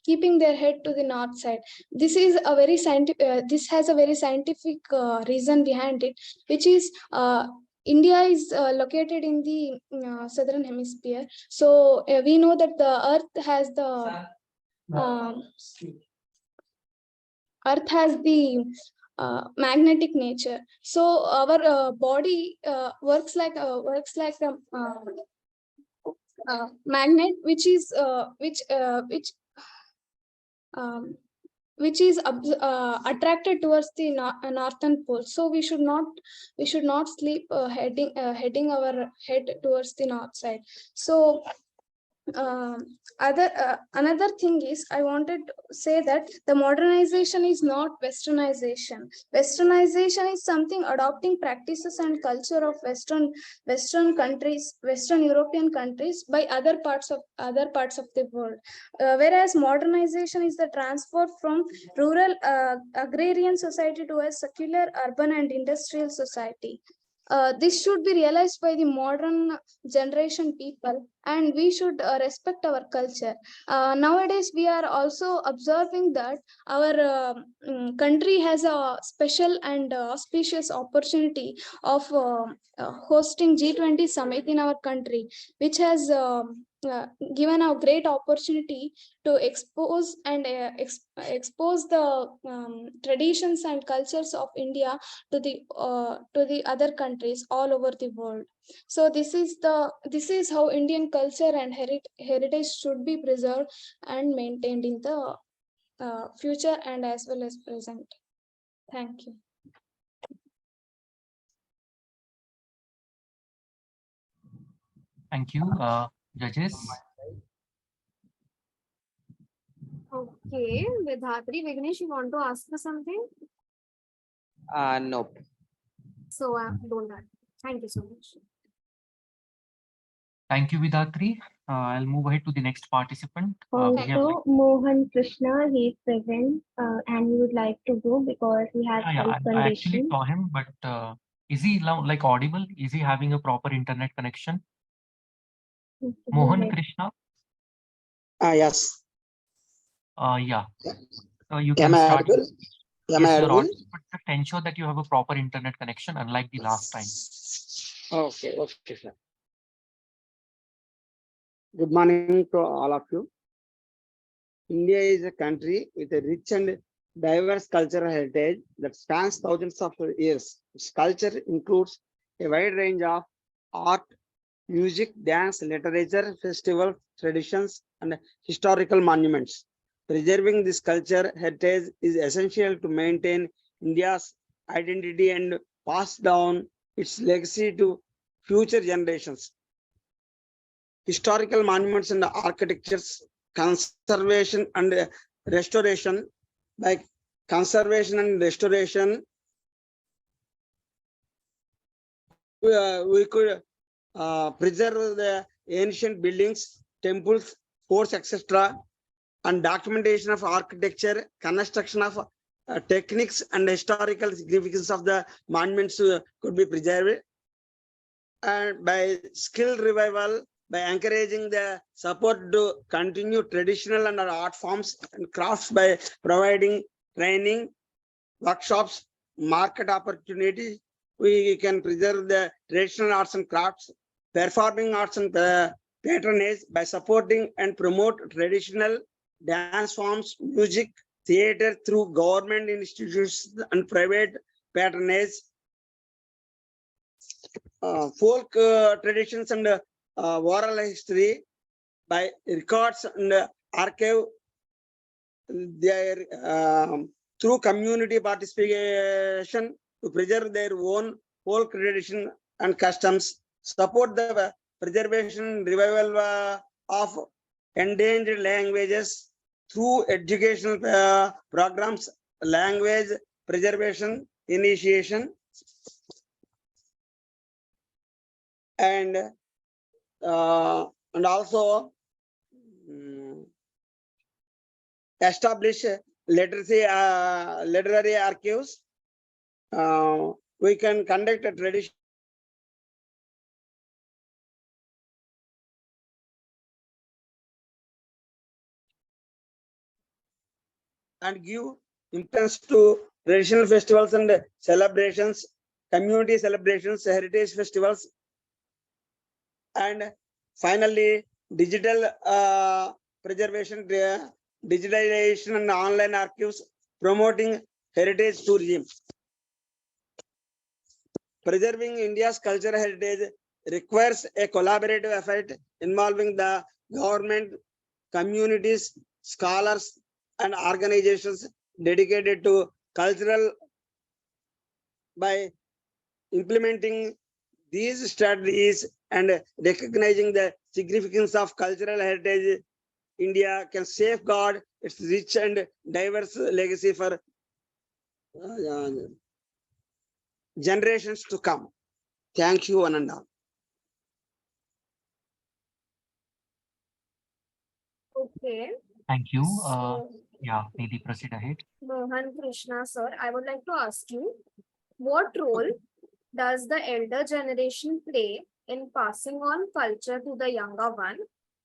Speaker 4: keeping their head to the north side. This is a very scientific. This has a very scientific reason behind it, which is India is located in the southern hemisphere. So we know that the Earth has the magnetic nature. So our body works like a magnet, which is attracted towards the northern pole. So we should not sleep heading our head towards the north side. So another thing is I wanted to say that the modernization is not westernization. Westernization is something adopting practices and culture of western countries, Western European countries by other parts of the world, whereas modernization is the transfer from rural agrarian society to a secular urban and industrial society. This should be realized by the modern generation people, and we should respect our culture. Nowadays, we are also observing that our country has a special and auspicious opportunity of hosting G20 summit in our country, which has given a great opportunity to expose and expose the traditions and cultures of India to the other countries all over the world. So this is how Indian culture and heritage should be preserved and maintained in the future and as well as present. Thank you.
Speaker 1: Thank you, judges.
Speaker 4: Okay, Vedhatri, Vignesh, you want to ask for something?
Speaker 9: Nope.
Speaker 4: So don't ask. Thank you so much.
Speaker 1: Thank you, Vidatri. I'll move ahead to the next participant. We have
Speaker 2: Also, Mohan Krishna, he is present and he would like to go because he has health
Speaker 1: I actually
Speaker 2: condition.
Speaker 1: saw him, but is he like audible? Is he having a proper internet connection? Mohan Krishna?
Speaker 21: Yes.
Speaker 1: Yeah. You can
Speaker 21: Am I
Speaker 1: start.
Speaker 21: audible? Am
Speaker 1: Yes,
Speaker 21: I
Speaker 1: you're
Speaker 21: audible?
Speaker 1: audible, but just ensure that you have a proper internet connection, unlike the last time.
Speaker 21: Okay, okay, sir. Good morning to all of you. India is a country with a rich and diverse cultural heritage that spans thousands of years. Its culture includes a wide range of art, music, dance, literature, festivals, traditions, and historical monuments. Preserving this culture heritage is essential to maintain India's identity and pass down its legacy to future generations. Historical monuments and architectures, conservation and restoration. By conservation and restoration, we could preserve the ancient buildings, temples, forts, etc., and documentation of architecture, construction of techniques, and historical significance of the monuments could be preserved. And by skill revival, by encouraging the support to continue traditional and art forms and crafts, by providing training, workshops, market opportunities, we can preserve the traditional arts and crafts, performing arts and patronage by supporting and promote traditional dance forms, music, theater through government institutions and private patronage, folk traditions and oral history by records and archive their through community participation to preserve their own folk tradition and customs, support the preservation and revival of endangered languages through educational programs, language preservation initiation, and also establish literary archives. We can conduct a tradition and give importance to traditional festivals and celebrations, community celebrations, heritage festivals, and finally digital preservation, digitalization and online archives, promoting heritage tourism. Preserving India's cultural heritage requires a collaborative effort involving the government, communities, scholars, and organizations dedicated to cultural. By implementing these strategies and recognizing the significance of cultural heritage, India can safeguard its rich and diverse legacy for generations to come. Thank you, Ananda.
Speaker 4: Okay.
Speaker 1: Thank you.
Speaker 4: So,
Speaker 1: Yeah, maybe proceed ahead.
Speaker 4: Mohan Krishna, sir, I would like to ask you, what role does the elder generation play in passing on culture to the younger one?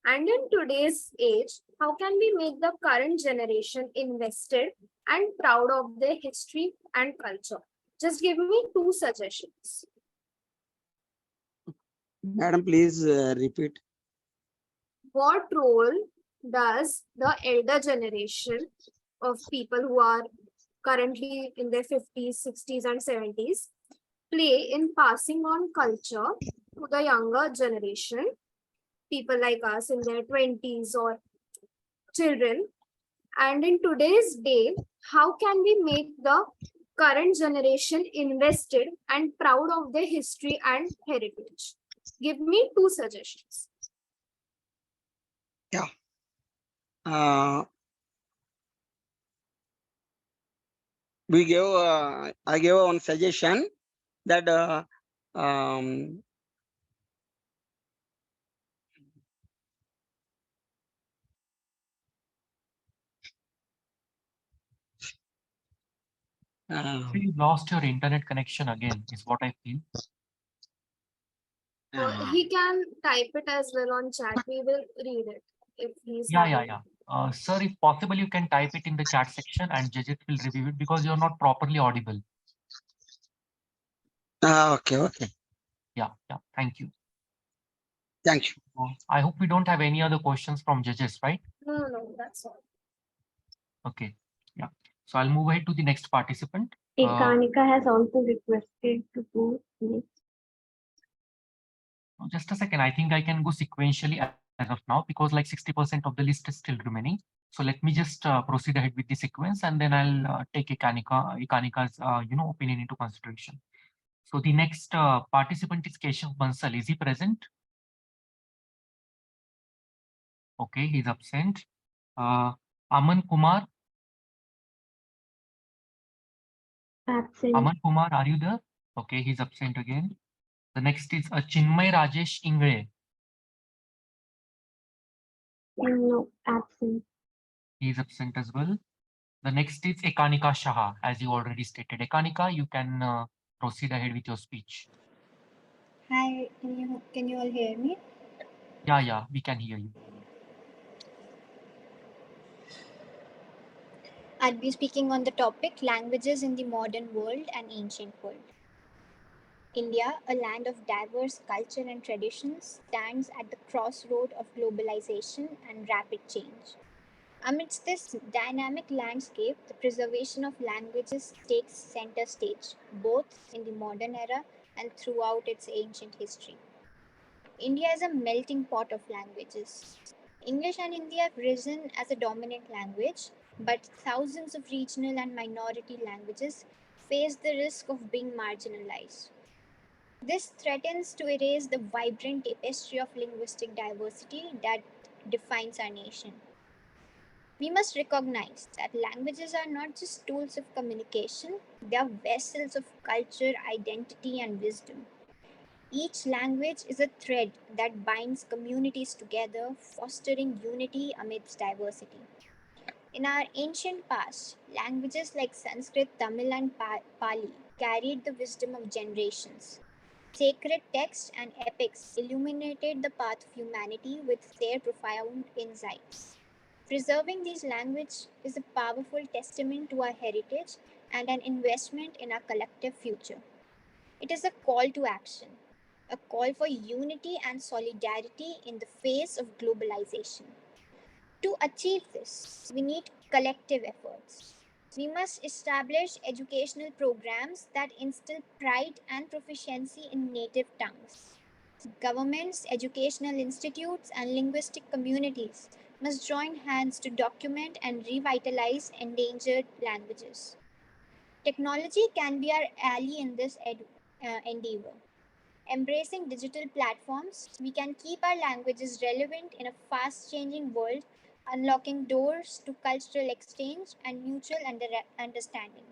Speaker 4: And in today's age, how can we make the current generation invested and proud of their history and culture? Just give me two suggestions.
Speaker 21: Madam, please repeat.
Speaker 4: What role does the elder generation of people who are currently in their 50s, 60s, and 70s play in passing on culture to the younger generation, people like us in their 20s or children? And in today's day, how can we make the current generation invested and proud of their history and heritage? Give me two suggestions.
Speaker 21: Yeah. I gave one suggestion that
Speaker 1: You lost your internet connection again, is what I feel.
Speaker 4: He can type it as well on chat. We will read it if he's
Speaker 1: Yeah. Sir, if possible, you can type it in the chat section and judges will review it because you're not properly audible.
Speaker 21: okay.
Speaker 1: Yeah. Thank you.
Speaker 21: Thank you.
Speaker 1: I hope we don't have any other questions from judges, right?
Speaker 4: No, that's all.
Speaker 1: Okay. Yeah. So I'll move ahead to the next participant.
Speaker 2: Ekanika has also requested to go next.
Speaker 1: Just a second. I think I can go sequentially as of now because like 60% of the list is still remaining. So let me just proceed ahead with the sequence and then I'll take Ekanika's opinion into consideration. So the next participant is Keshav Bansal. Is he present? Okay, he's absent. Aman Kumar.
Speaker 2: Absent.
Speaker 1: Aman Kumar, are you there? Okay, he's absent again. The next is Chinmay Rajesh Ingre.
Speaker 2: No, absent.
Speaker 1: He is absent as well. The next is Ekanika Shah, as you already stated. Ekanika, you can proceed ahead with your speech.
Speaker 3: Hi, can you all hear me?
Speaker 1: Yeah, we can hear you.
Speaker 3: I'll be speaking on the topic languages in the modern world and ancient world. India, a land of diverse culture and traditions, stands at the crossroad of globalization and rapid change. Amidst this dynamic landscape, the preservation of languages takes center stage, both in the modern era and throughout its ancient history. India is a melting pot of languages. English and Hindi have risen as a dominant language, but thousands of regional and minority languages face the risk of being marginalized. This threatens to erase the vibrant tapestry of linguistic diversity that defines our nation. We must recognize that languages are not just tools of communication, they are vessels of culture, identity, and wisdom. Each language is a thread that binds communities together, fostering unity amidst diversity. In our ancient past, languages like Sanskrit, Tamil, and Pali carried the wisdom of generations. Sacred texts and epics illuminated the path of humanity with their profound insights. Preserving these languages is a powerful testament to our heritage and an investment in our collective future. It is a call to action, a call for unity and solidarity in the face of globalization. To achieve this, we need collective efforts. We must establish educational programs that instill pride and proficiency in native tongues. Governments, educational institutes, and linguistic communities must join hands to document and revitalize endangered languages. Technology can be our ally in this endeavor. Embracing digital platforms, we can keep our languages relevant in a fast changing world, unlocking doors to cultural exchange and mutual understanding.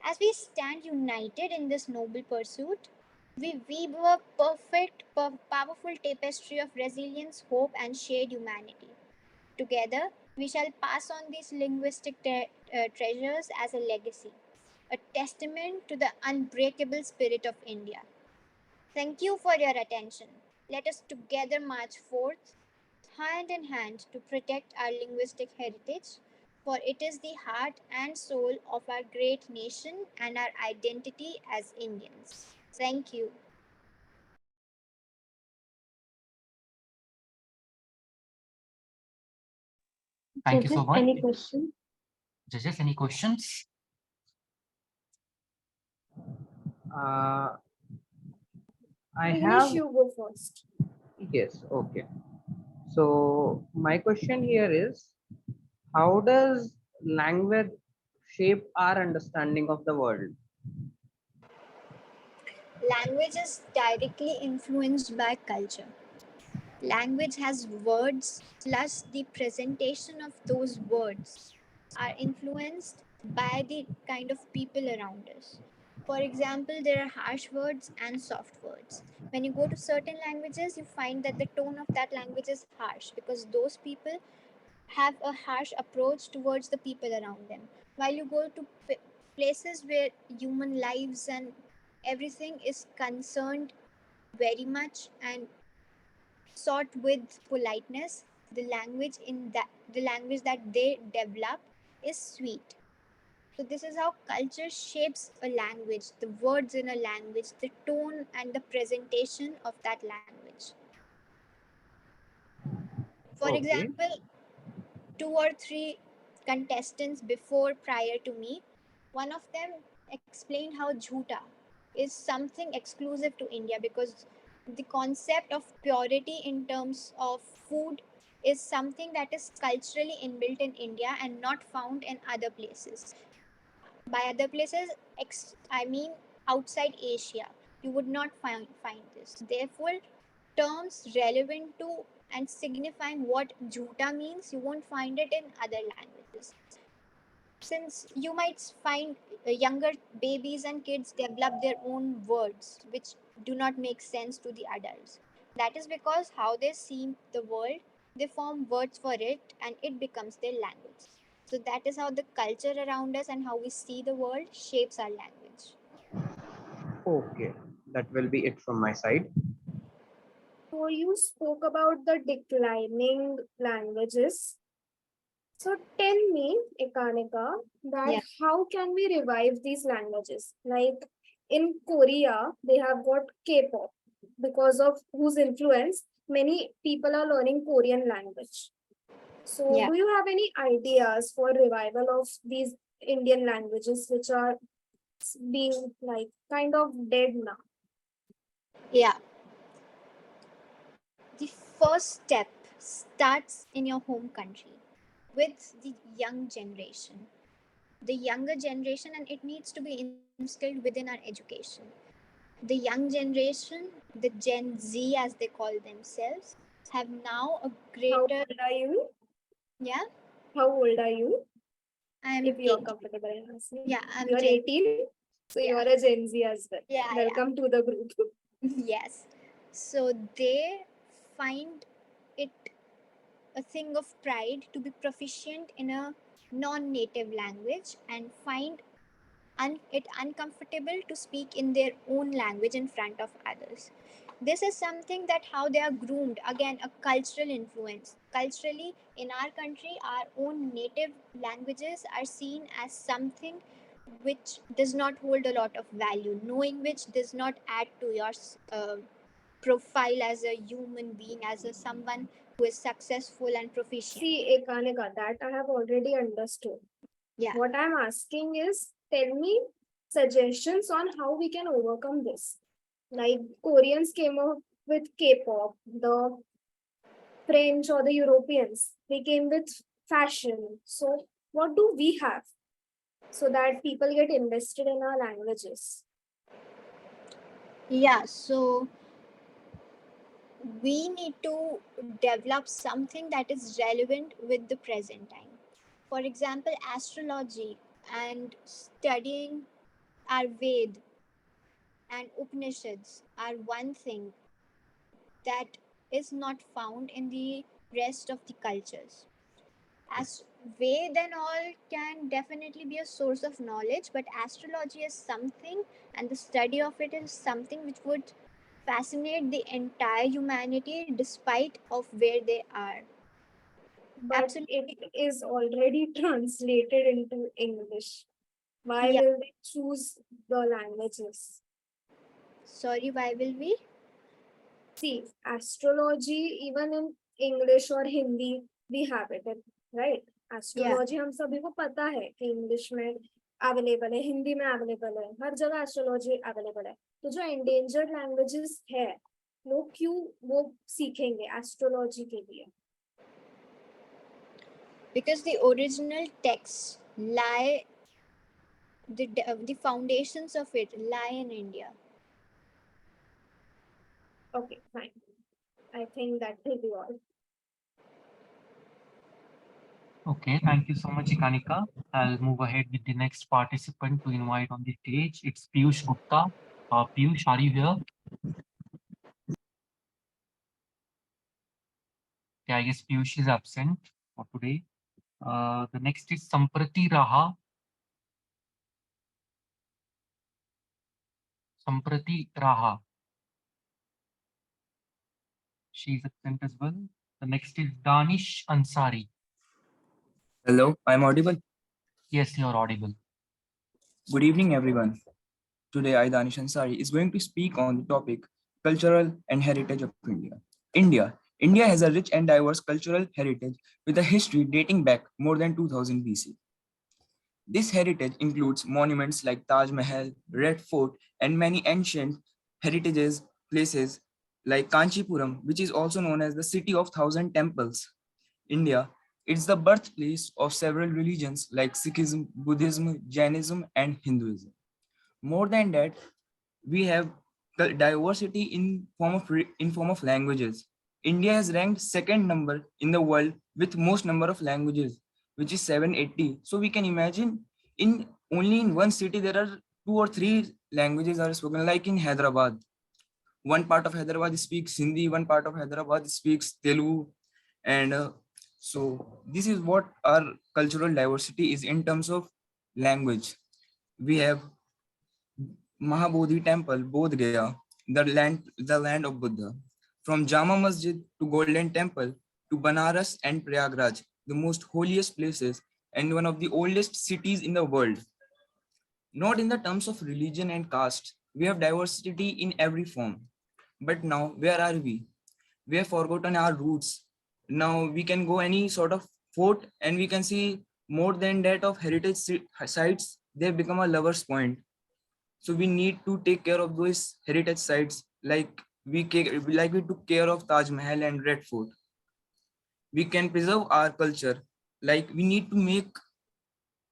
Speaker 3: As we stand united in this noble pursuit, we weave a powerful tapestry of resilience, hope, and shared humanity. Together, we shall pass on these linguistic treasures as a legacy, a testament to the unbreakable spirit of India. Thank you for your attention. Let us together march forth, hand in hand, to protect our linguistic heritage, for it is the heart and soul of our great nation and our identity as Indians. Thank you.
Speaker 1: Thank you so
Speaker 2: Judges,
Speaker 1: much.
Speaker 2: any question?
Speaker 1: Judges, any questions?
Speaker 9: I
Speaker 4: Finish,
Speaker 9: have,
Speaker 4: you go first.
Speaker 9: yes, okay. So my question here is, how does language shape our understanding of the world?
Speaker 3: Language is directly influenced by culture. Language has words, plus the presentation of those words are influenced by the kind of people around us. For example, there are harsh words and soft words. When you go to certain languages, you find that the tone of that language is harsh because those people have a harsh approach towards the people around them. While you go to places where human lives and everything is concerned very much and sought with politeness, the language that they develop is sweet. So this is how culture shapes a language, the words in a language, the tone and the presentation of that language. For
Speaker 9: Okay.
Speaker 3: example, 2 or 3 contestants before prior to me, one of them explained how jhuta is something exclusive to India because the concept of purity in terms of food is something that is culturally inbuilt in India and not found in other places. By other places, I mean outside Asia, you would not find this. Therefore, terms relevant to and signifying what jhuta means, you won't find it in other languages. Since you might find younger babies and kids develop their own words which do not make sense to the adults. That is because how they see the world, they form words for it and it becomes their language. So that is how the culture around us and how we see the world shapes our language.
Speaker 9: Okay, that will be it from my side.
Speaker 4: So you spoke about the declining languages. So tell me, Ekanika, that how can we revive these languages? Like in Korea, they have got K-pop, because of whose influence many people are learning Korean language. So
Speaker 3: Yeah.
Speaker 4: do you have any ideas for revival of these Indian languages which are being like kind of dead now?
Speaker 3: Yeah. The first step starts in your home country with the young generation. The younger generation, and it needs to be instilled within our education. The young generation, the Gen Z as they call themselves, have now a greater.
Speaker 4: How old are you?
Speaker 3: Yeah.
Speaker 4: How old are you?
Speaker 3: I'm
Speaker 4: If you're
Speaker 3: 18.
Speaker 4: comfortable in asking.
Speaker 3: Yeah, I'm
Speaker 4: You're
Speaker 3: Gen.
Speaker 4: 18, so
Speaker 3: Yeah.
Speaker 4: you're a Gen Z as well.
Speaker 3: Yeah,
Speaker 4: Welcome to the group.
Speaker 3: Yes. So they find it a thing of pride to be proficient in a non-native language and find it uncomfortable to speak in their own language in front of others. This is something that how they are groomed, again a cultural influence. Culturally, in our country, our own native languages are seen as something which does not hold a lot of value, knowing which does not add to your profile as a human being, as a someone who is successful and proficient.
Speaker 4: See, Ekanika, that I have already understood.
Speaker 3: Yeah.
Speaker 4: What I'm asking is, tell me suggestions on how we can overcome this. Like Koreans came up with K-pop, the French or the Europeans, they came with fashion. So what do we have so that people get invested in our languages?
Speaker 3: Yeah, so we need to develop something that is relevant with the present time. For example, astrology and studying our Ved and Upanishads are one thing that is not found in the rest of the cultures. As Ved and all can definitely be a source of knowledge, but astrology is something, and the study of it is something which would fascinate the entire humanity despite of where they are.
Speaker 4: But
Speaker 3: Absolutely.
Speaker 4: it is already translated into English. Why
Speaker 3: Yeah.
Speaker 4: will they choose the languages?
Speaker 3: Sorry, why will we?
Speaker 4: See, astrology, even in English or Hindi, we have it, right? Astrology हम सभी को पता है कि English में available है, हिंदी में available है, हर जगह एस्ट्रोलॉजी अवेलेबल है. तो जो endangered languages है, लोग क्यों वो सीखेंगे एस्ट्रोलॉजी के लिए?
Speaker 3: Because the original texts lie, the foundations of it lie in India.
Speaker 4: Okay, fine. I think that will be all.
Speaker 1: Okay, thank you so much, Ikanika. I'll move ahead with the next participant to invite on the stage. It's Piyush Gupta. Piyush, are you here? Yeah, I guess Piyush is absent for today. The next is Samprati Raha. Samprati Raha. She's absent as well. The next is Danish Ansari.
Speaker 5: Hello, I'm audible.
Speaker 1: Yes, you're audible.
Speaker 5: Good evening, everyone. Today, I, Danish Ansari, is going to speak on the topic cultural and heritage of India. India has a rich and diverse cultural heritage with a history dating back more than 2000 BC. This heritage includes monuments like Taj Mahal, Red Fort, and many ancient heritages places like Kanchipuram, which is also known as the city of thousand temples. India, it's the birthplace of several religions like Sikhism, Buddhism, Jainism, and Hinduism. More than that, we have the diversity in form of languages. India has ranked second number in the world with most number of languages, which is 780. So we can imagine in only in one city there are 2 or 3 languages are spoken, like in Hyderabad. One part of Hyderabad speaks Hindi, one part of Hyderabad speaks Telugu, and so this is what our cultural diversity is in terms of language. We have Mahabodhi Temple, Bodh Gaya, the land of Buddha. From Jama Masjid to Golden Temple to Banaras and Prayagraj, the most holiest places and one of the oldest cities in the world. Not in the terms of religion and caste, we have diversity in every form. But now, where are we? We have forgotten our roots. Now we can go any sort of fort and we can see more than that of heritage sites. They have become a lover's point. So we need to take care of those heritage sites like we took care of Taj Mahal and Red Fort. We can preserve our culture. Like we need to make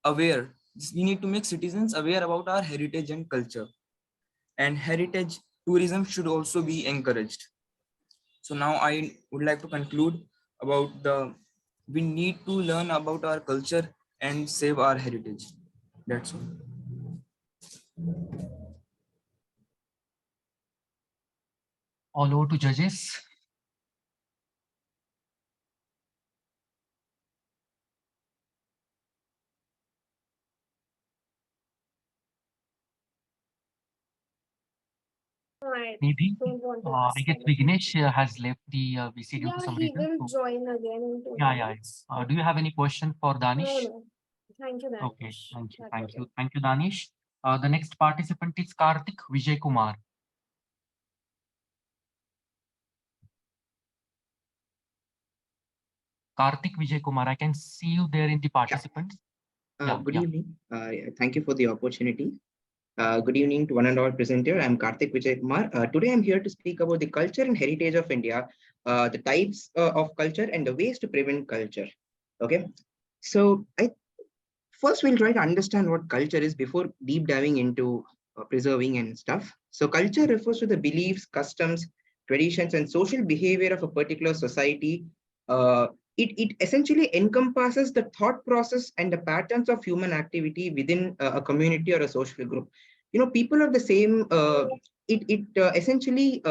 Speaker 5: aware. We need to make citizens aware about our heritage and culture. And heritage tourism should also be encouraged. So now I would like to conclude about we need to learn about our culture and save our heritage. That's all.
Speaker 1: All over to judges. Maybe. I guess Vignesh has left the VC due to some
Speaker 4: He
Speaker 1: reason.
Speaker 4: will join again in 2
Speaker 1: Yeah.
Speaker 4: minutes.
Speaker 1: Do you have any question for Danish?
Speaker 4: No. Thank you, Danish.
Speaker 1: Okay, thank you, Danish. The next participant is Karthik Vijay Kumar. Karthik Vijay Kumar, I can see you there in the participants.
Speaker 22: Good evening. Thank you for the opportunity. Good evening to one and all presenter. I'm Karthik Vijay Kumar. Today I'm here to speak about the culture and heritage of India, the types of culture and the ways to prevent culture. Okay, so first we'll try to understand what culture is before deep diving into preserving and stuff. So culture refers to the beliefs, customs, traditions, and social behavior of a particular society. It essentially encompasses the thought process and the patterns of human activity within a community or a social group. People of the same, it essentially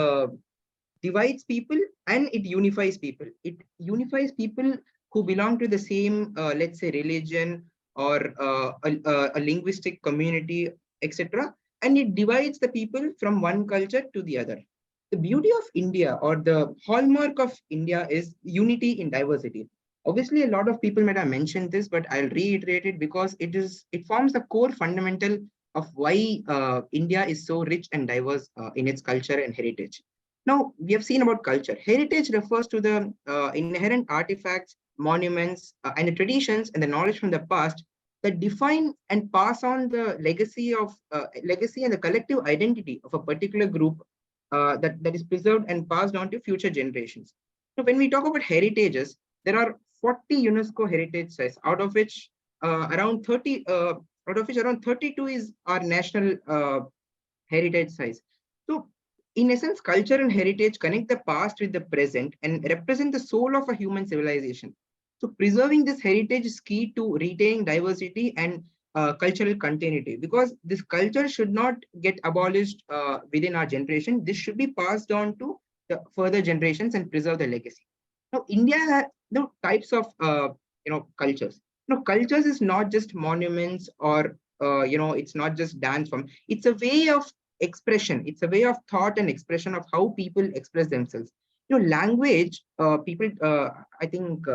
Speaker 22: divides people and it unifies people. It unifies people who belong to the same, let's say, religion or a linguistic community, etc. And it divides the people from one culture to the other. the beauty of India, or the hallmark of India, is unity in diversity. Obviously, a lot of people might have mentioned this, but I'll reiterate it because it forms the core fundamental of why India is so rich and diverse in its culture and heritage. Now, we have seen about culture. Heritage refers to the inherent artifacts, monuments, and the traditions and the knowledge from the past that define and pass on the legacy and the collective identity of a particular group that is preserved and passed on to future generations. So when we talk about heritages, there are 40 UNESCO heritage sites, out of which around 32 is our national heritage sites. So in essence, culture and heritage connect the past with the present and represent the soul of a human civilization. So preserving this heritage is key to retaining diversity and cultural continuity, because this culture should not get abolished within our generation. This should be passed on to the further generations and preserve the legacy. Now, India has types of cultures. Cultures is not just monuments or it's not just dance form. It's a way of expression. It's a way of thought and expression of how people express themselves. Language. I think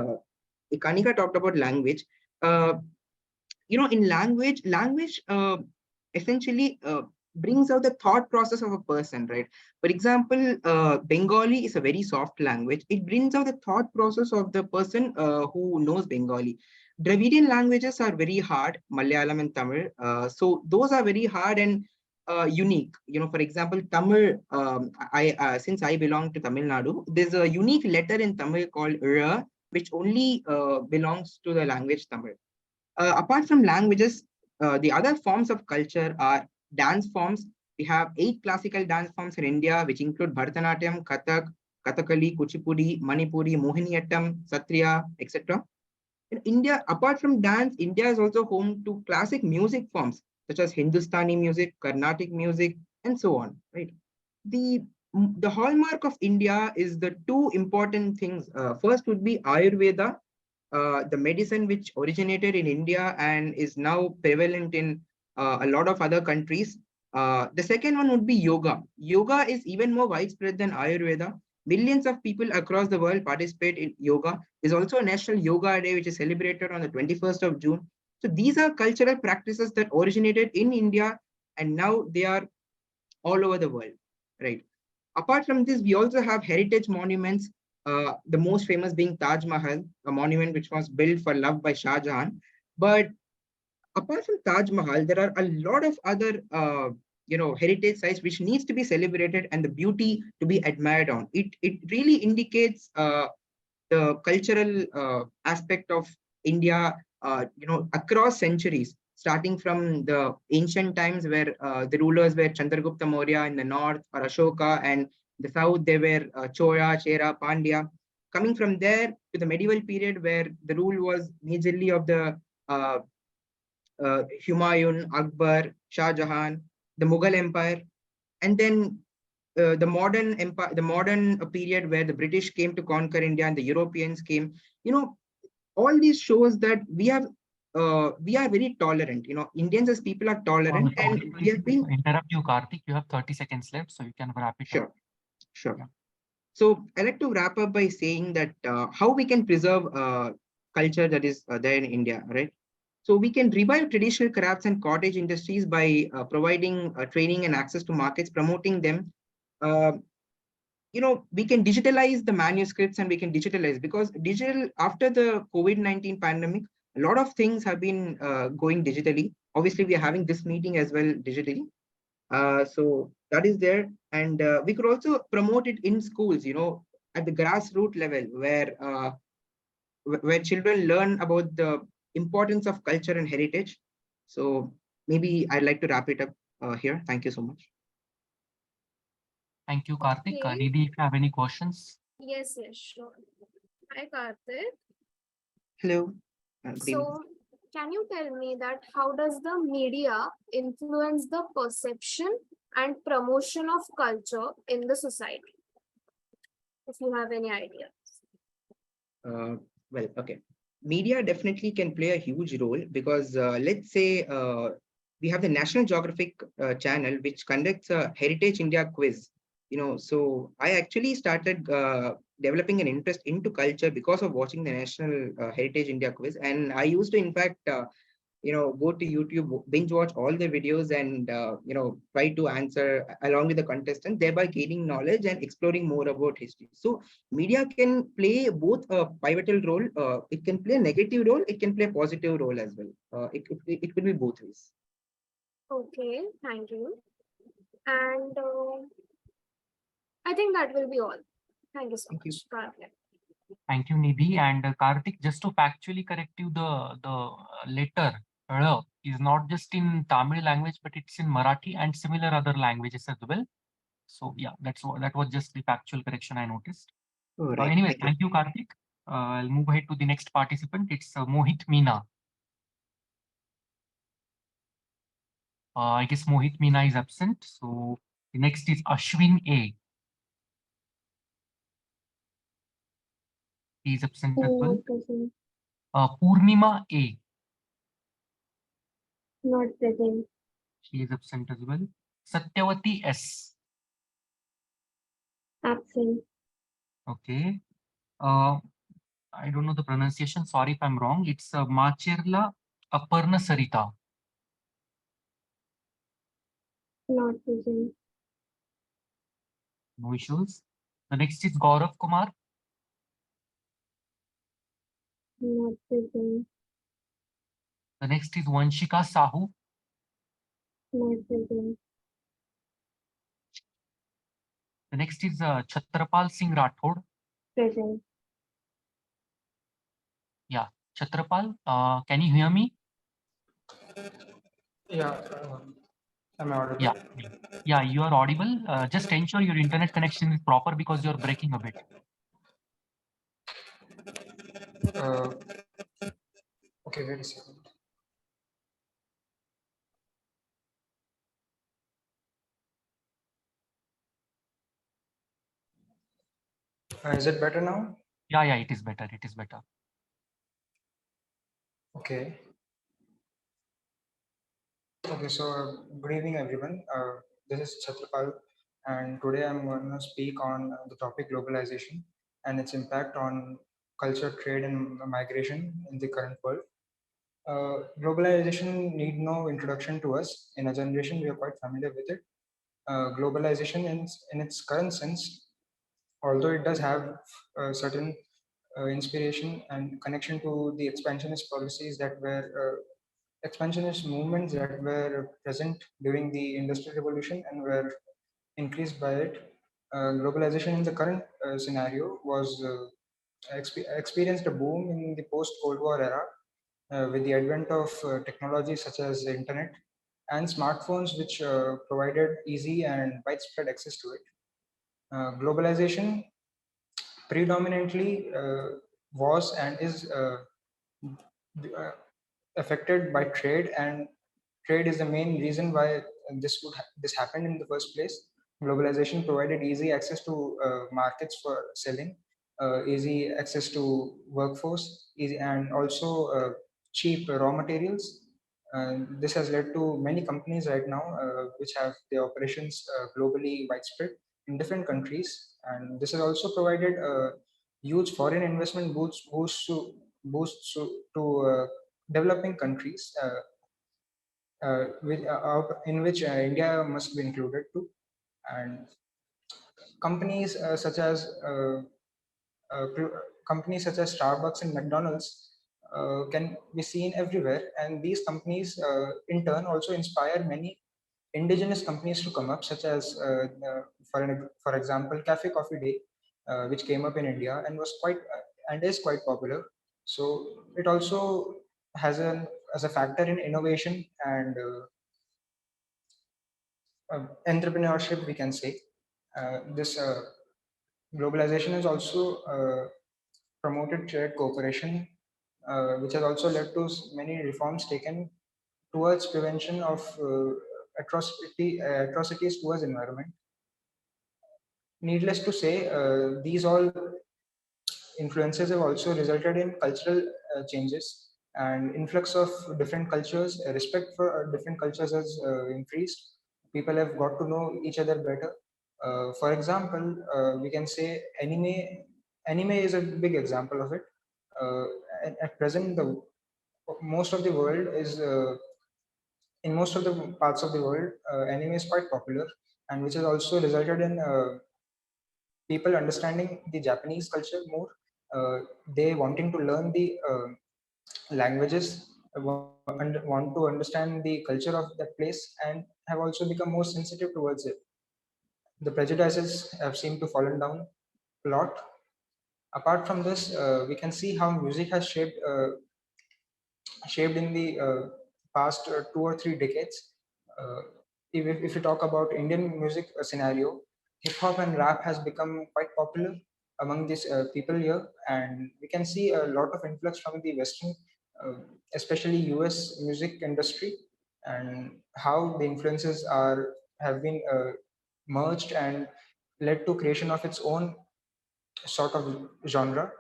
Speaker 22: Kanika talked about language. In language essentially brings out the thought process of a person, right? For example, Bengali is a very soft language. It brings out the thought process of the person who knows Bengali. Dravidian languages are very hard, Malayalam and Tamil. So those are very hard and unique. For example, Tamil, since I belong to Tamil Nadu, there's a unique letter in Tamil called R, which only belongs to the language Tamil. Apart from languages, the other forms of culture are dance forms. We have 8 classical dance forms in India, which include Bharatanatyam, Kathak, Kathakali, Kuchipudi, Manipuri, Mohiniyattam, Satriya, etc. In India, apart from dance, India is also home to classic music forms such as Hindustani music, Carnatic music, and so on. Right? The hallmark of India is the 2 important things. First would be Ayurveda, the medicine which originated in India and is now prevalent in a lot of other countries. The second one would be yoga. Yoga is even more widespread than Ayurveda. Millions of people across the world participate in yoga. There's also a National Yoga Day, which is celebrated on the 21st of June. So these are cultural practices that originated in India, and now they are all over the world, right? Apart from this, we also have heritage monuments, the most famous being Taj Mahal, a monument which was built for love by Shah Jahan. But apart from Taj Mahal, there are a lot of other heritage sites which needs to be celebrated and the beauty to be admired on. It really indicates the cultural aspect of India, across centuries, starting from the ancient times where the rulers were Chandragupta Maurya in the north, or Ashoka, and the south they were Chola, Chera, Pandya. Coming from there to the medieval period where the rule was majorly of the Humayun, Akbar, Shah Jahan, the Mughal Empire, and then the modern empire, the modern period where the British came to conquer India and the Europeans came. All these shows that we are very tolerant. Indians as people are tolerant, and we have been.
Speaker 1: Interrupt you, Karthik. You have 30 seconds left, so you can wrap it up.
Speaker 22: Sure. So I like to wrap up by saying that how we can preserve culture that is there in India, right? So we can revive traditional crafts and cottage industries by providing training and access to markets, promoting them. We can digitalize the manuscripts, and we can digitalize, because digital, after the COVID-19 pandemic, a lot of things have been going digitally. Obviously, we are having this meeting as well digitally. So that is there. And we could also promote it in schools, at the grassroots level, where children learn about the importance of culture and heritage. So maybe I'd like to wrap it up here. Thank you so much.
Speaker 1: Thank you, Karthik.
Speaker 4: Okay.
Speaker 1: Didi, if you have any questions.
Speaker 4: Yes, sure. Hi, Karthik.
Speaker 22: Hello.
Speaker 4: So, can you tell me that how does the media influence the perception and promotion of culture in the society? If you have any ideas.
Speaker 22: Well, okay. Media definitely can play a huge role, because let's say we have the National Geographic channel, which conducts a Heritage India quiz, So I actually started developing an interest into culture because of watching the National Heritage India quiz. And I used to, in fact, go to YouTube, binge watch all the videos and, try to answer along with the contestant, thereby gaining knowledge and exploring more about history. So media can play both a pivotal role. It can play a negative role. It can play a positive role as well. It could be both ways.
Speaker 4: Okay, thank you. And I think that will be all. Thank you so much. Karthik.
Speaker 1: Thank you, Nidhi. And Karthik, just to factually correct you, the letter R is not just in Tamil language, but it's in Marathi and similar other languages as well. So yeah, that was just the factual correction I noticed.
Speaker 22: Oh, right.
Speaker 1: Anyway, thank you, Karthik. I'll move ahead to the next participant. It's Mohit Meena. I guess Mohit Meena is absent. So the next is Ashwin A. He is absent as well. Purnima A.
Speaker 2: Not present.
Speaker 1: She is absent as well. Satyavati S.
Speaker 2: Absent.
Speaker 1: Okay. I don't know the pronunciation. Sorry if I'm wrong. It's Macherla Aparna Sarita.
Speaker 2: Not present.
Speaker 1: No issues. The next is Gaurav Kumar.
Speaker 2: Not present.
Speaker 1: The next is Vanshika Sahu.
Speaker 2: Not present.
Speaker 1: The next is Chhatrapal Singh Rathod.
Speaker 2: Present.
Speaker 1: Yeah, Chhatrapal, can you hear me?
Speaker 6: Yeah, am I audible?
Speaker 1: Yeah, you are audible. Just ensure your internet connection is proper because you're breaking a bit.
Speaker 6: Okay, wait a second. Is it better now?
Speaker 1: Yeah, it is better. It is better.
Speaker 6: Okay. Okay, so good evening, everyone. This is Chhatrapal, and today I'm going to speak on the topic globalization and its impact on culture, trade, and migration in the current world. Globalization need no introduction to us. In a generation, we are quite familiar with it. Globalization in its current sense, although it does have certain inspiration and connection to the expansionist policies that were expansionist movements that were present during the Industrial Revolution and were increased by it. Globalization in the current scenario was experienced a boom in the post-Cold War era with the advent of technologies such as the internet and smartphones, which provided easy and widespread access to it. Globalization predominantly was and is affected by trade, and trade is the main reason why this happened in the first place. Globalization provided easy access to markets for selling, easy access to workforce, easy and also cheap raw materials. This has led to many companies right now which have their operations globally widespread in different countries, and this has also provided huge foreign investment boosts to developing countries, in which India must be included too. And companies companies such as Starbucks and McDonald's can be seen everywhere, and these companies in turn also inspire many indigenous companies to come up, such as for example Cafe Coffee Day, which came up in India and was quite and is quite popular. So it also has as a factor in innovation and entrepreneurship, we can say. This globalization has also promoted trade cooperation, which has also led to many reforms taken towards prevention of atrocities towards environment. Needless to say, these all influences have also resulted in cultural changes and influx of different cultures. Respect for different cultures has increased. People have got to know each other better. For example, we can say anime is a big example of it. At present, most of the world is in most of the parts of the world, anime is quite popular, and which has also resulted in people understanding the Japanese culture more. They wanting to learn the languages, and want to understand the culture of that place, and have also become more sensitive towards it. The prejudices have seemed to fallen down a lot. Apart from this, we can see how music has shaped in the past 2 or 3 decades. Uh, if you talk about Indian music scenario, hip hop and rap has become quite popular among these people here, and we can see a lot of influx from the Western, uh, especially US music industry, and how the influences have been merged and led to creation of its own sort of genre.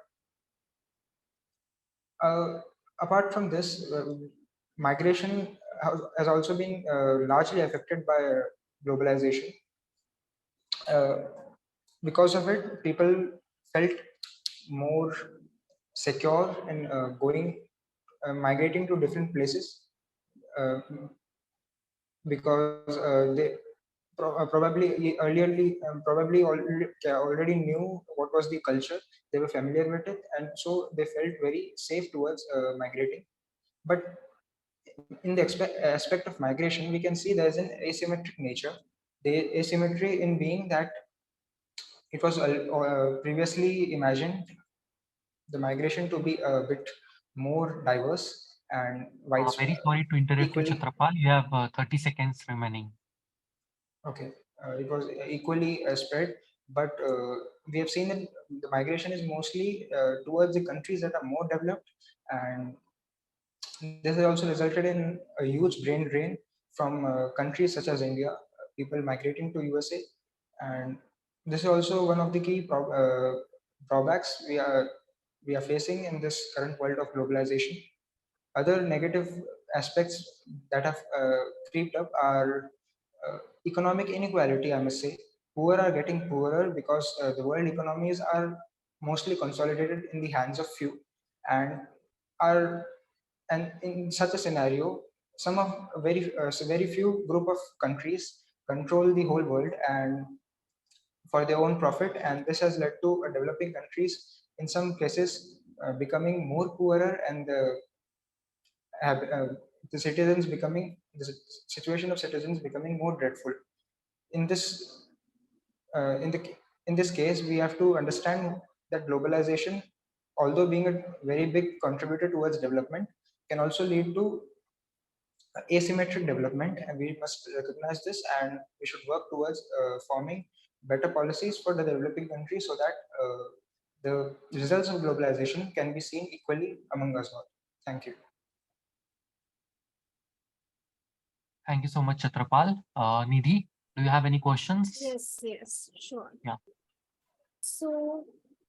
Speaker 6: Uh, Apart from this, migration has also been largely affected by globalization. Uh, because of it, people felt more secure in migrating to different places, uh, because they already knew what was the culture. They were familiar with it, and so they felt very safe towards migrating. But in the aspect of migration, we can see there's an asymmetric nature. The asymmetry in being that it was previously imagined the migration to be a bit more diverse and
Speaker 1: Very sorry to interrupt you,
Speaker 6: equally.
Speaker 1: Chatrapal. You have 30 seconds remaining.
Speaker 6: Okay, it was equally spread, but we have seen that the migration is mostly towards the countries that are more developed, and this has also resulted in a huge brain drain from countries such as India, people migrating to USA, and this is also one of the key drawbacks we are facing in this current world of globalization. Other negative aspects that have creeped up are economic inequality, I must say. Poor are getting poorer because the world economies are mostly consolidated in the hands of few, and are and in such a scenario, some of very few group of countries control the whole world and for their own profit, and this has led to developing countries in some cases becoming more poorer, and the citizens becoming the situation of citizens becoming more dreadful. In this in the in this case, we have to understand that globalization, although being a very big contributor towards development, can also lead to asymmetric development, and we must recognize this, and we should work towards forming better policies for the developing countries so that the results of globalization can be seen equally among us all. Thank you.
Speaker 1: Thank you so much, Chatrapal. Nidhi, do you have any questions?
Speaker 4: Yes, sure.
Speaker 1: Yeah.
Speaker 4: So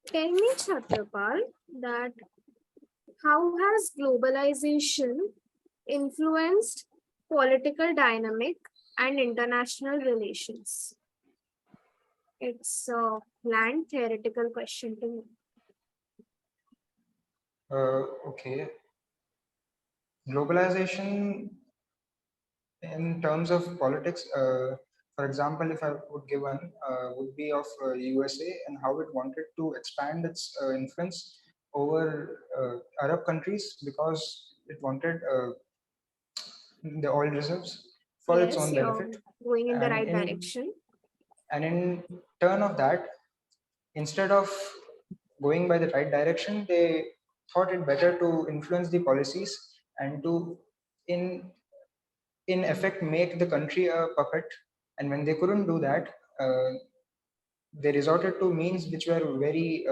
Speaker 4: tell me, Chhatrapal, that how has globalization influenced political dynamic and international relations? It's a bland theoretical question to me.
Speaker 6: Okay. Globalization in terms of politics, for example, if I would give one, would be of USA and how it wanted to expand its influence over Arab countries because it wanted the oil reserves for its
Speaker 4: Yes,
Speaker 6: own
Speaker 4: you're
Speaker 6: benefit.
Speaker 4: going in the
Speaker 6: And
Speaker 4: right
Speaker 6: in,
Speaker 4: direction.
Speaker 6: and in turn of that, instead of going by the right direction, they thought it better to influence the policies and to in effect make the country a puppet. And when they couldn't do that, they resorted to means which were very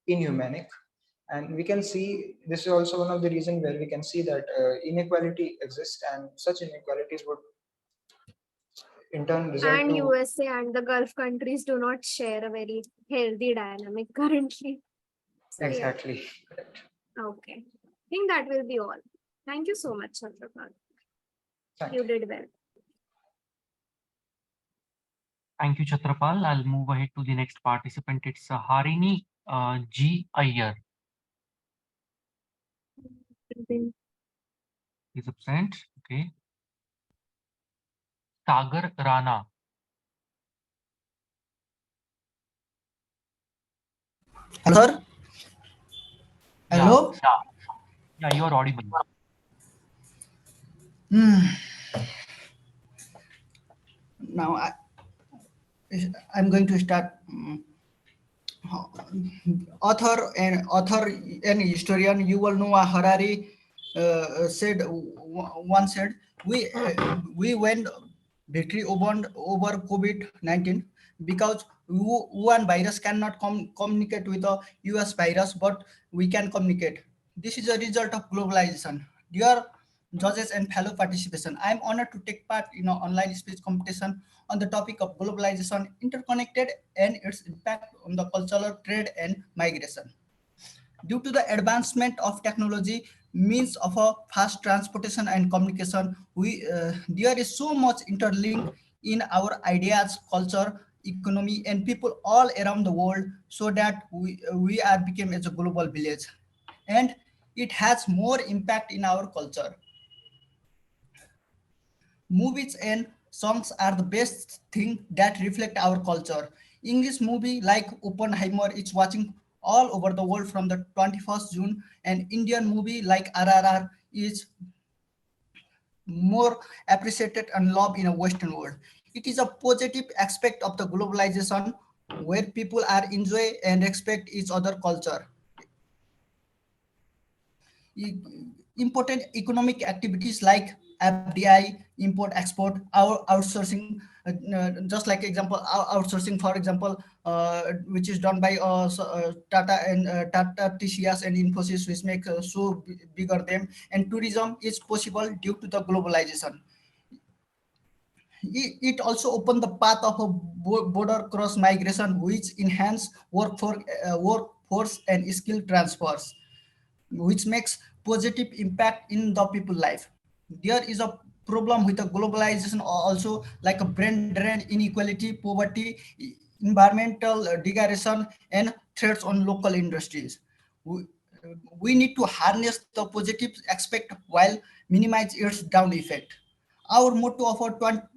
Speaker 6: inhumanic. And we can see this is also one of the reasons where we can see that inequality exists, and such inequalities would in turn result
Speaker 4: And
Speaker 6: to
Speaker 4: USA and the Gulf countries do not share a very healthy dynamic currently. So,
Speaker 6: exactly.
Speaker 4: yeah. Okay. I think that will be all. Thank you so much, Chandrapal. You did well.
Speaker 1: Thank you, Chhatrapal. I'll move ahead to the next participant. It's Harini G. Iyer. Is absent. Okay. Sagar Rana.
Speaker 7: Hello, sir. Hello.
Speaker 1: Yeah, you are audible.
Speaker 7: Now I'm going to start. Author and historian Yuval Noah Harari once said, we went victory over COVID-19 because Wuhan virus cannot communicate with the US virus, but we can communicate. This is a result of globalization. Dear judges and fellow participation, I am honored to take part in an online speech competition on the topic of globalization, interconnected, and its impact on the cultural trade and migration. Due to the advancement of technology, means of a fast transportation and communication, there is so much interlink in our ideas, culture, economy, and people all around the world, so that we are became as a global village, and it has more impact in our culture. Movies and songs are the best thing that reflect our culture. English movie like Oppenheimer is watching all over the world from the 21st June, and Indian movie like RRR is more appreciated and loved in a Western world. It is a positive aspect of the globalization where people are enjoy and respect each other culture. Important economic activities like FDI, import, export, our outsourcing, just like example, outsourcing, for example, which is done by Tata and Tata, TCS and Infosys, which make bigger them. And tourism is possible due to the globalization. It also opened the path of a border cross migration, which enhance workforce and skill transfers, which makes positive impact in the people life. There is a problem with the globalization also, like a brain drain, inequality, poverty, environmental degradation, and threats on local industries. We, we need to harness the positive aspect while minimize its down effect. Our motto of our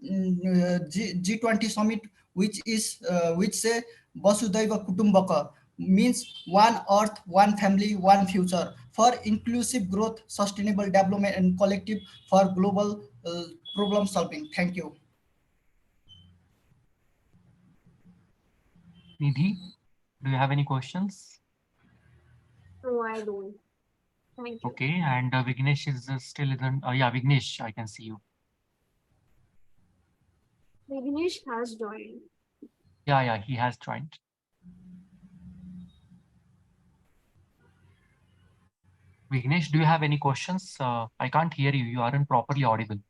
Speaker 7: G20 summit, which say Vasudhaiva Kutumbaka, means one earth, one family, one future, for inclusive growth, sustainable development, and collective for global problem solving. Thank you.
Speaker 1: Nidhi, do you have any questions?
Speaker 4: No, I don't. Thank you.
Speaker 1: Okay, and Vignesh is still isn't. Yeah, Vignesh, I can see you.
Speaker 4: Vignesh has joined.
Speaker 1: Yeah, he has joined. Vignesh, do you have any questions? I can't hear you. You aren't properly audible.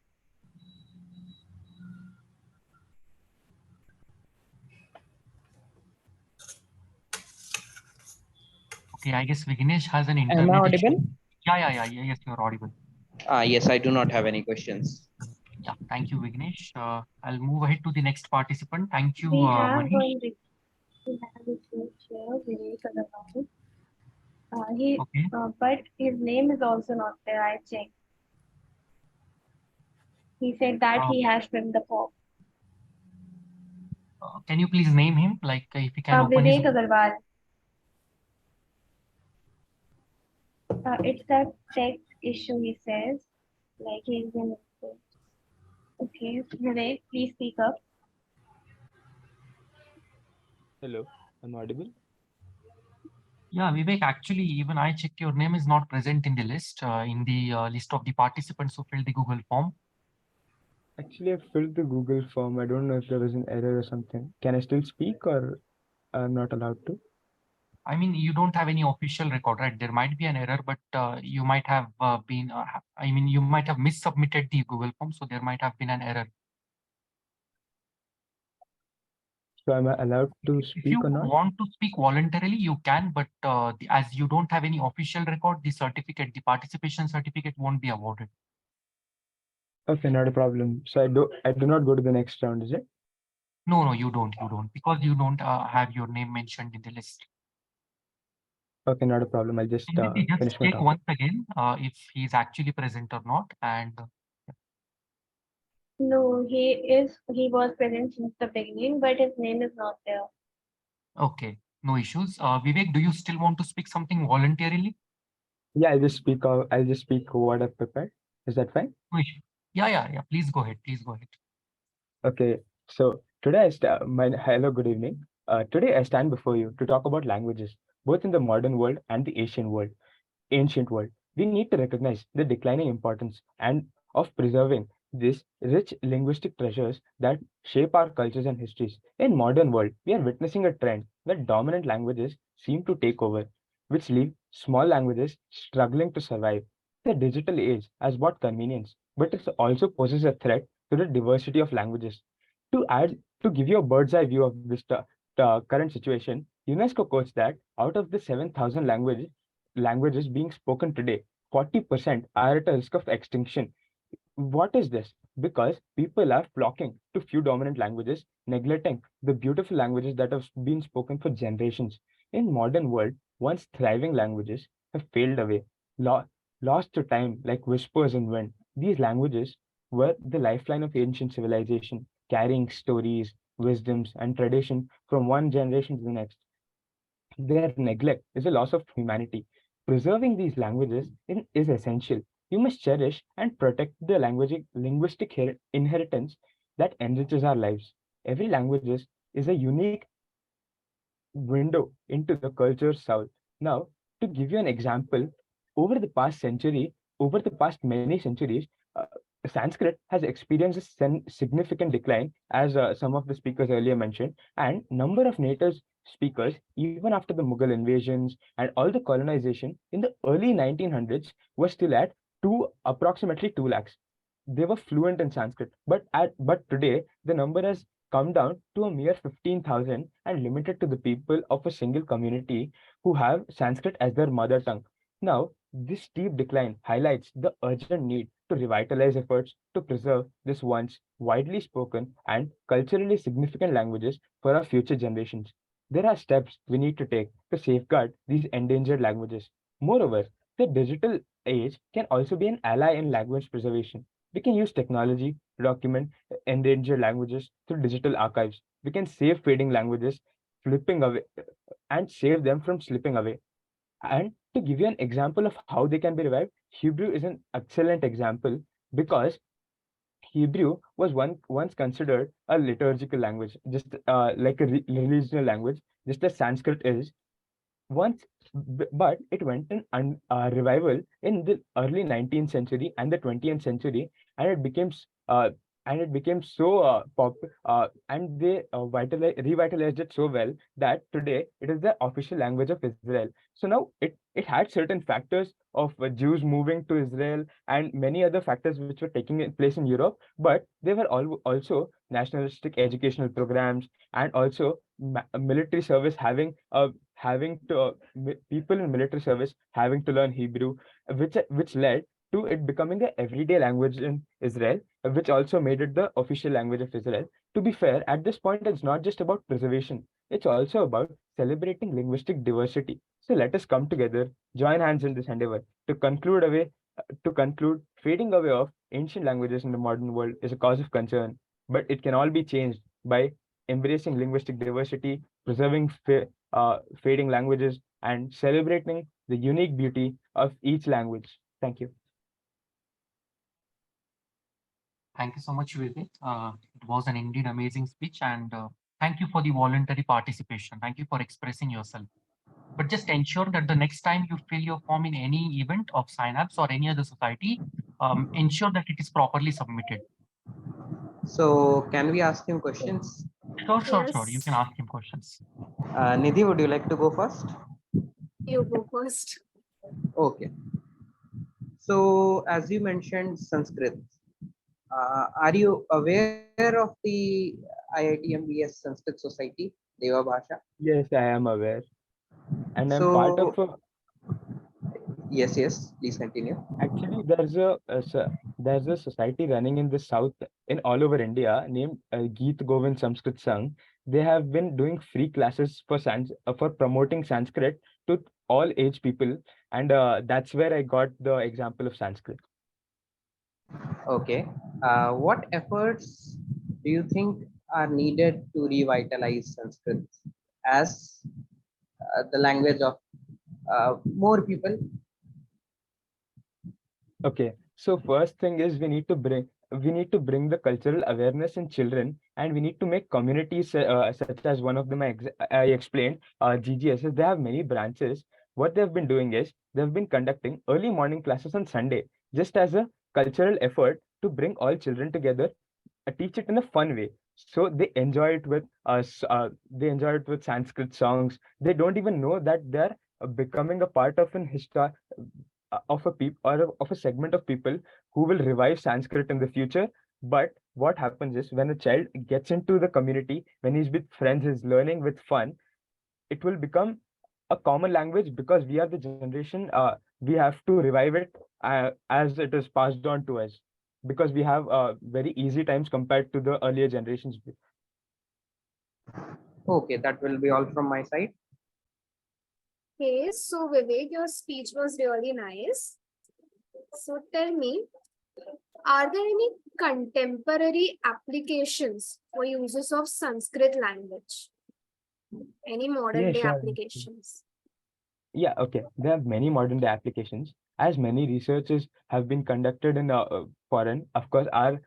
Speaker 1: Okay, I guess Vignesh has an
Speaker 9: Am I
Speaker 1: internet
Speaker 9: audible?
Speaker 1: issue. Yeah, yes, you're audible.
Speaker 9: Yes, I do not have any questions.
Speaker 1: Yeah, thank you, Vignesh. I'll move ahead to the next participant. Thank you,
Speaker 2: We have
Speaker 1: Manish.
Speaker 2: one Vivek Agarwal. But his name is also not there. I checked. He said that he has trimmed the form.
Speaker 1: Can you please name him? Like if he can open
Speaker 2: Vivek
Speaker 1: his.
Speaker 2: Agarwal. It's a tech issue, he says. Like he's in. Okay, Vivek, please speak up.
Speaker 8: Hello, I'm audible.
Speaker 1: Yeah, Vivek, actually, even I checked, your name is not present in the list, list of the participants who filled the Google form.
Speaker 8: Actually, I filled the Google form. I don't know if there was an error or something. Can I still speak or I'm not allowed to?
Speaker 1: I mean, you don't have any official record, right? There might be an error, but you might have you might have missubmitted the Google form, so there might have been an error.
Speaker 8: So am I allowed to speak
Speaker 1: If you
Speaker 8: or not?
Speaker 1: want to speak voluntarily, you can, but as you don't have any official record, the participation certificate won't be awarded.
Speaker 8: Okay, not a problem. So I do not go to the next round, is it?
Speaker 1: No, you don't, because you don't have your name mentioned in the list.
Speaker 8: Okay, not a problem. I'll just
Speaker 1: Can we just
Speaker 8: finish my
Speaker 1: check
Speaker 8: topic.
Speaker 1: once again if he's actually present or not? And
Speaker 2: No, he was present since the beginning, but his name is not there.
Speaker 1: okay, no issues. Vivek, do you still want to speak something voluntarily?
Speaker 8: Yeah, I'll just speak. I'll just speak what I've prepared. Is that fine?
Speaker 1: No issue. Yeah. Please go ahead. Please go ahead.
Speaker 8: Okay. So today hello, good evening. Today I stand before you to talk about languages, both in the modern world and the ancient world. We need to recognize the declining importance and of preserving these rich linguistic treasures that shape our cultures and histories. In modern world, we are witnessing a trend that dominant languages seem to take over, which leave small languages struggling to survive. The digital age has brought convenience, but it also poses a threat to the diversity of languages. To give you a bird's eye view of this current situation, UNESCO quotes that out of the 7,000 languages being spoken today, 40% are at a risk of extinction. What is this? Because people are flocking to few dominant languages, neglecting the beautiful languages that have been spoken for generations. In modern world, once thriving languages have failed away, lost to time like whispers in wind. These languages were the lifeline of ancient civilization, carrying stories, wisdoms, and tradition from one generation to the next. Their neglect is a loss of humanity. Preserving these languages is essential. We must cherish and protect the linguistic inheritance that enriches our lives. Every language is a unique window into the culture south. Now, to give you an example, over the past century, over the past many centuries, Sanskrit has experienced a significant decline, as some of the speakers earlier mentioned, and number of native speakers, even after the Mughal invasions and all the colonization in the early 1900s, were still at approximately 2 lakhs. They were fluent in Sanskrit, but today the number has come down to a mere 15,000 and limited to the people of a single community who have Sanskrit as their mother tongue. Now, this steep decline highlights the urgent need to revitalize efforts to preserve this once widely spoken and culturally significant languages for our future generations. There are steps we need to take to safeguard these endangered languages. Moreover, the digital age can also be an ally in language preservation. We can use technology to document endangered languages through digital archives. We can save fading languages flipping away and save them from slipping away. And to give you an example of how they can be revived, Hebrew is an excellent example because Hebrew was once considered a liturgical language, just like a religional language, just as Sanskrit is. But it went in revival in the early 19th century and the 20th century, and it became so and they revitalized it so well that today it is the official language of Israel. So now it had certain factors of Jews moving to Israel and many other factors which were taking place in Europe, but they were also nationalistic educational programs and also military service having to people in military service having to learn Hebrew, which led to it becoming an everyday language in Israel, which also made it the official language of Israel. To be fair, at this point, it's not just about preservation; it's also about celebrating linguistic diversity. So let us come together, join hands in this endeavor to conclude, fading away of ancient languages in the modern world is a cause of concern, but it can all be changed by embracing linguistic diversity, preserving fading languages, and celebrating the unique beauty of each language. Thank you.
Speaker 1: Thank you so much, Vivek. It was an indeed amazing speech, and thank you for the voluntary participation. Thank you for expressing yourself. But just ensure that the next time you fill your form in any event of Synapse or any other society, ensure that it is properly submitted.
Speaker 9: So can we ask him questions?
Speaker 1: Sure. You can ask him questions.
Speaker 9: Nidhi, would you like to go first?
Speaker 4: You go first.
Speaker 9: Okay. So as you mentioned Sanskrit, are you aware of the IITM VS Sanskrit Society, Deva Bhasha?
Speaker 8: Yes, I am aware. And I'm
Speaker 9: So,
Speaker 8: part of a
Speaker 9: Yes, please continue.
Speaker 8: Actually, there's a society running in the south in all over India named Geet Govind Sanskrit Sangh. They have been doing free classes for promoting Sanskrit to all age people, and that's where I got the example of Sanskrit.
Speaker 9: Okay. What efforts do you think are needed to revitalize Sanskrit as the language of more people?
Speaker 8: Okay, so first thing is we need to bring the cultural awareness in children, and we need to make communities such as one of them I explained, GGSs. They have many branches. What they've been doing is they've been conducting early morning classes on Sunday, just as a cultural effort to bring all children together, teach it in a fun way. So they enjoy it with they enjoy it with Sanskrit songs. They don't even know that they're becoming a part of an history of a of a segment of people who will revive Sanskrit in the future. But what happens is when a child gets into the community, when he's with friends, he's learning with fun, it will become a common language because we are the generation. We have to revive it as it is passed on to us because we have very easy times compared to the earlier generations.
Speaker 9: Okay, that will be all from my side.
Speaker 4: Okay, so Vivek, your speech was really nice. So tell me, are there any contemporary applications for uses of Sanskrit language? Any modern day
Speaker 8: Sure.
Speaker 4: applications?
Speaker 8: Yeah, okay. There are many modern day applications, as many researches have been conducted in foreign. Of course, our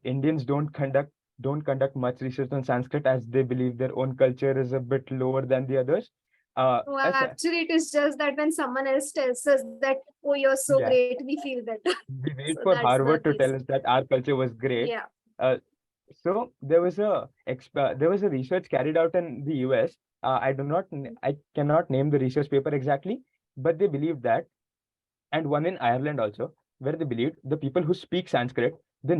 Speaker 8: Indians don't conduct much research on Sanskrit as they believe their own culture is a bit lower than the others.
Speaker 4: Well,
Speaker 8: As
Speaker 4: actually, it is just that when someone else tells us that, oh, you're so
Speaker 8: yeah,
Speaker 4: great, we feel better.
Speaker 8: we wait
Speaker 4: So
Speaker 8: for
Speaker 4: that's the
Speaker 8: Harvard to
Speaker 4: case.
Speaker 8: tell us that our culture was great.
Speaker 4: Yeah.
Speaker 8: So there was a research carried out in the US. I cannot name the research paper exactly, but they believe that, and one in Ireland also, where they believed the people who speak Sanskrit, it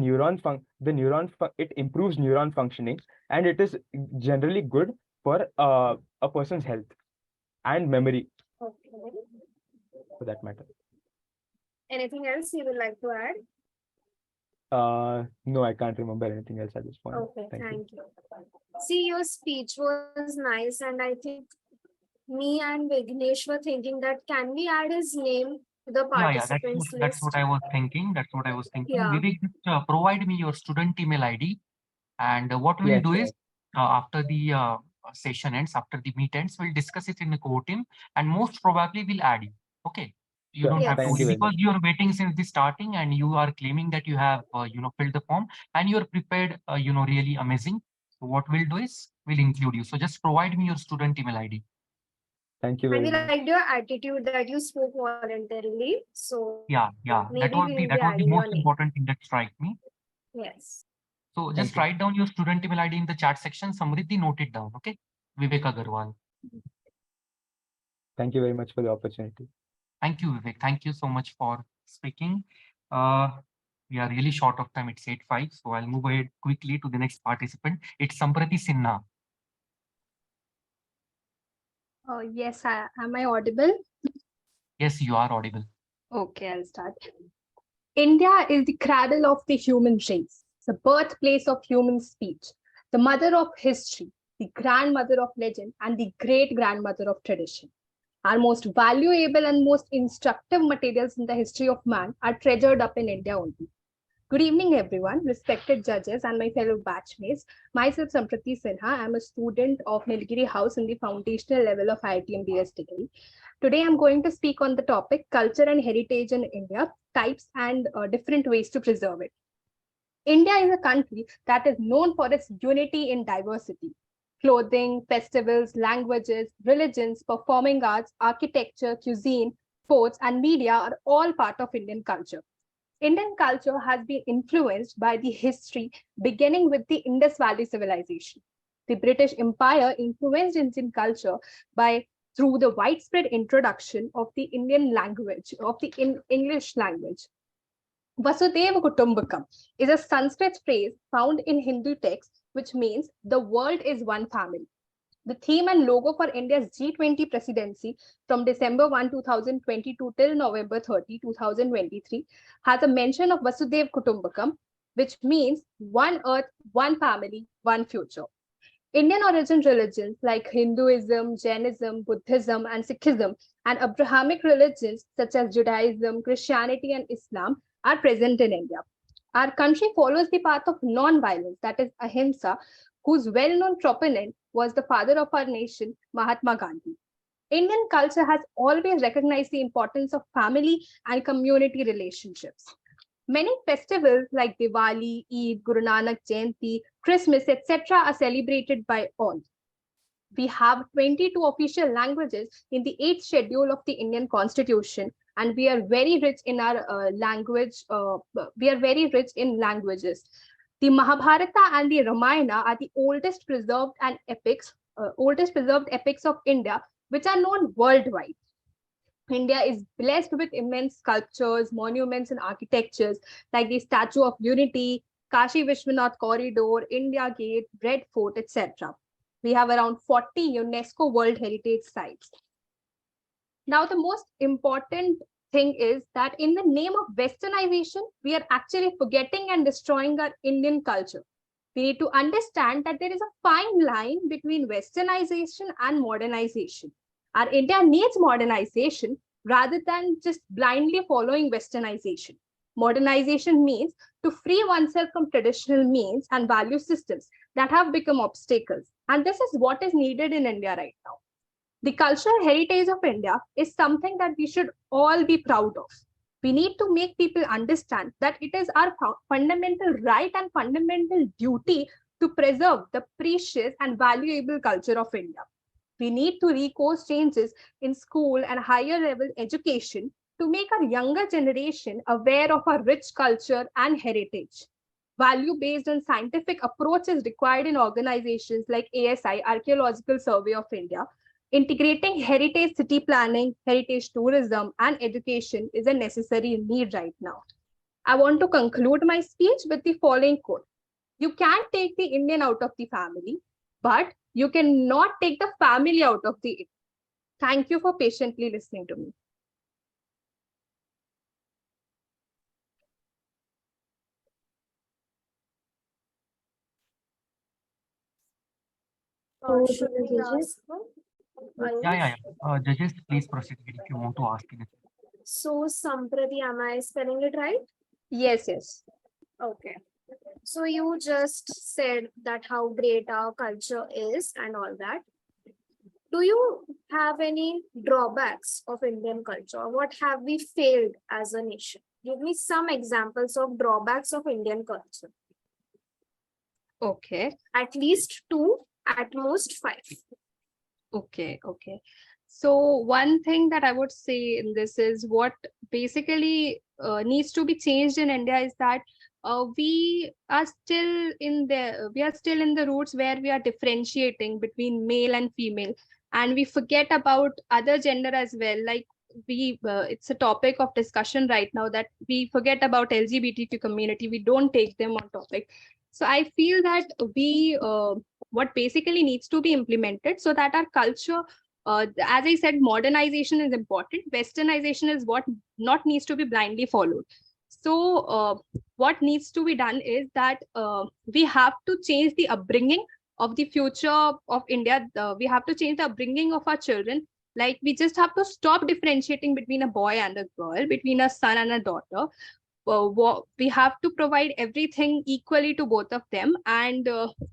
Speaker 8: improves neuron functioning, and it is generally good for a person's health and memory,
Speaker 4: Okay.
Speaker 8: for that matter.
Speaker 4: Anything else you would like to add?
Speaker 8: No, I can't remember anything else at this point.
Speaker 4: Okay,
Speaker 8: Thank you.
Speaker 4: thank you. See, your speech was nice, and I think me and Vignesh were thinking that can we add his name to the
Speaker 1: Yeah,
Speaker 4: participants
Speaker 1: that's
Speaker 4: list?
Speaker 1: what I was thinking. That's what I was thinking.
Speaker 4: Yeah.
Speaker 1: Vivek, just provide me your student email ID, and what we'll
Speaker 8: Yes,
Speaker 1: do
Speaker 8: sure.
Speaker 1: is after the session ends, after the meet ends, we'll discuss it in the core team, and most probably we'll add you. Okay, you
Speaker 8: Sure.
Speaker 1: don't have to
Speaker 8: Thank you
Speaker 1: worry
Speaker 8: very
Speaker 1: because
Speaker 8: much.
Speaker 1: you're waiting since the starting, and you are claiming that you have filled the form and you're prepared. Really amazing. So what we'll do is we'll include you. So just provide me your student email ID.
Speaker 8: Thank you
Speaker 4: And
Speaker 8: very
Speaker 4: we
Speaker 8: much.
Speaker 4: liked your attitude that you spoke voluntarily. So
Speaker 1: Yeah,
Speaker 4: maybe
Speaker 1: that
Speaker 4: we
Speaker 1: was
Speaker 4: will be
Speaker 1: the
Speaker 4: adding your
Speaker 1: most
Speaker 4: name.
Speaker 1: important thing that struck me.
Speaker 4: Yes.
Speaker 1: So
Speaker 8: Thank
Speaker 1: just
Speaker 8: you.
Speaker 1: write down your student email ID in the chat section. Samriddhi, note it down. Okay, Vivek Agarwal.
Speaker 8: Thank you very much for the opportunity.
Speaker 1: Thank you, Vivek. Thank you so much for speaking. Uh, we are really short of time. It's 8:05, so I'll move ahead quickly to the next participant. It's Samprati Sinha.
Speaker 10: Yes, am I audible?
Speaker 1: Yes, you are audible.
Speaker 10: Okay, I'll start. India is the cradle of the human race, the birthplace of human speech, the mother of history, the grandmother of legend, and the great grandmother of tradition. Our most valuable and most instructive materials in the history of man are treasured up in India only. Good evening, everyone, respected judges and my fellow batchmates. Myself, Samprati Sinha. I'm a student of Nilgiri House in the foundational level of IITM BS degree. Today, I'm going to speak on the topic culture and heritage in India, types and different ways to preserve it. India is a country that is known for its unity in diversity. Clothing, festivals, languages, religions, performing arts, architecture, cuisine, sports, and media are all part of Indian culture. Indian culture has been influenced by the history beginning with the Indus Valley civilization. The British Empire influenced Indian culture through the widespread introduction of the Indian language, of the English language. Vasudeva Kutumbakam is a Sanskrit phrase found in Hindu texts, which means the world is one family. The theme and logo for India's G20 presidency from December 1, 2022 till November 30, 2023 has a mention of Vasudev Kutumbakam, which means one earth, one family, one future. Indian origin religions like Hinduism, Jainism, Buddhism, and Sikhism, and Abrahamic religions such as Judaism, Christianity, and Islam are present in India. Our country follows the path of non-violence, that is ahimsa, whose well-known proponent was the father of our nation, Mahatma Gandhi. Indian culture has always recognized the importance of family and community relationships. Many festivals like Diwali, Eid, Guru Nanak Jayanti, Christmas, etc. are celebrated by all. We have 22 official languages in the 8th schedule of the Indian Constitution, and we are very rich in our language. We are very rich in languages. The Mahabharata and the Ramayana are the oldest preserved epics of India, which are known worldwide. India is blessed with immense sculptures, monuments, and architectures like the Statue of Unity, Kashi Vishwanath Corridor, India Gate, Red Fort, etc. We have around 40 UNESCO World Heritage Sites. Now, the most important thing is that in the name of Westernization, we are actually forgetting and destroying our Indian culture. We need to understand that there is a fine line between Westernization and modernization. Our India needs modernization rather than just blindly following Westernization. Modernization means to free oneself from traditional means and value systems that have become obstacles. And this is what is needed in India right now. The cultural heritage of India is something that we should all be proud of. We need to make people understand that it is our fundamental right and fundamental duty to preserve the precious and valuable culture of India. We need to recourse changes in school and higher level education to make our younger generation aware of our rich culture and heritage. Value-based and scientific approach is required in organizations like ASI, Archaeological Survey of India. Integrating heritage city planning, heritage tourism, and education is a necessary need right now. I want to conclude my speech with the following quote. You can't take the Indian out of the family, but you cannot take the family out of the Indian. Thank you for patiently listening to me.
Speaker 4: Should we ask them?
Speaker 1: Yeah. Judges, please proceed if you want to ask anything.
Speaker 4: So, Samprati, am I spelling it right?
Speaker 10: Yes.
Speaker 4: Okay. So you just said that how great our culture is and all that. Do you have any drawbacks of Indian culture? What have we failed as a nation? Give me some examples of drawbacks of Indian culture.
Speaker 10: Okay.
Speaker 4: At least 2, at most 5.
Speaker 10: Okay. So one thing that I would say in this is what basically needs to be changed in India is that we are still in the roots where we are differentiating between male and female, and we forget about other gender as well. Like it's a topic of discussion right now that we forget about LGBTQ community. We don't take them on topic. So I feel that what basically needs to be implemented so that our culture, as I said, modernization is important. Westernization is what not needs to be blindly followed. So what needs to be done is that we have to change the upbringing of the future of India. We have to change the upbringing of our children. Like we just have to stop differentiating between a boy and a girl, between a son and a daughter. We have to provide everything equally to both of them. And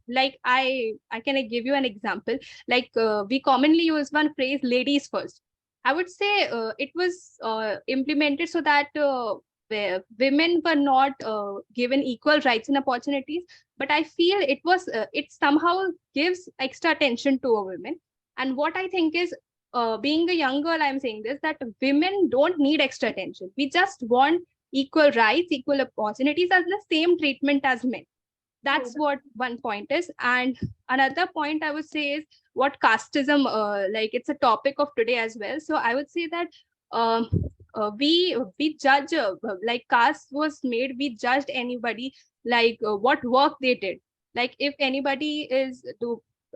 Speaker 10: like I can give you an example. Like we commonly use one phrase, ladies first. I would say it was implemented so that where women were not given equal rights and opportunities, but I feel it somehow gives extra attention to a woman. And what I think is, being a young girl, I'm saying this, that women don't need extra attention. We just want equal rights, equal opportunities, as the same treatment as men. That's what one point is. And another point I would say is what casteism, like it's a topic of today as well. So I would say that we judge, like caste was made, we judged anybody like what work they did. Like if anybody is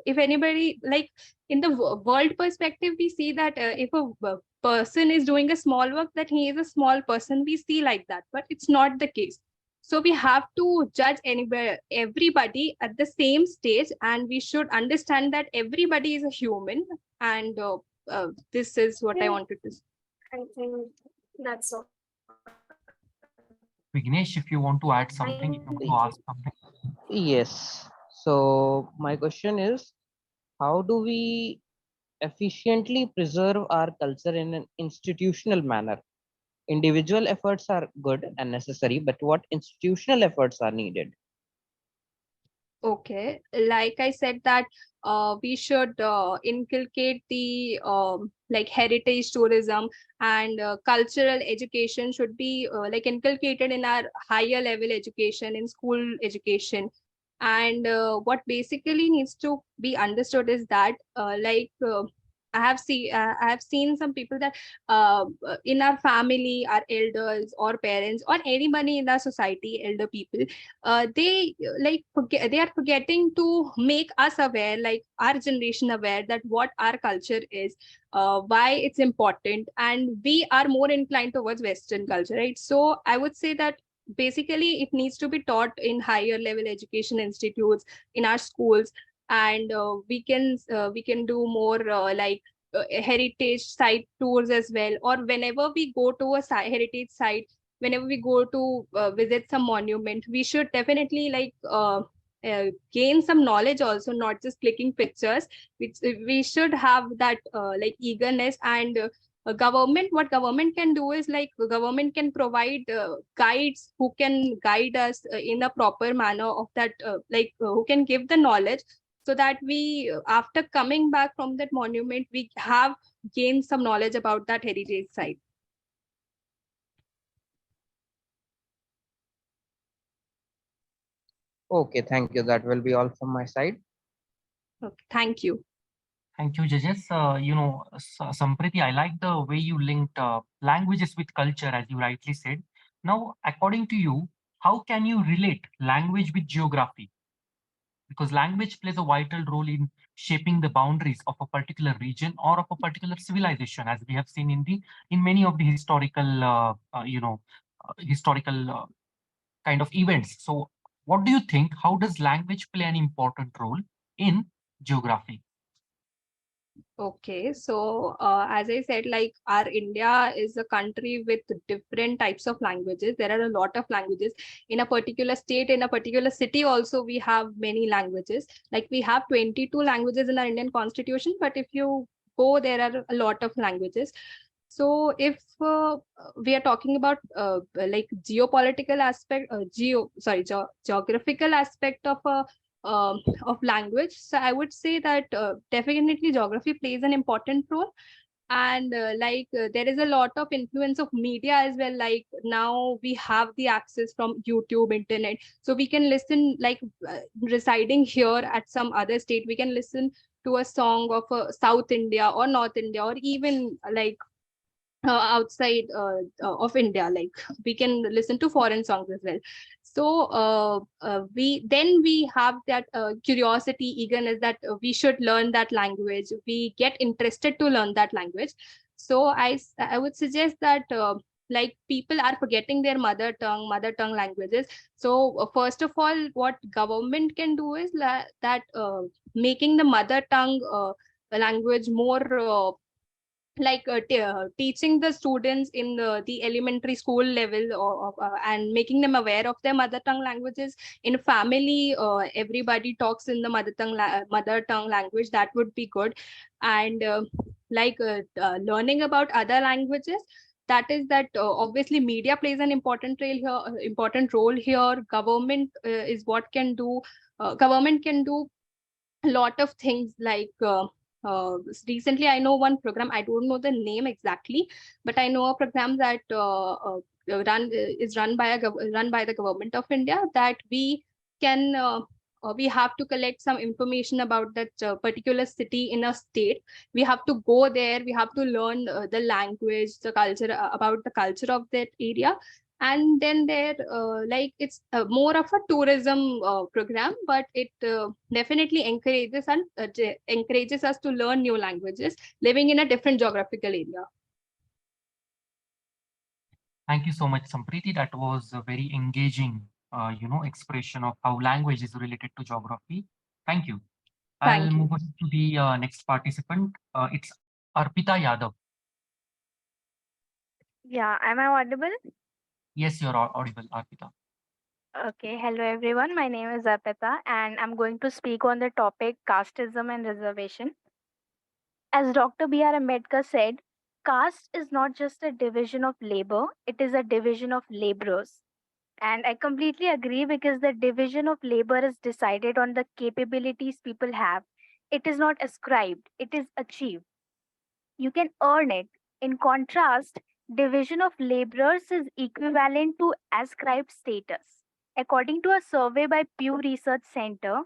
Speaker 10: if anybody, like in the world perspective, we see that if a person is doing a small work, that he is a small person, we see like that, but it's not the case. So we have to judge everybody at the same stage, and we should understand that everybody is a human. And this is what I wanted to say.
Speaker 4: I think that's all.
Speaker 1: Vignesh, if you want to add something, if you want to ask something.
Speaker 9: Yes. So my question is, how do we efficiently preserve our culture in an institutional manner? Individual efforts are good and necessary, but what institutional efforts are needed?
Speaker 10: Okay, like I said that we should inculcate the like heritage tourism, and cultural education should be like inculcated in our higher level education, in school education. And what basically needs to be understood is that I have seen some people that in our family, our elders or parents or anybody in our society, elder people, they are forgetting to make us aware, like our generation aware, that what our culture is, why it's important, and we are more inclined towards Western culture, right? So I would say that basically it needs to be taught in higher level education institutes, in our schools. And we can do more heritage site tours as well, or whenever we go to a heritage site, whenever we go to visit some monument, we should definitely gain some knowledge also, not just clicking pictures. We should have that like eagerness. And what government can do is, like, government can provide guides who can guide us in a proper manner of that, who can give the knowledge, so that we, after coming back from that monument, we have gained some knowledge about that heritage site.
Speaker 9: Okay, thank you. That will be all from my side.
Speaker 10: Okay, thank you.
Speaker 1: Thank you, judges. Sampriti, I like the way you linked languages with culture, as you rightly said. Now, according to you, how can you relate language with geography? Because language plays a vital role in shaping the boundaries of a particular region or of a particular civilization, as we have seen in many of the historical, historical kind of events. So, what do you think? How does language play an important role in geography?
Speaker 10: Okay, so as I said, like, our India is a country with different types of languages. There are a lot of languages in a particular state, in a particular city. Also, we have many languages. Like, we have 22 languages in our Indian Constitution, but if you go, there are a lot of languages. So if we are talking about like geopolitical aspect, geographical aspect of language, so I would say that definitely geography plays an important role. And there is a lot of influence of media as well. Like, now we have the access from YouTube, internet, so we can listen, like, residing here at some other state, we can listen to a song of South India or North India, or even like outside of India. Like, we can listen to foreign songs as well. So we have that curiosity, eagerness, that we should learn that language. We get interested to learn that language. So I would suggest that like, people are forgetting their mother tongue languages. So first of all, what government can do is that making the mother tongue language more teaching the students in the elementary school level, and making them aware of their mother tongue languages. In family, everybody talks in the mother tongue language. That would be good. And learning about other languages, that is that obviously media plays an important role here. Government is what can do. Government can do a lot of things. Like, recently I know one program, I don't know the name exactly, but I know a program that run by the government of India, that we have to collect some information about that particular city in a state. We have to go there, we have to learn the language, the culture, about the culture of that area. And then there like it's more of a tourism program, but it definitely encourages us to learn new languages living in a different geographical area.
Speaker 1: Thank you so much, Sampriti. That was a very engaging, expression of how language is related to geography. Thank you. I'll
Speaker 10: Thank you.
Speaker 1: move on to the next participant. It's Arpita Yadav.
Speaker 11: Yeah, am I audible?
Speaker 1: Yes, you're audible, Arpita.
Speaker 11: Okay, hello everyone. My name is Arpita and I'm going to speak on the topic casteism and reservation. As Dr. B.R. Ambedkar said, caste is not just a division of labor, it is a division of laborers. And I completely agree because the division of labor is decided on the capabilities people have. It is not ascribed, it is achieved. You can earn it. In contrast, division of laborers is equivalent to ascribed status. According to a survey by Pew Research Center,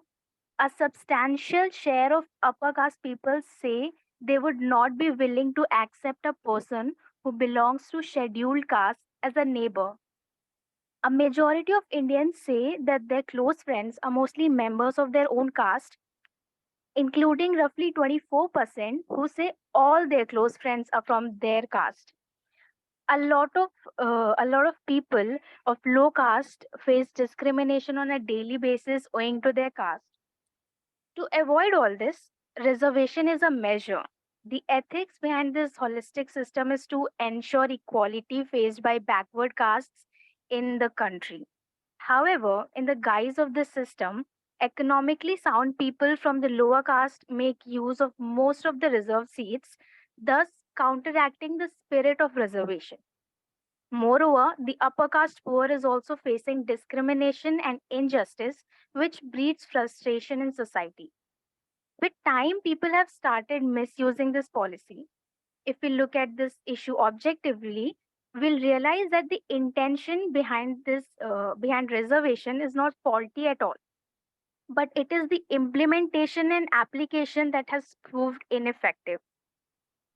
Speaker 11: a substantial share of upper caste people say they would not be willing to accept a person who belongs to scheduled caste as a neighbor. A majority of Indians say that their close friends are mostly members of their own caste, including roughly 24% who say all their close friends are from their caste. A lot of people of low caste face discrimination on a daily basis owing to their caste. To avoid all this, reservation is a measure. The ethics behind this holistic system is to ensure equality faced by backward castes in the country. However, in the guise of this system, economically sound people from the lower caste make use of most of the reserved seats, thus counteracting the spirit of reservation. Moreover, the upper caste poor is also facing discrimination and injustice, which breeds frustration in society. With time, people have started misusing this policy. If we look at this issue objectively, we'll realize that the intention behind behind reservation is not faulty at all, but it is the implementation and application that has proved ineffective.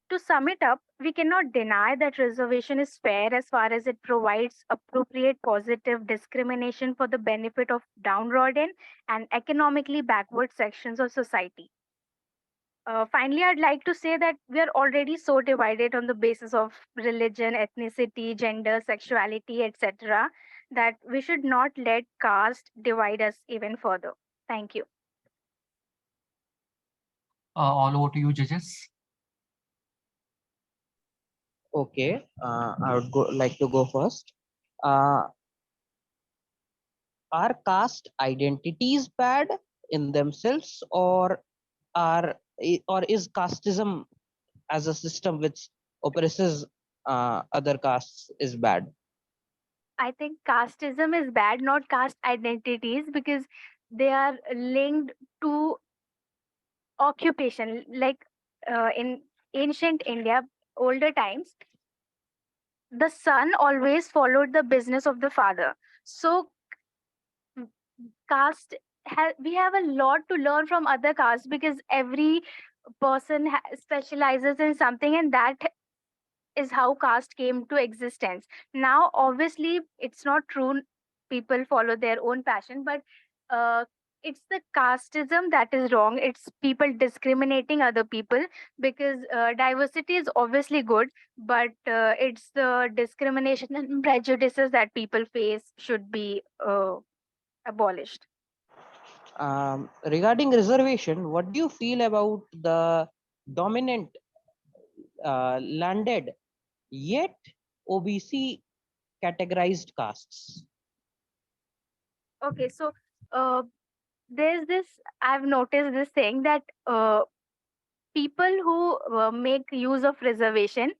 Speaker 11: To sum it up, we cannot deny that reservation is fair as far as it provides appropriate positive discrimination for the benefit of downtrodden and economically backward sections of society. Finally, I'd like to say that we are already so divided on the basis of religion, ethnicity, gender, sexuality, etc., that we should not let caste divide us even further. Thank you.
Speaker 1: All over to you, judges.
Speaker 9: Okay, I would like to go first. Are caste identities bad in themselves, or is casteism as a system which oppresses other castes is bad?
Speaker 11: I think casteism is bad, not caste identities, because they are linked to occupation. Like in ancient India, older times, the son always followed the business of the father. So caste we have a lot to learn from other castes because every person specializes in something, and that is how caste came to existence. Now obviously it's not true, people follow their own passion, but it's the casteism that is wrong. It's people discriminating other people, because diversity is obviously good, but it's the discrimination and prejudices that people face should be abolished.
Speaker 9: Regarding reservation, what do you feel about the dominant landed yet OBC categorized castes?
Speaker 11: Okay, so there's this, I've noticed this thing that people who make use of reservation,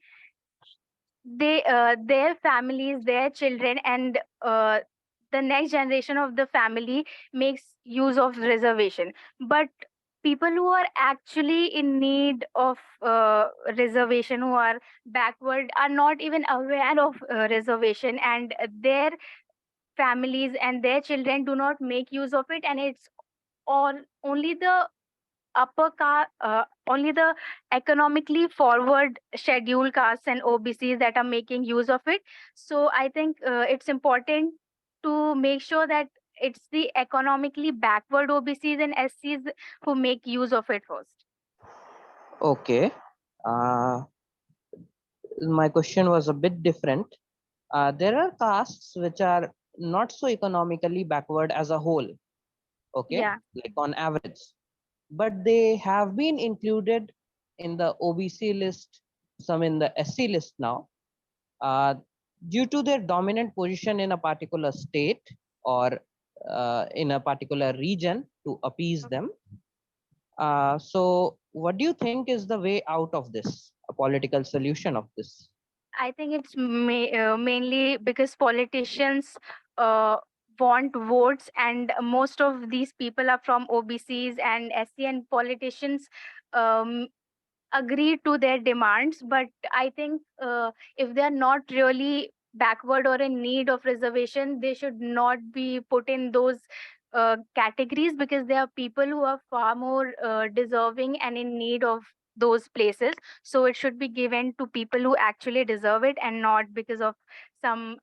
Speaker 11: their families, their children, and the next generation of the family makes use of reservation. But people who are actually in need of reservation, who are backward, are not even aware of reservation, and their families and their children do not make use of it, and it's all only the only the economically forward scheduled castes and OBCs that are making use of it. So I think it's important to make sure that it's the economically backward OBCs and SCs who make use of it first.
Speaker 9: Okay. My question was a bit different. There are castes which are not so economically backward as a whole, okay,
Speaker 11: Yeah.
Speaker 9: like on average, but they have been included in the OBC list, some in the SC list now, due to their dominant position in a particular state or in a particular region to appease them. So what do you think is the way out of this, a political solution of this?
Speaker 11: I think it's mainly because politicians uh, want votes, and most of these people are from OBCs and SC, and politicians um, agree to their demands. But I think if they are not really backward or in need of reservation, they should not be put in those categories, because there are people who are far more deserving and in need of those places. So it should be given to people who actually deserve it, and not because of some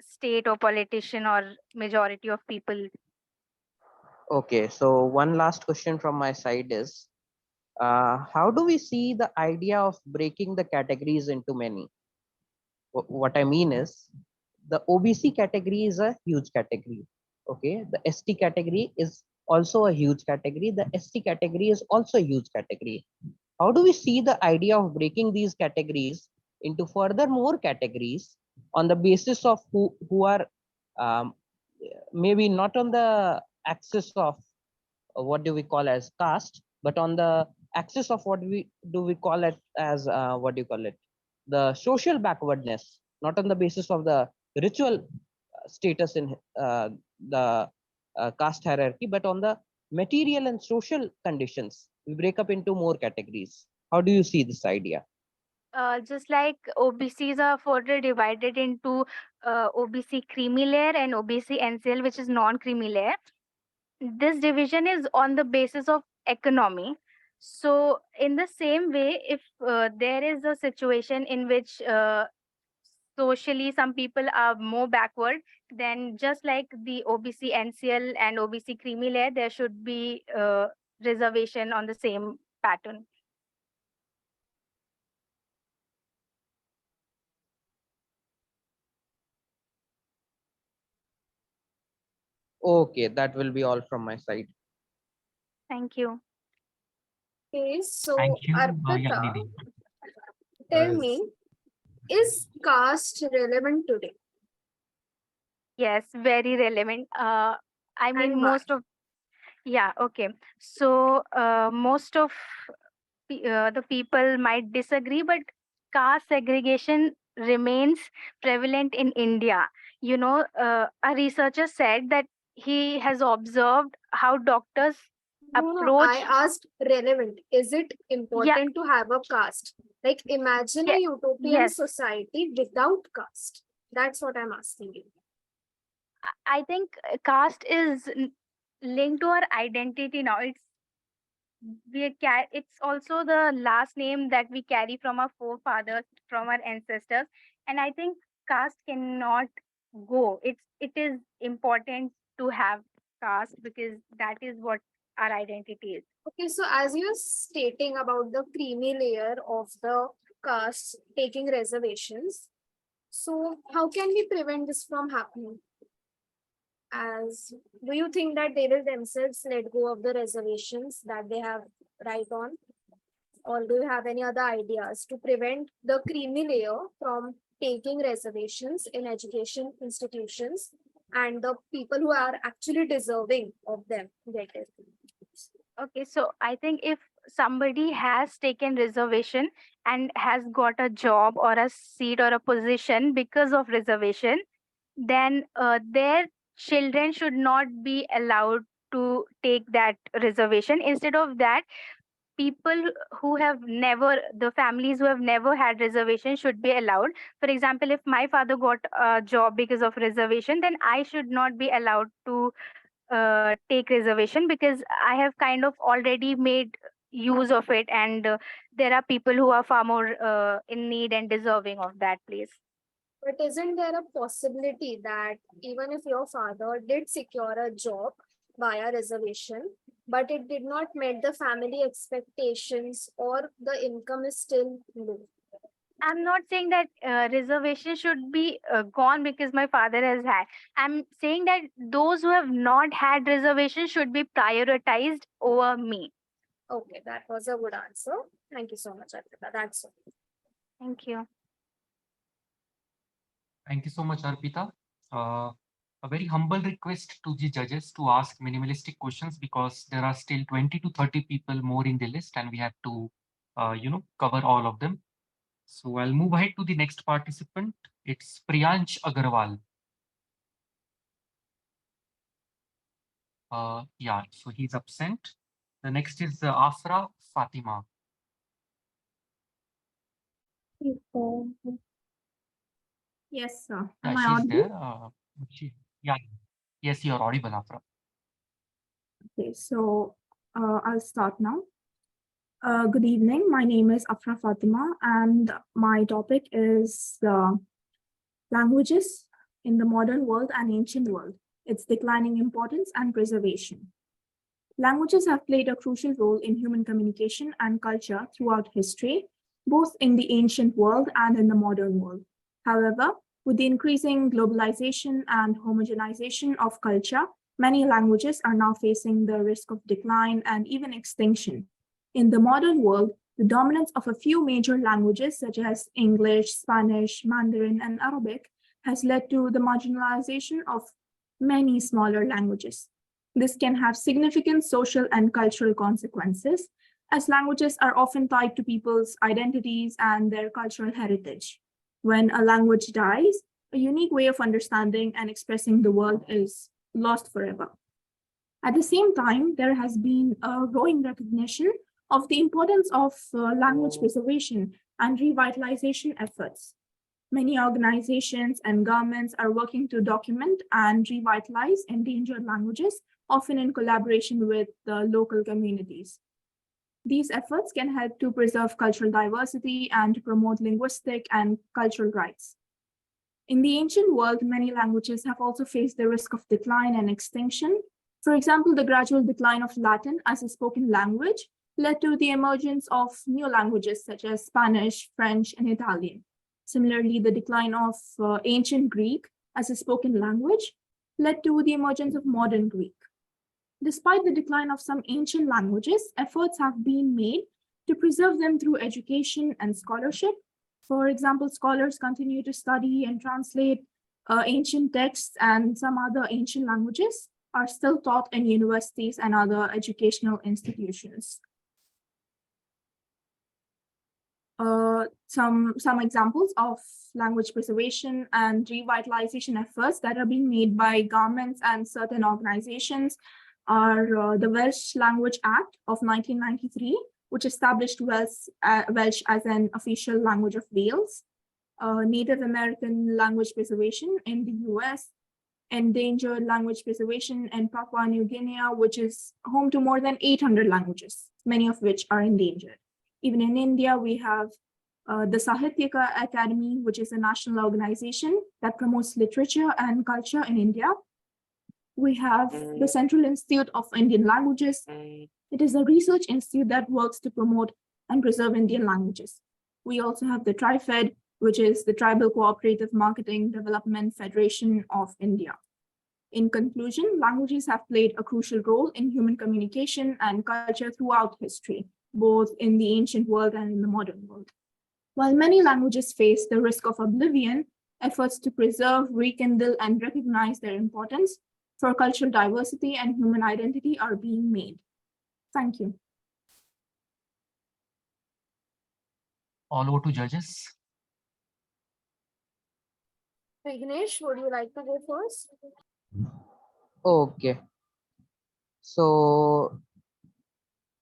Speaker 11: state or politician or majority of people.
Speaker 9: Okay, so one last question from my side is, how do we see the idea of breaking the categories into many? What I mean is, the OBC category is a huge category. Okay, the ST category is also a huge category. The ST category is also a huge category. How do we see the idea of breaking these categories into further more categories on the basis of who are um, maybe not on the axis of what do we call as caste, but on the axis of what we call it as what do you call it, the social backwardness, not on the basis of the ritual status in the caste hierarchy, but on the material and social conditions. We break up into more categories. How do you see this idea?
Speaker 11: Just like OBCs are further divided into OBC creamy layer and OBC NCL, which is non-creamy layer. This division is on the basis of economy. So in the same way, if there is a situation in which socially some people are more backward, then just like the OBC NCL and OBC creamy layer, there should be reservation on the same pattern.
Speaker 9: Okay, that will be all from my side.
Speaker 11: Thank you.
Speaker 4: Okay, so
Speaker 1: Thank you.
Speaker 4: Arpita,
Speaker 1: Didi.
Speaker 4: tell me, is caste relevant today?
Speaker 11: Yes, very relevant. I mean,
Speaker 4: And why?
Speaker 11: most of, yeah, okay. So most of the people might disagree, but caste segregation remains prevalent in India. You know, a researcher said that he has observed how doctors
Speaker 4: No, I
Speaker 11: approach.
Speaker 4: asked relevant. Is it
Speaker 11: Yeah,
Speaker 4: important to have a caste? Like imagine a
Speaker 11: yeah,
Speaker 4: utopian
Speaker 11: yes.
Speaker 4: society without caste. That's what I'm asking you.
Speaker 11: I think caste is linked to our identity now. It's also the last name that we carry from our forefathers, from our ancestors, and I think caste cannot go. It is important to have caste, because that is what our identity is.
Speaker 4: Okay, so as you're stating about the creamy layer of the caste taking reservations, so how can we prevent this from happening? As do you think that they will themselves let go of the reservations that they have right on? Or do you have any other ideas to prevent the creamy layer from taking reservations in education institutions and the people who are actually deserving of them get it?
Speaker 11: Okay, so I think if somebody has taken reservation and has got a job or a seat or a position because of reservation, then their children should not be allowed to take that reservation. Instead of that, people who have never, the families who have never had reservation should be allowed. For example, if my father got a job because of reservation, then I should not be allowed to take reservation because I have kind of already made use of it, and there are people who are far more in need and deserving of that place.
Speaker 4: But isn't there a possibility that even if your father did secure a job via reservation, but it did not meet the family expectations or the income is still low?
Speaker 11: I'm not saying that reservation should be gone because my father has had. I'm saying that those who have not had reservation should be prioritized over me.
Speaker 4: Okay, that was a good answer. Thank you so much, Arpita. That's all.
Speaker 11: Thank you.
Speaker 1: Thank you so much, Arpita. A very humble request to the judges to ask minimalistic questions because there are still 20 to 30 people more in the list and we have to, cover all of them. So I'll move ahead to the next participant. It's Priyansh Agarwal. Yeah, so he's absent. The next is Afra Fatima.
Speaker 12: Yes, sir.
Speaker 1: Yeah,
Speaker 12: Am I
Speaker 1: she's there.
Speaker 12: audible?
Speaker 1: Yeah, yes, you're audible, Afra.
Speaker 12: Okay, so I'll start now. Good evening. My name is Afra Fatima, and my topic is languages in the modern world and ancient world, its declining importance and preservation. Languages have played a crucial role in human communication and culture throughout history, both in the ancient world and in the modern world. However, with the increasing globalization and homogenization of culture, many languages are now facing the risk of decline and even extinction. In the modern world, the dominance of a few major languages such as English, Spanish, Mandarin, and Arabic has led to the marginalization of many smaller languages. This can have significant social and cultural consequences, as languages are often tied to people's identities and their cultural heritage. When a language dies, a unique way of understanding and expressing the world is lost forever. At the same time, there has been a growing recognition of the importance of language preservation and revitalization efforts. Many organizations and governments are working to document and revitalize endangered languages, often in collaboration with the local communities. These efforts can help to preserve cultural diversity and promote linguistic and cultural rights. In the ancient world, many languages have also faced the risk of decline and extinction. For example, the gradual decline of Latin as a spoken language led to the emergence of new languages such as Spanish, French, and Italian. Similarly, the decline of ancient Greek as a spoken language led to the emergence of modern Greek. Despite the decline of some ancient languages, efforts have been made to preserve them through education and scholarship. For example, scholars continue to study and translate ancient texts, and some other ancient languages are still taught in universities and other educational institutions. Some examples of language preservation and revitalization efforts that are being made by governments and certain organizations are the Welsh Language Act of 1993, which established Welsh as an official language of Wales, Native American language preservation in the US, endangered language preservation in Papua New Guinea, which is home to more than 800 languages, many of which are endangered. Even in India, we have the Sahityaka Academy, which is a national organization that promotes literature and culture in India. We have the Central Institute of Indian Languages. It is a research institute that works to promote and preserve Indian languages. We also have the TriFed, which is the Tribal Cooperative Marketing Development Federation of India. In conclusion, languages have played a crucial role in human communication and culture throughout history, both in the ancient world and in the modern world. While many languages face the risk of oblivion, efforts to preserve, rekindle, and recognize their importance for cultural diversity and human identity are being made. Thank you.
Speaker 1: All over to judges.
Speaker 4: Vignesh, would you like to go first?
Speaker 9: Okay. So,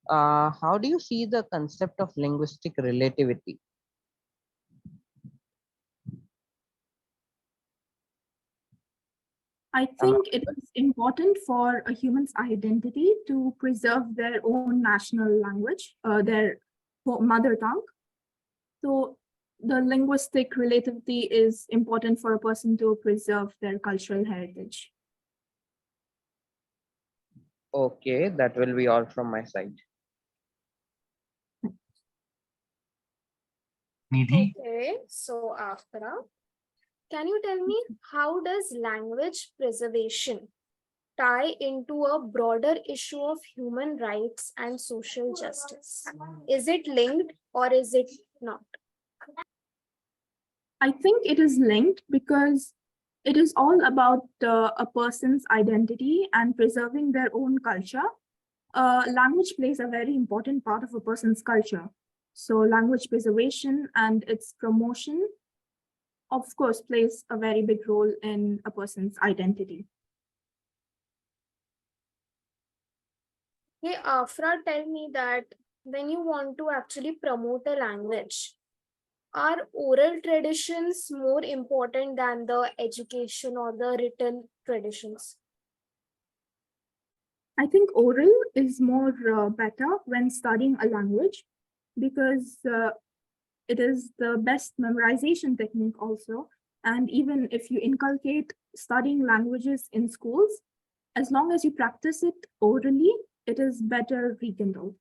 Speaker 9: how do you see the concept of linguistic relativity?
Speaker 12: I think it is important for a human's identity to preserve their own national language, their mother tongue. So the linguistic relativity is important for a person to preserve their cultural heritage.
Speaker 9: Okay, that will be all from my side.
Speaker 1: Nidhi?
Speaker 4: Okay, so Afra, can you tell me how does language preservation tie into a broader issue of human rights and social justice? Is it linked or is it not?
Speaker 12: I think it is linked because it is all about a person's identity and preserving their own culture. Language plays a very important part of a person's culture. So language preservation and its promotion, of course, plays a very big role in a person's identity.
Speaker 4: Hey, Afra, tell me that when you want to actually promote a language, are oral traditions more important than the education or the written traditions?
Speaker 12: I think oral is more better when studying a language because it is the best memorization technique also. And even if you inculcate studying languages in schools, as long as you practice it orally, it is better rekindled.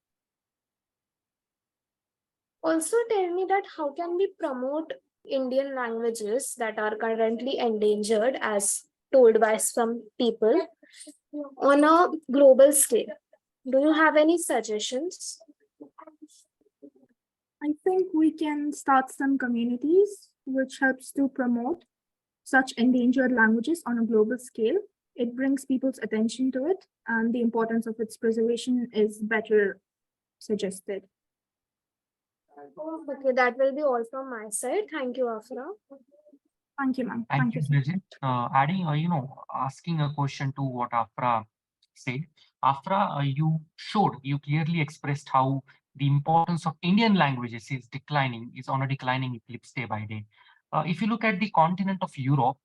Speaker 4: Also tell me that how can we promote Indian languages that are currently endangered, as told by some people, on a global scale? Do you have any suggestions?
Speaker 12: I think we can start some communities which helps to promote such endangered languages on a global scale. It brings people's attention to it, and the importance of its preservation is better suggested.
Speaker 4: Okay, that will be all from my side. Thank you, Afra.
Speaker 12: Thank you, ma'am.
Speaker 1: Thank you,
Speaker 12: so
Speaker 1: Bridget. Adding, asking a question to what Afra said. Afra, you clearly expressed how the importance of Indian languages is on a declining eclipse day by day. If you look at the continent of Europe,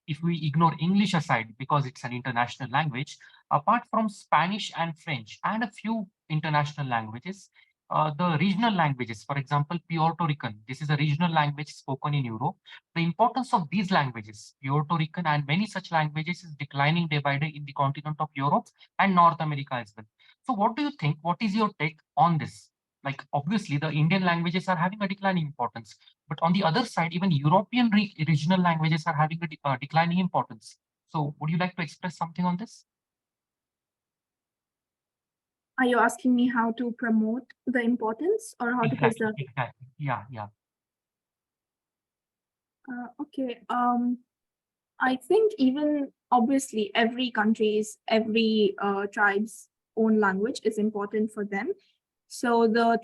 Speaker 1: if we ignore English aside, because it's an international language, apart from Spanish and French and a few international languages, the regional languages, for example, Puerto Rican, this is a regional language spoken in Europe. The importance of these languages, Puerto Rican and many such languages, is declining day by day in the continent of Europe and North America as well. So what do you think? What is your take on this? Like, obviously, the Indian languages are having a declining importance, but on the other side, even European regional languages are having a declining importance. So would you like to express something on this?
Speaker 12: Are you asking me how to promote the importance or how to preserve?
Speaker 1: Exactly. Yeah.
Speaker 12: Okay. I think even obviously every country's, every tribe's own language is important for them. So the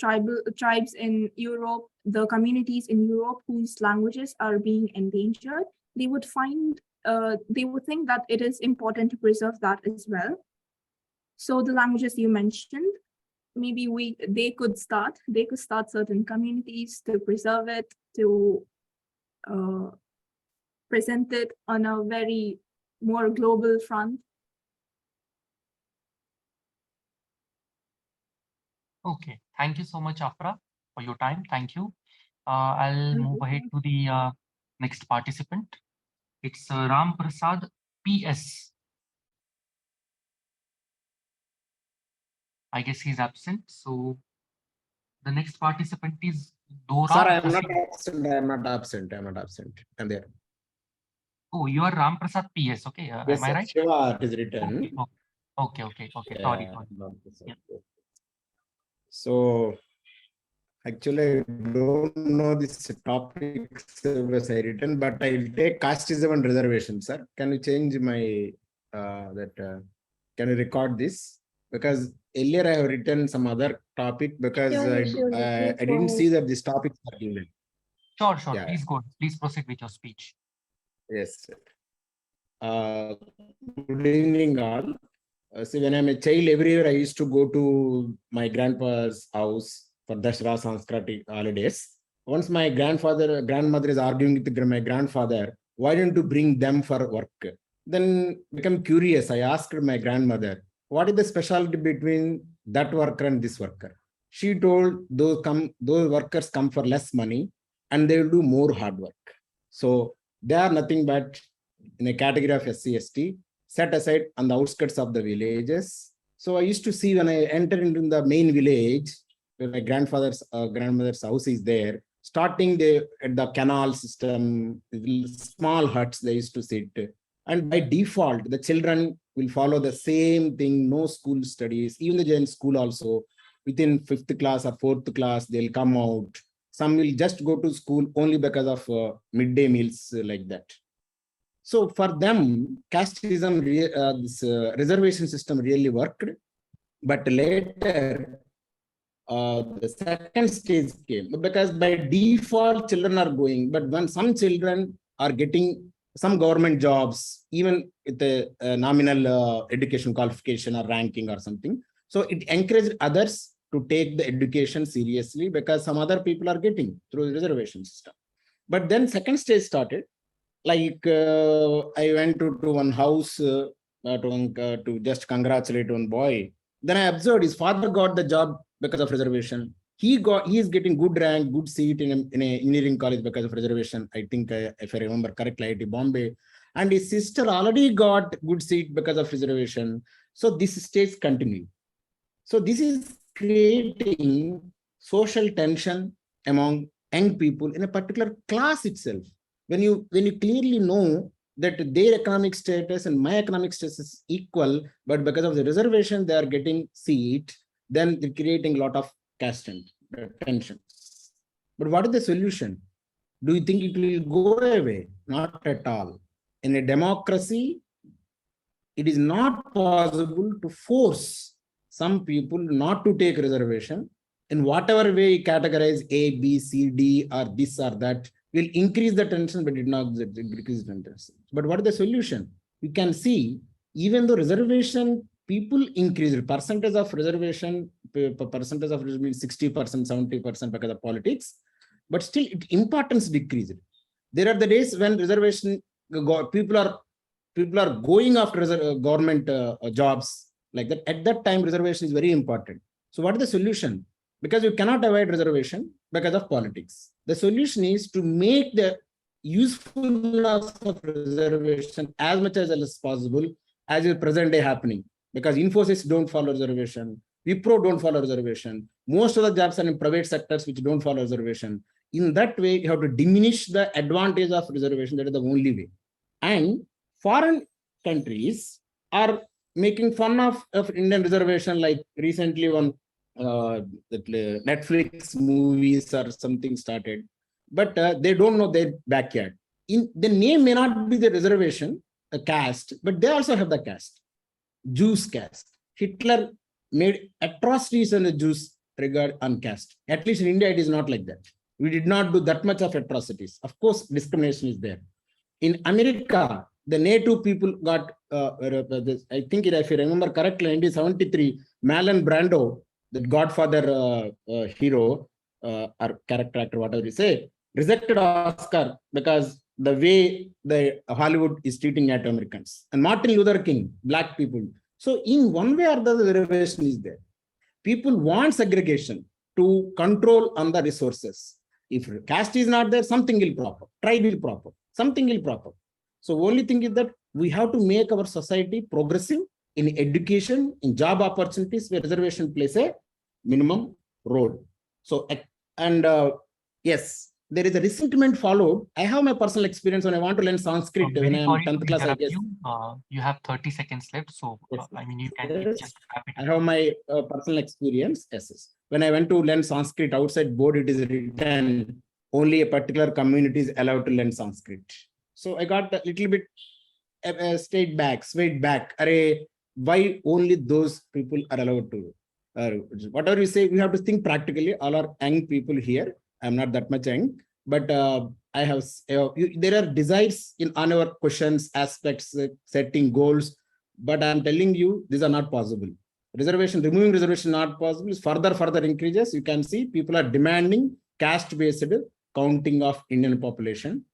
Speaker 12: tribes in Europe, the communities in Europe whose languages are being endangered, they would think that it is important to preserve that as well. So the languages you mentioned, maybe they could start certain communities to preserve it, to present it on a very more global front.
Speaker 1: Okay, thank you so much, Afra, for your time. Thank you. I'll move ahead to the next participant. It's Ram Prasad PS. I guess he's absent. So the next participant is Dora.
Speaker 13: Sir, I am not absent. I am not absent. I am not absent. I'm there.
Speaker 1: Oh, you are Ram Prasad PS. Okay,
Speaker 13: Yes,
Speaker 1: am I
Speaker 13: sir.
Speaker 1: right?
Speaker 13: Shiva, it is written.
Speaker 1: Okay.
Speaker 13: Yeah,
Speaker 1: Sorry.
Speaker 13: Yeah. So actually, I don't know this topic was I written, but I will take casteism and reservation, sir. Can you change my can you record this? Because earlier I have written some other topic because I didn't see that this topic is given.
Speaker 1: Sure.
Speaker 13: Yeah.
Speaker 1: Please go. Please proceed with your speech.
Speaker 13: Yes, sir. Good evening, all. See, when I'm a child, every year I used to go to my grandpa's house for Dashra Sanskrati holidays. Once my grandmother is arguing with my grandfather, why don't you bring them for work? then become curious. I asked my grandmother, what is the specialty between that worker and this worker? She told those workers come for less money and they will do more hard work. So they are nothing but in a category of SC/ST, set aside on the outskirts of the villages. So I used to see when I entered into the main village, where my grandmother's house is there, starting at the canal system, small huts they used to sit. And by default, the children will follow the same thing, no school studies, even the in school also, within 5th class or 4th class, they'll come out. Some will just go to school only because of midday meals like that. So for them, casteism, this reservation system really worked. But later, the second stage came, because by default, children are going. But when some children are getting some government jobs, even with a nominal education qualification or ranking or something, so it encouraged others to take the education seriously, because some other people are getting through the reservation system. But then second stage started. Like I went to one house to just congratulate one boy. Then I observed his father got the job because of reservation. He is getting good rank, good seat in a engineering college because of reservation. I think if I remember correctly, IIT Bombay. And his sister already got good seat because of reservation. So this stage continue. So this is creating social tension among young people in a particular class itself. When you clearly know that their economic status and my economic status is equal, but because of the reservation they are getting seat, then they're creating a lot of caste tensions. But what is the solution? Do you think it will go away? Not at all. In a democracy, it is not possible to force some people not to take reservation. In whatever way you categorize A, B, C, D, or this or that, will increase the tension, but it not decrease the tension. But what is the solution? You can see, even though reservation people increase, percentage of reservation means 60%, 70% because of politics, but still its importance decreased. There are the days when reservation people are going after government jobs like that. At that time, reservation is very important. So what is the solution? Because you cannot avoid reservation because of politics. The solution is to make the usefulness of reservation as much as possible as is present day happening. Because Infosys don't follow reservation, Wipro don't follow reservation. Most of the jobs are in private sectors which don't follow reservation. In that way, you have to diminish the advantage of reservation. That is the only way. And foreign countries are making fun of Indian reservation, like recently one Netflix movies or something started, but they don't know their backyard. The name may not be the reservation, a caste, but they also have the caste, Jews caste. Hitler made atrocities on the Jews regard on caste. At least in India, it is not like that. We did not do that much of atrocities. Of course, discrimination is there. In America, the native people got, I think if I remember correctly, in 1973, Marlon Brando, the Godfather hero or character actor, whatever you say, rejected Oscar because the way the Hollywood is treating Native Americans. And Martin Luther King, black people. So in one way or the other, reservation is there. People want segregation to control on the resources. If caste is not there, something will prop up. Tribe will prop up. Something will prop up. So only thing is that we have to make our society progressive in education, in job opportunities, where reservation plays a minimum role. So, and yes, there is a resentment followed. I have my personal experience when I want to learn Sanskrit. When I am 10th class, I guess.
Speaker 1: You have 30 seconds left. So,
Speaker 13: yes.
Speaker 1: I mean, you can just wrap it up.
Speaker 13: I have my personal experience. Yes. When I went to learn Sanskrit, outside board, it is written only a particular community is allowed to learn Sanskrit. So I got a little bit swayed back. Array, why only those people are allowed to? Whatever you say, we have to think practically. All are young people here. I'm not that much young, but I have. There are desires on our questions, aspects, setting goals. But I'm telling you, these are not possible. Removing reservation not possible. Further increases. You can see people are demanding caste-based counting of Indian population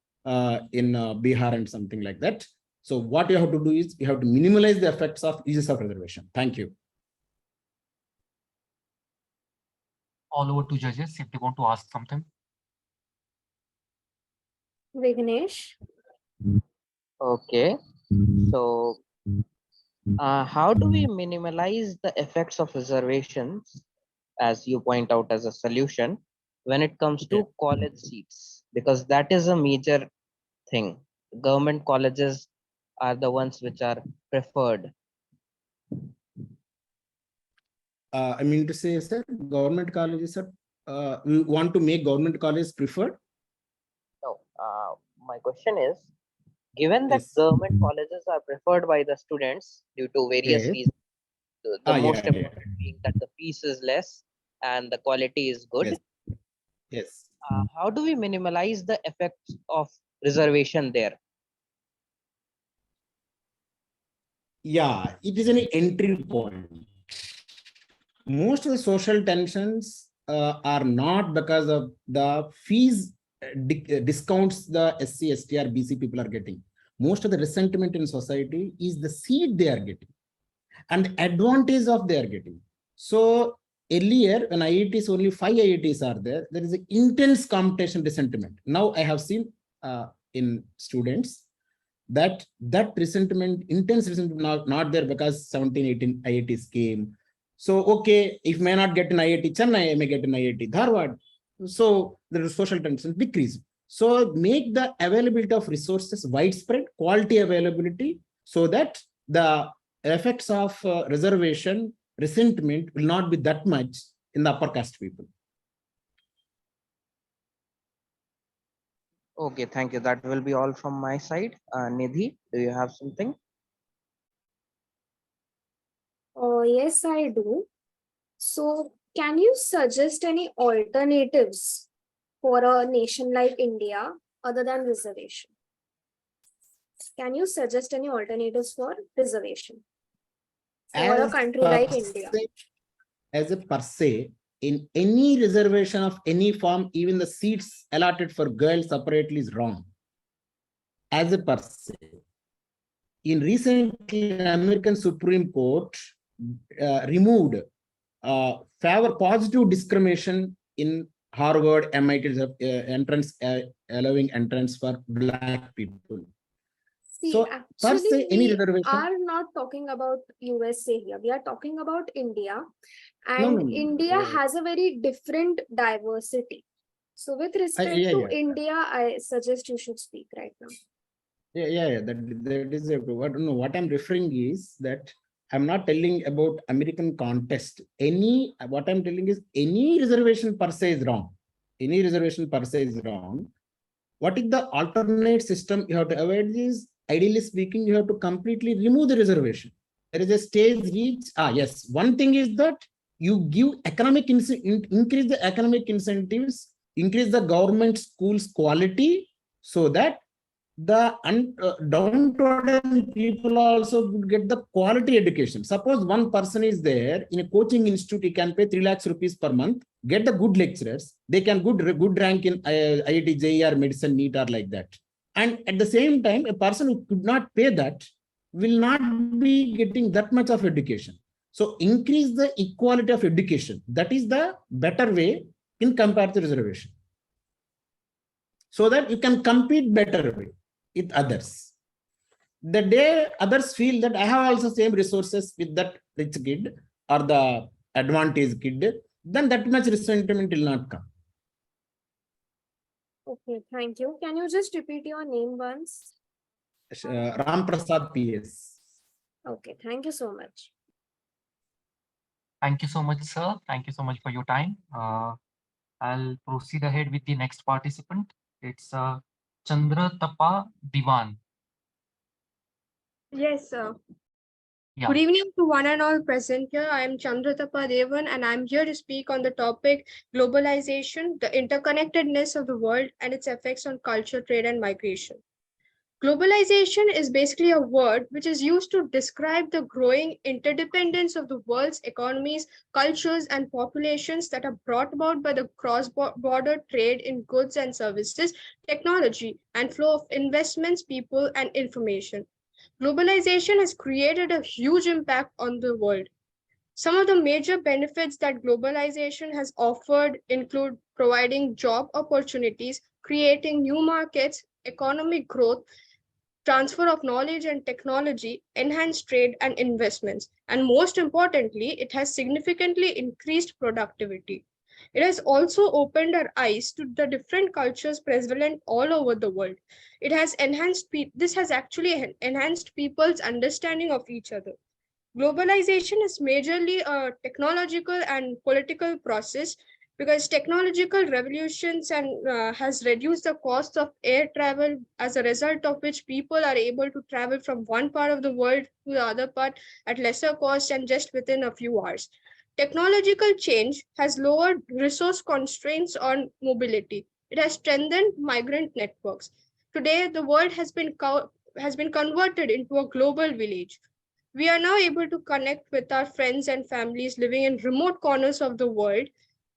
Speaker 13: in Bihar and something like that. So what you have to do is you have to minimize the effects of uses of reservation. Thank you.
Speaker 1: All over to judges if they want to ask something.
Speaker 4: Vignesh.
Speaker 9: Okay. So how do we minimize the effects of reservations, as you point out as a solution, when it comes to college seats? Because that is a major thing. Government colleges are the ones which are preferred.
Speaker 13: I mean to say, sir, government colleges are, we want to make government colleges preferred.
Speaker 9: No, my question is, given that government colleges are preferred by the students due to various reasons, the most important being that the fees is less and the quality is good.
Speaker 13: Yes.
Speaker 9: How do we minimize the effects of reservation there?
Speaker 13: Yeah, it is an entry point. Most of the social tensions are not because of the fees discounts the SC, ST, or BC people are getting. Most of the resentment in society is the seat they are getting and the advantage of they are getting. So earlier, when IITs, only 5 IITs are there, there is an intense competition resentment. Now I have seen in students that resentment, intense resentment, not there because 17, 18 IITs came. So, okay, if may not get an IIT Chennai, I may get an IIT Dharwad. So the social tension decrease. So make the availability of resources widespread, quality availability, so that the effects of reservation, resentment will not be that much in the upper caste people.
Speaker 9: Okay, thank you. That will be all from my side. Nidhi, do you have something?
Speaker 4: Yes, I do. So, can you suggest any alternatives for a nation like India other than reservation? Can you suggest any alternatives for reservation for a country like India?
Speaker 13: As a per se, in any reservation of any form, even the seats allotted for girls separately is wrong. As a per se. In recently, American Supreme Court removed positive discrimination in Harvard, MIT entrance, allowing entrance for Black people.
Speaker 4: See,
Speaker 13: So, per se,
Speaker 4: actually,
Speaker 13: any
Speaker 4: we
Speaker 13: reservation
Speaker 4: are not talking about USA here. We are talking about India, and India has a very different diversity. So, with respect to India, I suggest you should speak right now.
Speaker 13: That is what I'm referring is that I'm not telling about American contest. What I'm telling is any reservation per se is wrong. Any reservation per se is wrong. What is the alternate system you have to avoid is, ideally speaking, you have to completely remove the reservation. There is a stage reach. Yes. One thing is that you give increase the economic incentives, increase the government schools quality, so that the downtrodden people also would get the quality education. Suppose one person is there in a coaching institute, he can pay 3 lakhs rupees per month, get the good lecturers, they can good rank in IIT, JEE or medicine, NEET or like that. And at the same time, a person who could not pay that will not be getting that much of education. So increase the equality of education. That is the better way in compared to reservation. So that you can compete better way with others. The day others feel that I have also same resources with that rich kid or the advantage kid, then that much resentment will not come.
Speaker 4: Okay, thank you. Can you just repeat your name once?
Speaker 13: Ram Prasad PS.
Speaker 4: Okay, thank you so much.
Speaker 1: Thank you so much, sir. Thank you so much for your time. I'll proceed ahead with the next participant. It's Chandra Tapa Diwan.
Speaker 10: Yes, sir.
Speaker 1: Yeah.
Speaker 10: Good evening to one and all present here. I am Chandratapa Devan, and I'm here to speak on the topic globalization, the interconnectedness of the world and its effects on culture, trade, and migration. Globalization is basically a word which is used to describe the growing interdependence of the world's economies, cultures, and populations that are brought about by the cross-border trade in goods and services, technology, and flow of investments, people, and information. Globalization has created a huge impact on the world. Some of the major benefits that globalization has offered include providing job opportunities, creating new markets, economic growth, transfer of knowledge and technology, enhanced trade and investments, and most importantly, it has significantly increased productivity. It has also opened our eyes to the different cultures prevalent all over the world. It has this has actually enhanced people's understanding of each other. Globalization is majorly a technological and political process because technological revolutions and has reduced the cost of air travel, as a result of which people are able to travel from one part of the world to the other part at lesser cost and just within a few hours. Technological change has lowered resource constraints on mobility. It has strengthened migrant networks. Today, the world has been converted into a global village. We are now able to connect with our friends and families living in remote corners of the world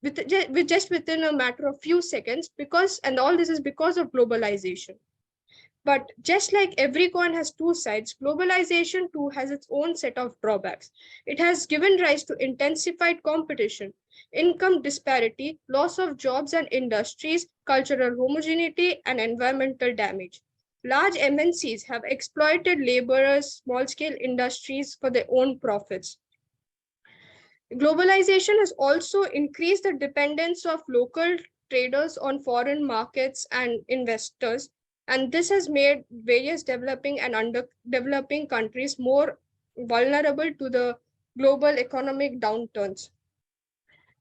Speaker 10: with just within a matter of few seconds, and all this is because of globalization. But just like every coin has two sides, globalization too has its own set of drawbacks. It has given rise to intensified competition, income disparity, loss of jobs and industries, cultural homogeneity, and environmental damage. Large MNCs have exploited laborers, small scale industries for their own profits. Globalization has also increased the dependence of local traders on foreign markets and investors, and this has made various developing and underdeveloping countries more vulnerable to the global economic downturns.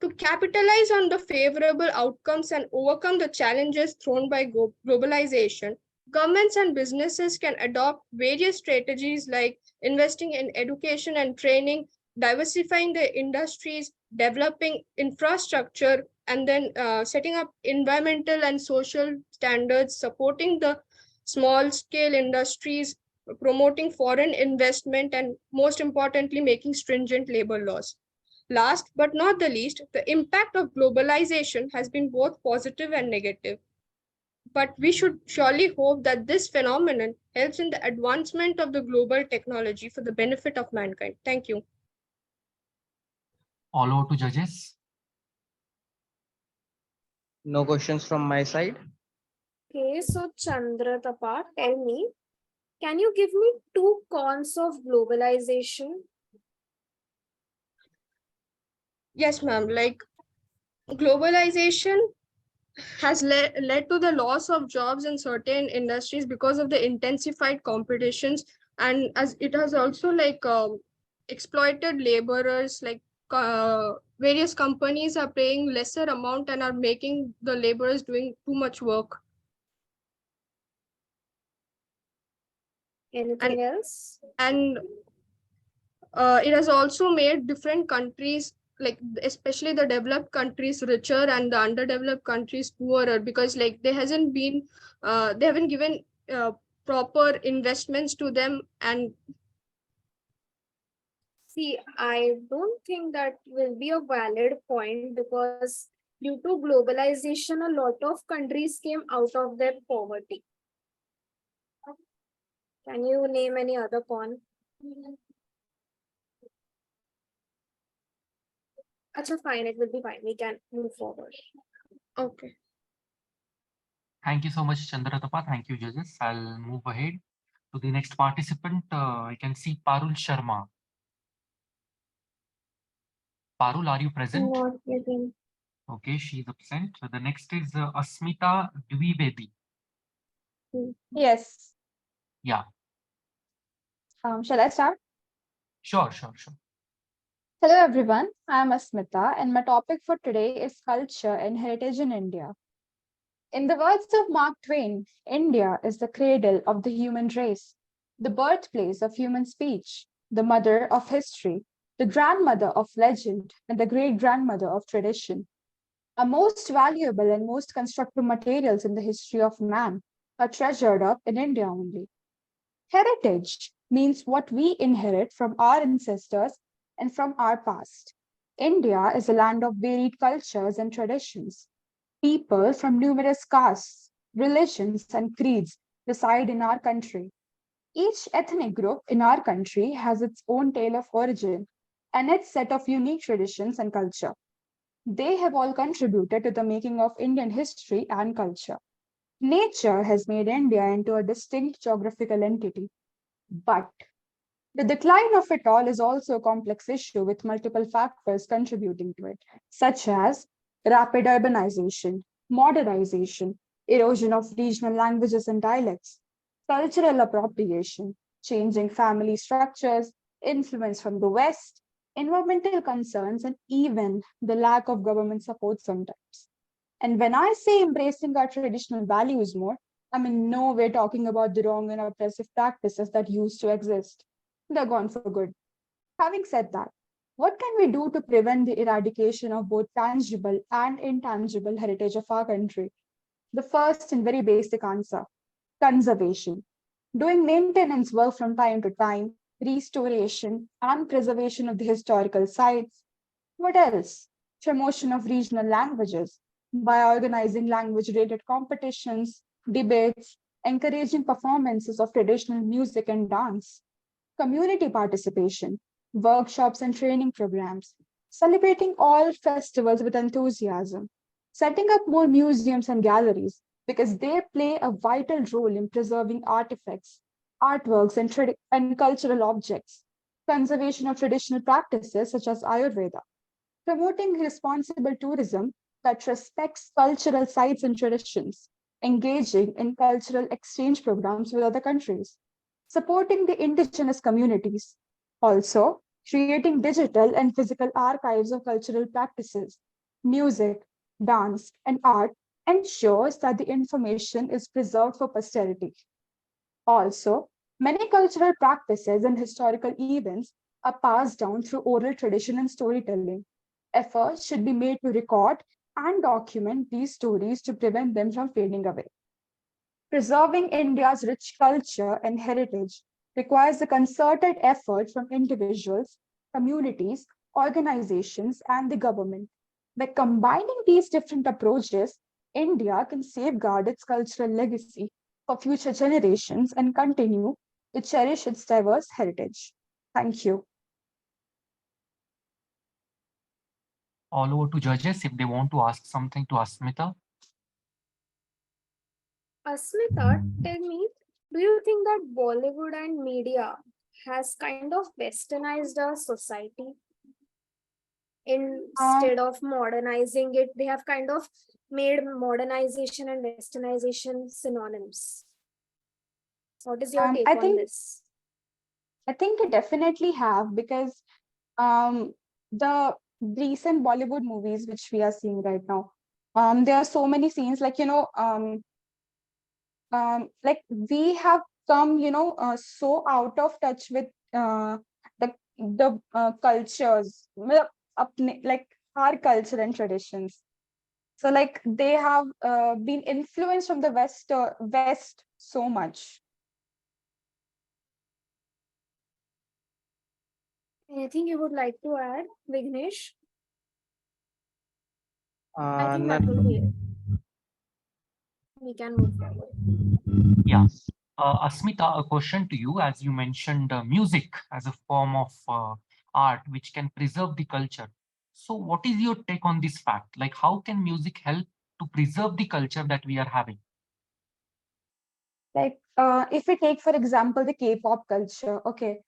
Speaker 10: To capitalize on the favorable outcomes and overcome the challenges thrown by globalization, governments and businesses can adopt various strategies like investing in education and training, diversifying their industries, developing infrastructure, and then setting up environmental and social standards, supporting the small scale industries, promoting foreign investment, and most importantly, making stringent labor laws. Last but not the least, the impact of globalization has been both positive and negative. But we should surely hope that this phenomenon helps in the advancement of the global technology for the benefit of mankind. Thank you.
Speaker 1: All over to judges.
Speaker 9: No questions from my side.
Speaker 4: Okay, so Chandra Tapa, tell me, can you give me two cons of globalization?
Speaker 10: Yes, ma'am. Like globalization has led to the loss of jobs in certain industries because of the intensified competitions, and as it has also exploited laborers. Various companies are paying lesser amount and are making the laborers doing too much work.
Speaker 4: Anything else?
Speaker 10: And it has also made different countries, like especially the developed countries, richer and the underdeveloped countries poorer, because they haven't given proper investments to them. And
Speaker 4: see, I don't think that will be a valid point because due to globalization, a lot of countries came out of their poverty. Can you name any other con? Achha, fine, it will be fine. We can move forward.
Speaker 10: Okay.
Speaker 1: Thank you so much, Chandratapa. Thank you, judges. I'll move ahead to the next participant. I can see Parul Sharma. Parul, are you present?
Speaker 2: Not present.
Speaker 1: Okay, she's absent. So the next is Asmita Dwivedi.
Speaker 14: Yes.
Speaker 1: Yeah.
Speaker 14: Shall I start?
Speaker 1: Sure.
Speaker 14: Hello, everyone. I am Asmita, and my topic for today is culture and heritage in India. In the words of Mark Twain, India is the cradle of the human race, the birthplace of human speech, the mother of history, the grandmother of legend, and the great-grandmother of tradition. Our most valuable and most constructive materials in the history of man are treasured up in India only. Heritage means what we inherit from our ancestors and from our past. India is a land of varied cultures and traditions. People from numerous castes, religions, and creeds reside in our country. Each ethnic group in our country has its own tale of origin and its set of unique traditions and culture. They have all contributed to the making of Indian history and culture. Nature has made India into a distinct geographical entity, but the decline of it all is also a complex issue with multiple factors contributing to it, such as rapid urbanization, modernization, erosion of regional languages and dialects, cultural appropriation, changing family structures, influence from the West, environmental concerns, and even the lack of government support sometimes. And when I say embracing our traditional values more, I'm in no way talking about the wrong and oppressive practices that used to exist. They're gone for good. Having said that, what can we do to prevent the eradication of both tangible and intangible heritage of our country? The first and very basic answer, conservation. Doing maintenance work from time to time, restoration and preservation of the historical sites. What else? Promotion of regional languages by organizing language-related competitions, debates, encouraging performances of traditional music and dance, community participation, workshops and training programs, celebrating all festivals with enthusiasm, setting up more museums and galleries because they play a vital role in preserving artifacts, artworks, and cultural objects, conservation of traditional practices such as Ayurveda, promoting responsible tourism that respects cultural sites and traditions, engaging in cultural exchange programs with other countries, supporting the indigenous communities, also creating digital and physical archives of cultural practices, music, dance, and art ensures that the information is preserved for posterity. Also, many cultural practices and historical events are passed down through oral tradition and storytelling. Efforts should be made to record and document these stories to prevent them from fading away. Preserving India's rich culture and heritage requires a concerted effort from individuals, communities, organizations, and the government. By combining these different approaches, India can safeguard its cultural legacy for future generations and continue to cherish its diverse heritage. Thank you.
Speaker 1: All over to judges if they want to ask something to Asmita.
Speaker 4: Asmita, tell me, do you think that Bollywood and media has kind of westernized our society? Instead of modernizing it, they have kind of made modernization and westernization synonyms. What is your take on this?
Speaker 14: I think they definitely have because the recent Bollywood movies which we are seeing right now, there are so many scenes like like we have come so out of touch with the cultures, like our culture and traditions. So like they have been influenced from the West so much.
Speaker 4: Anything you would like to add, Vignesh? I think that will be it. We can move forward.
Speaker 1: Yeah. Asmita, a question to you, as you mentioned music as a form of art which can preserve the culture. So what is your take on this fact? Like, how can music help to preserve the culture that we are having?
Speaker 14: Like if we take, for example, the K-pop culture, okay,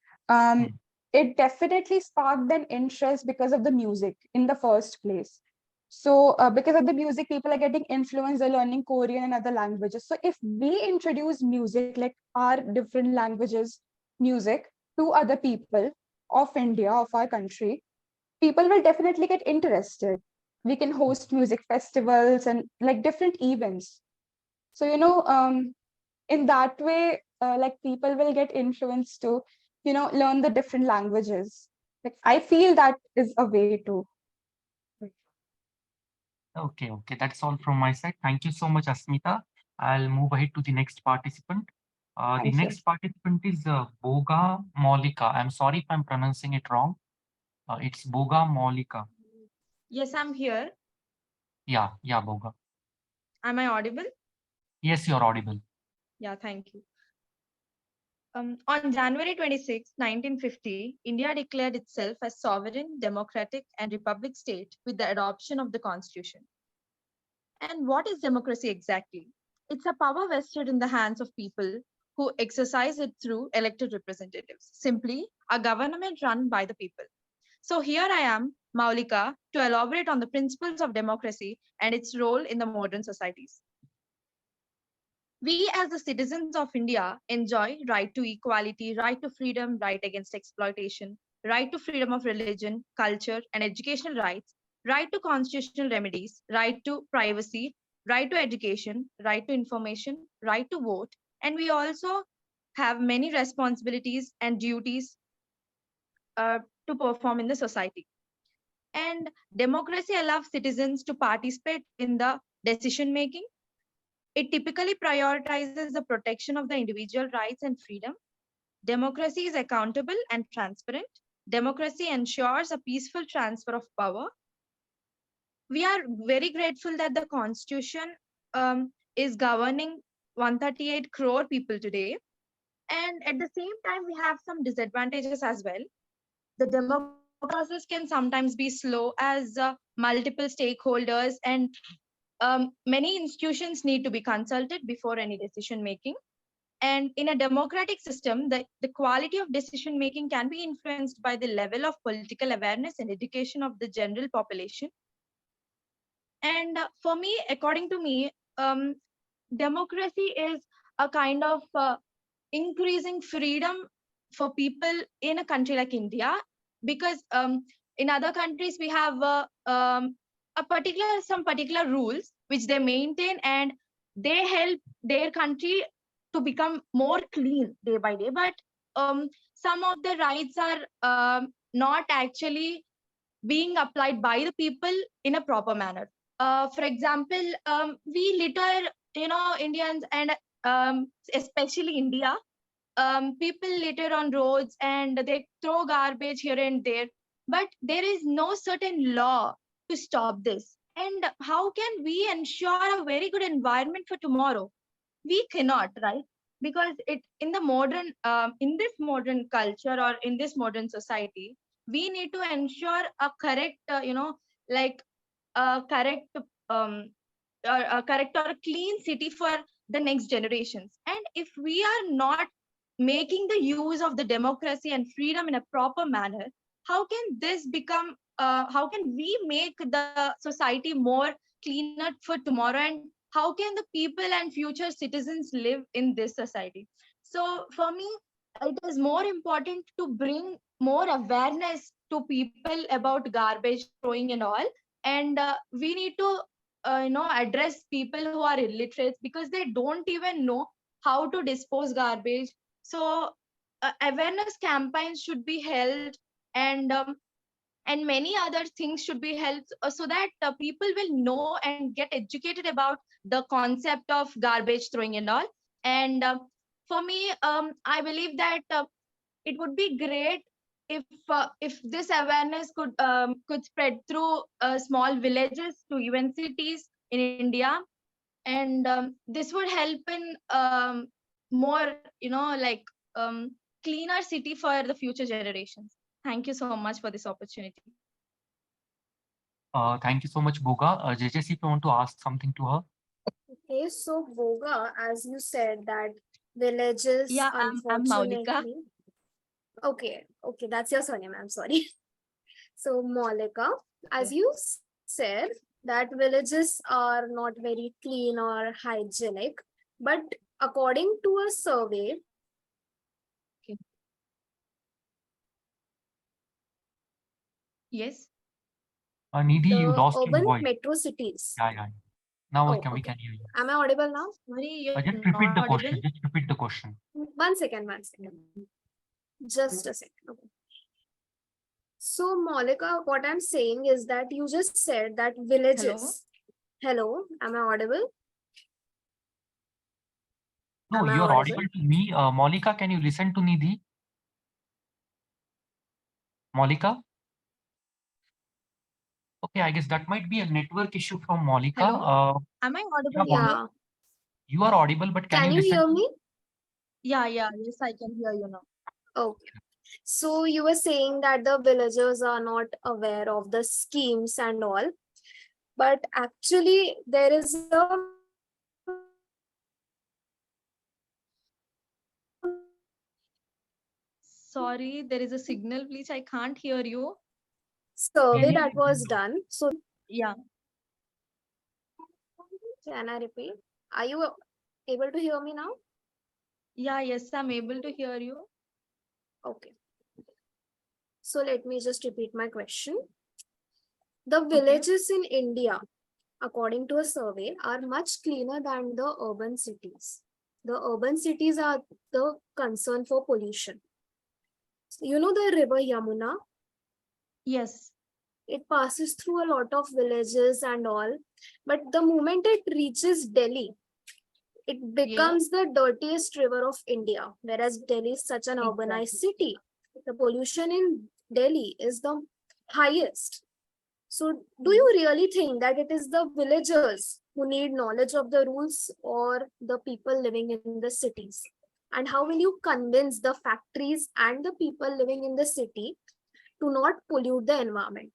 Speaker 14: it definitely sparked an interest because of the music in the first place. So because of the music, people are getting influenced, they're learning Korean and other languages. So if we introduce music, like our different languages, music to other people of India, of our country, people will definitely get interested. We can host music festivals and like different events. So, in that way, like people will get influenced to, learn the different languages. Like I feel that is a way to.
Speaker 1: Okay, that's all from my side. Thank you so much, Asmita. I'll move ahead to the next participant. The next participant is Boga Maulika. I'm sorry if I'm pronouncing it wrong. It's Boga Maulika.
Speaker 15: Yes, I'm here.
Speaker 1: Yeah, Boga.
Speaker 15: Am I audible?
Speaker 1: Yes, you're audible.
Speaker 15: Yeah, thank you. On January 26, 1950, India declared itself as sovereign, democratic, and republic state with the adoption of the constitution. And what is democracy exactly? It's a power vested in the hands of people who exercise it through elected representatives. Simply, a government run by the people. So here I am, Maulika, to elaborate on the principles of democracy and its role in the modern societies. We as the citizens of India enjoy right to equality, right to freedom, right against exploitation, right to freedom of religion, culture, and educational rights, right to constitutional remedies, right to privacy, right to education, right to information, right to vote, and we also have many responsibilities and duties to perform in the society. And democracy allows citizens to participate in the decision making. It typically prioritizes the protection of the individual rights and freedom. Democracy is accountable and transparent. Democracy ensures a peaceful transfer of power. We are very grateful that the Constitution is governing 138 crore people today. And at the same time, we have some disadvantages as well. The democratic process can sometimes be slow as multiple stakeholders and many institutions need to be consulted before any decision making. And in a democratic system, the quality of decision making can be influenced by the level of political awareness and education of the general population. And for me, according to me, democracy is a kind of increasing freedom for people in a country like India, because in other countries we have some particular rules which they maintain, and they help their country to become more clean day by day. But some of the rights are not actually being applied by the people in a proper manner. For example, we litter, Indians, and especially India, people litter on roads and they throw garbage here and there, but there is no certain law to stop this. And how can we ensure a very good environment for tomorrow? We cannot, right? Because it in the modern in this modern culture or in this modern society, we need to ensure a correct like a correct a correct or a clean city for the next generations. And if we are not making the use of the democracy and freedom in a proper manner, how can this become how can we make the society more cleaner for tomorrow, and how can the people and future citizens live in this society? So for me, it is more important to bring more awareness to people about garbage throwing and all. And we need to address people who are illiterate, because they don't even know how to dispose garbage. So awareness campaigns should be held, and many other things should be held, so that people will know and get educated about the concept of garbage throwing and all. And for me, I believe that it would be great if this awareness could spread through small villages to even cities in India. And this would help in more like cleaner city for the future generations. Thank you so much for this opportunity.
Speaker 1: Thank you so much, Boga. JJC, if you want to ask something to her.
Speaker 4: Okay, so Boga, as you said that villages,
Speaker 15: Yeah, I'm Maulika.
Speaker 4: Okay, that's your surname. I'm sorry. So Maulika, as you said that villages are not very clean or hygienic, but according to a survey,
Speaker 15: yes,
Speaker 1: Nidhi, you
Speaker 4: the
Speaker 1: lost your
Speaker 4: urban
Speaker 1: voice.
Speaker 4: metro cities.
Speaker 1: Yeah. Now
Speaker 4: Oh,
Speaker 1: we can hear you.
Speaker 4: Am I audible now?
Speaker 15: Sorry,
Speaker 1: Just repeat the question. Just repeat the question.
Speaker 4: 1 second. Just a second. Okay. So, Maulika, what I'm saying is that you just said that villages. Hello, am I audible?
Speaker 1: No, you are audible to me. Maulika, can you listen to Nidhi? Maulika? Okay, I guess that might be a network issue from Maulika.
Speaker 15: Hello? Am I audible?
Speaker 4: Yeah.
Speaker 1: You are audible, but can you listen
Speaker 4: hear me?
Speaker 15: Yes, I can hear you now.
Speaker 4: Okay. So you were saying that the villagers are not aware of the schemes and all, but actually there is a
Speaker 15: Sorry, there is a signal glitch. I can't hear you.
Speaker 4: survey
Speaker 15: Can
Speaker 4: that
Speaker 15: you?
Speaker 4: was done. So
Speaker 15: Yeah.
Speaker 4: can I repeat? Are you able to hear me now?
Speaker 15: Yes, I'm able to hear you.
Speaker 4: Okay. So let me just repeat my question. The villages in India, according to a survey, are much cleaner than the urban cities. The urban cities are the concern for pollution. You know the river Yamuna?
Speaker 15: Yes.
Speaker 4: It passes through a lot of villages and all, but the moment it reaches Delhi, it becomes the dirtiest river of India, whereas Delhi is such an urbanized city. The pollution in Delhi is the highest. So, do you really think that it is the villagers who need knowledge of the rules or the people living in the cities? And how will you convince the factories and the people living in the city to not pollute the environment?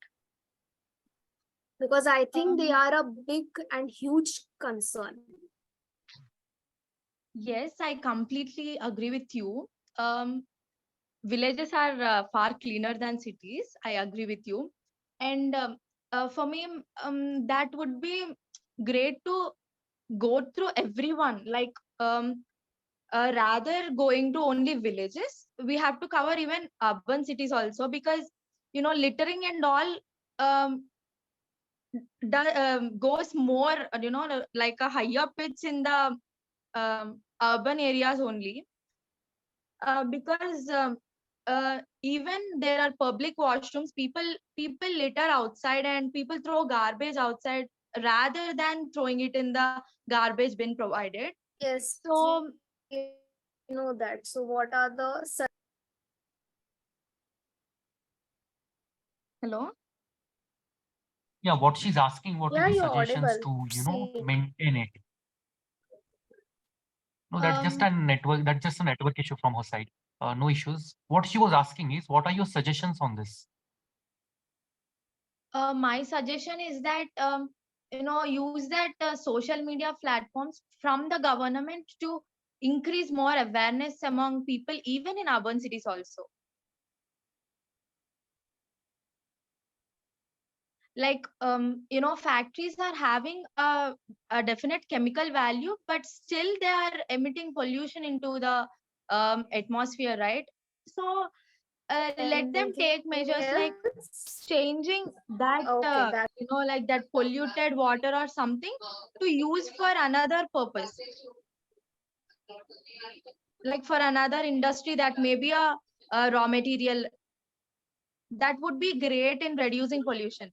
Speaker 4: Because I think they are a big and huge concern.
Speaker 15: Yes, I completely agree with you. Villages are far cleaner than cities. I agree with you. And for me, that would be great to go through everyone. Like, rather going to only villages, we have to cover even urban cities also, because littering and all um, goes more, like a higher pitch in the urban areas only, because even there are public washrooms, people litter outside and people throw garbage outside rather than throwing it in the garbage bin provided.
Speaker 4: Yes,
Speaker 15: So
Speaker 4: you know that. So, what are the
Speaker 15: hello?
Speaker 1: Yeah, what she's asking, what are
Speaker 4: Yeah,
Speaker 1: the
Speaker 4: you're
Speaker 1: suggestions
Speaker 4: audible.
Speaker 1: to,
Speaker 4: See,
Speaker 1: maintain it? No, that's just a network, that's just a network issue from her side. No issues. What she was asking is, what are your suggestions on this?
Speaker 15: My suggestion is that use that social media platforms from the government to increase more awareness among people, even in urban cities also. Like, factories are having a definite chemical value, but still they are emitting pollution into the atmosphere, right? So let them take measures like changing that like that polluted water or something to use for another purpose, like for another industry, that may be a raw material. That would be great in reducing pollution.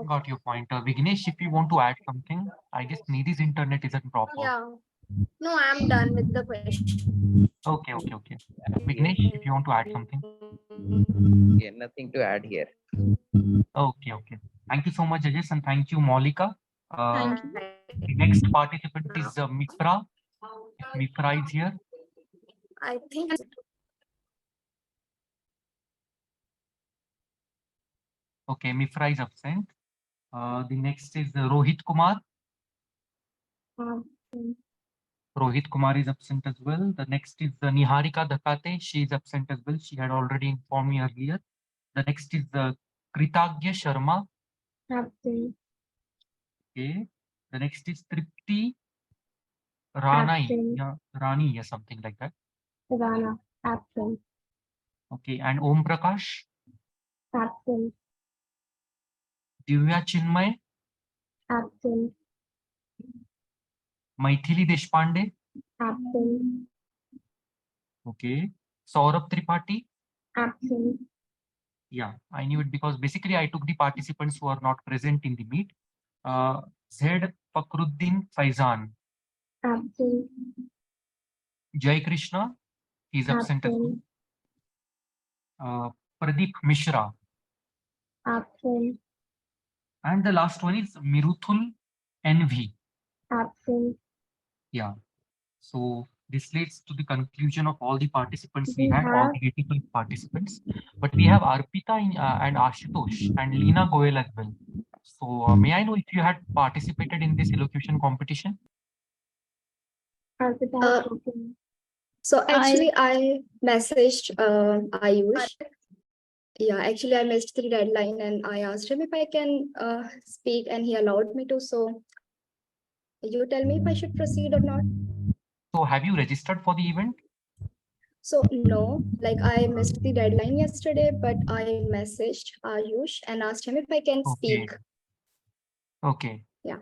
Speaker 1: Got your point. Vignesh, if you want to add something, I guess Nidhi's internet isn't proper.
Speaker 4: yeah. No, I'm done with the question.
Speaker 1: Okay. Vignesh, if you want to add something.
Speaker 22: Yeah, nothing to add here.
Speaker 1: Okay. Thank you so much, judges, and thank you, Maulika.
Speaker 15: Thank you.
Speaker 1: The next participant is Mifra. If Mifra is here.
Speaker 4: I think
Speaker 1: Okay, Mifra is absent. The next is Rohit Kumar. Rohit Kumar is absent as well. The next is Niharika Dakate. She is absent as well. She had already informed me earlier. The next is Kritagya Sharma.
Speaker 2: Absent.
Speaker 1: Okay. The next is Tripti Ranai.
Speaker 2: Absent.
Speaker 1: Yeah, Rani or something like that.
Speaker 2: Rana. Absent.
Speaker 1: Okay. And Om Prakash.
Speaker 2: Absent.
Speaker 1: Divya Chinmay.
Speaker 2: Absent.
Speaker 1: Maithili Deshpande.
Speaker 2: Absent.
Speaker 1: Okay. Saurabh Tripathi.
Speaker 2: Absent.
Speaker 1: Yeah, I knew it because basically I took the participants who are not present in the meet. Z. Fakruddin Faizan.
Speaker 2: Absent.
Speaker 1: Jai Krishna. He's absent as well. Pradeep Mishra.
Speaker 2: Absent.
Speaker 1: And the last one is Miruthul NV.
Speaker 2: Absent.
Speaker 1: Yeah. So this leads to the conclusion of all the participants we
Speaker 2: We
Speaker 1: had, all
Speaker 2: have
Speaker 1: the 85 participants. But we have Arpita and Ashutosh and Leena Goel as well. So may I know if you had participated in this elocution competition?
Speaker 2: Arpita has spoken.
Speaker 16: So actually, I messaged Ayush. Yeah, actually, I missed the deadline and I asked him if I can speak, and he allowed me to. So you tell me if I should proceed or not.
Speaker 1: So have you registered for the event?
Speaker 16: So no, like I missed the deadline yesterday, but I messaged Ayush and asked him if I can speak.
Speaker 1: Okay.
Speaker 16: Yeah.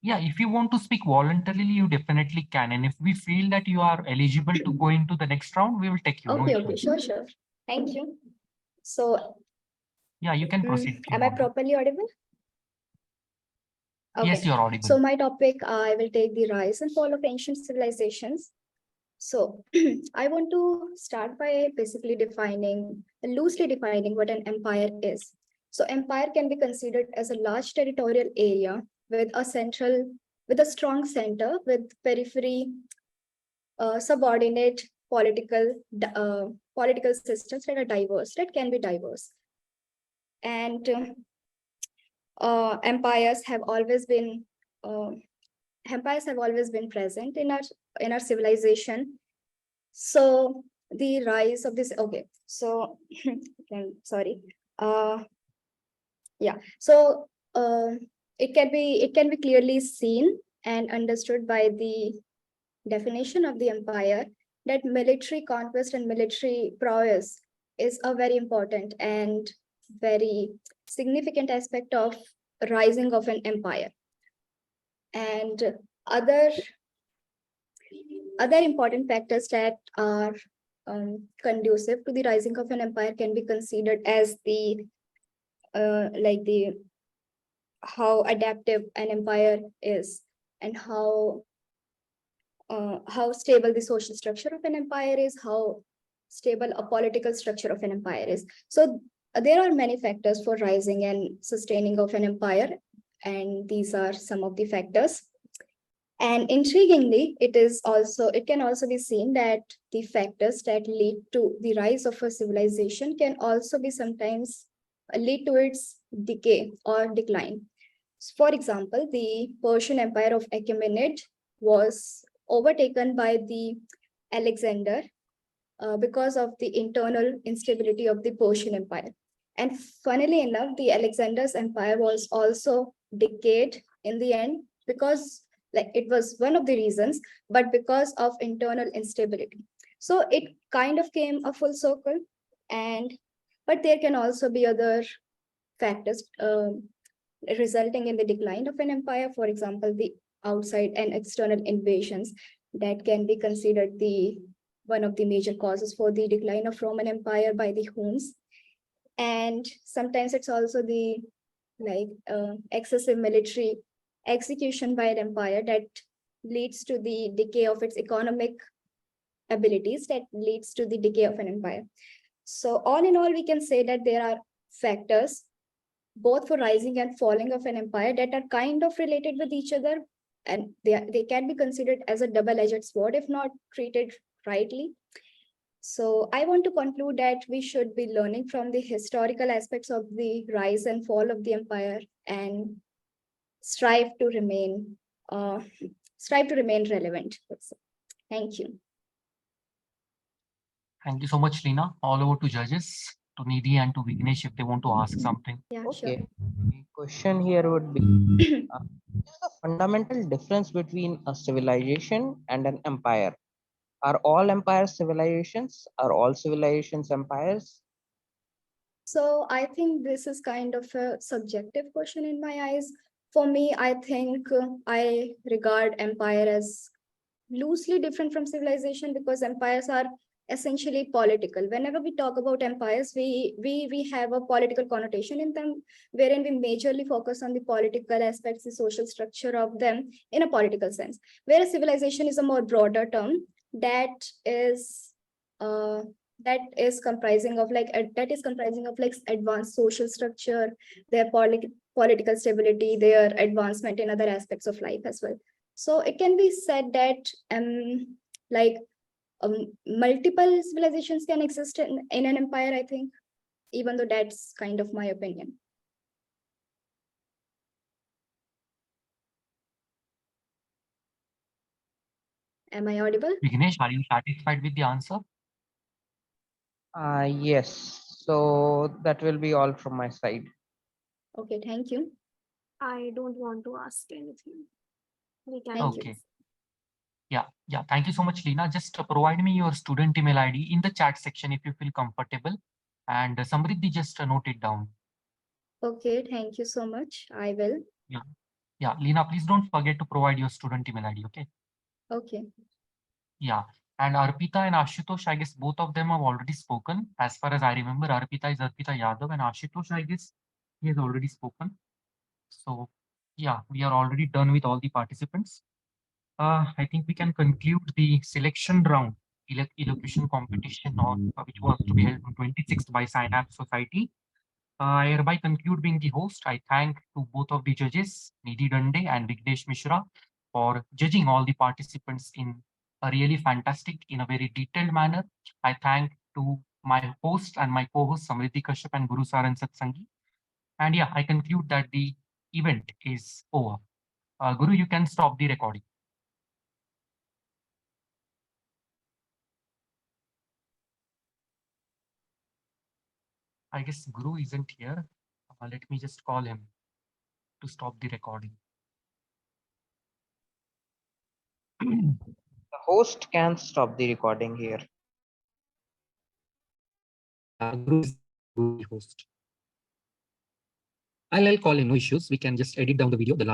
Speaker 1: Yeah, if you want to speak voluntarily, you definitely can. And if we feel that you are eligible to go into the next round, we will take you.
Speaker 16: Okay,
Speaker 1: No
Speaker 16: okay,
Speaker 1: issue.
Speaker 16: sure. Thank you. So
Speaker 1: Yeah, you can proceed. If you
Speaker 16: am I
Speaker 1: want.
Speaker 16: properly audible?
Speaker 1: Yes, you're audible.
Speaker 16: So my topic, I will take the rise and fall of ancient civilizations. So I want to start by basically loosely defining what an empire is. So empire can be considered as a large territorial area with a strong center with periphery, subordinate political systems that can be diverse. And empires have always been present in our civilization. So the rise of this, okay, so sorry, yeah, so it can be clearly seen and understood by the definition of the empire that military conquest and military prowess is a very important and very significant aspect of rising of an empire. And other important factors that are conducive to the rising of an empire can be considered as the how adaptive an empire is, and how stable the social structure of an empire is, how stable a political structure of an empire is. So there are many factors for rising and sustaining of an empire, and these are some of the factors. And intriguingly, it can also be seen that the factors that lead to the rise of a civilization can also be sometimes lead to its decay or decline. For example, the Persian Empire of Achaemenid was overtaken by the Alexander because of the internal instability of the Persian Empire. And funnily enough, the Alexander's empire was also decayed in the end because it was one of the reasons, but because of internal instability. So it kind of came a full circle, but there can also be other factors resulting in the decline of an empire. For example, the outside and external invasions that can be considered one of the major causes for the decline of Roman Empire by the Huns. And sometimes it's also the excessive military execution by an empire that leads to the decay of its economic abilities, that leads to the decay of an empire. So all in all, we can say that there are factors both for rising and falling of an empire that are kind of related with each other, and they can be considered as a double-edged sword if not treated rightly. So I want to conclude that we should be learning from the historical aspects of the rise and fall of the empire and strive to remain relevant. Thank you.
Speaker 1: Thank you so much, Leena. All over to judges, to Nidhi and to Vignesh if they want to ask something.
Speaker 16: Yeah,
Speaker 9: okay. The question here would be, what is the fundamental difference between a civilization and an empire? Are all empires civilizations? Are all civilizations empires?
Speaker 16: So I think this is kind of a subjective question in my eyes. For me, I think I regard empire as loosely different from civilization because empires are essentially political. Whenever we talk about empires, we have a political connotation in them, wherein we majorly focus on the political aspects, the social structure of them in a political sense. Whereas civilization is a more broader term that is comprising of advanced social structure, their political stability, their advancement in other aspects of life as well. So it can be said that like multiple civilizations can exist in an empire, I think, even though that's kind of my opinion. Am I audible?
Speaker 1: Vignesh, are you satisfied with the answer?
Speaker 9: Yes. So that will be all from my side.
Speaker 16: Okay, thank you.
Speaker 4: I don't want to ask anything. We can.
Speaker 1: Okay. Yeah. Thank you so much, Lina. Just provide me your student email ID in the chat section if you feel comfortable. And Samriddhi, just note it down.
Speaker 16: Okay, thank you so much. I will.
Speaker 1: Yeah, Lina, please don't forget to provide your student email ID, okay?
Speaker 16: Okay.
Speaker 1: Yeah. And Arpita and Ashutosh, I guess both of them have already spoken. As far as I remember, Arpita is Arpita Yadav and Ashutosh, I guess he has already spoken. So yeah, we are already done with all the participants. I think we can conclude the selection round elocution competition which was to be held on 26th by Synapse Society. I hereby conclude being the host. I thank to both of the judges, Nidhi Dande and Vignesh Mishra, for judging all the participants in a really fantastic, in a very detailed manner. I thank to my host and my co-host Samriddhi Kashyap and Guru Saran Satsangi. And yeah, I conclude that the event is over. Guru, you can stop the recording. I guess Guru isn't here. Let me just call him to stop the recording.
Speaker 9: The host can stop the recording here.
Speaker 1: Yeah, Guru is the host. I'll call him, no issues. We can just edit down the video, the last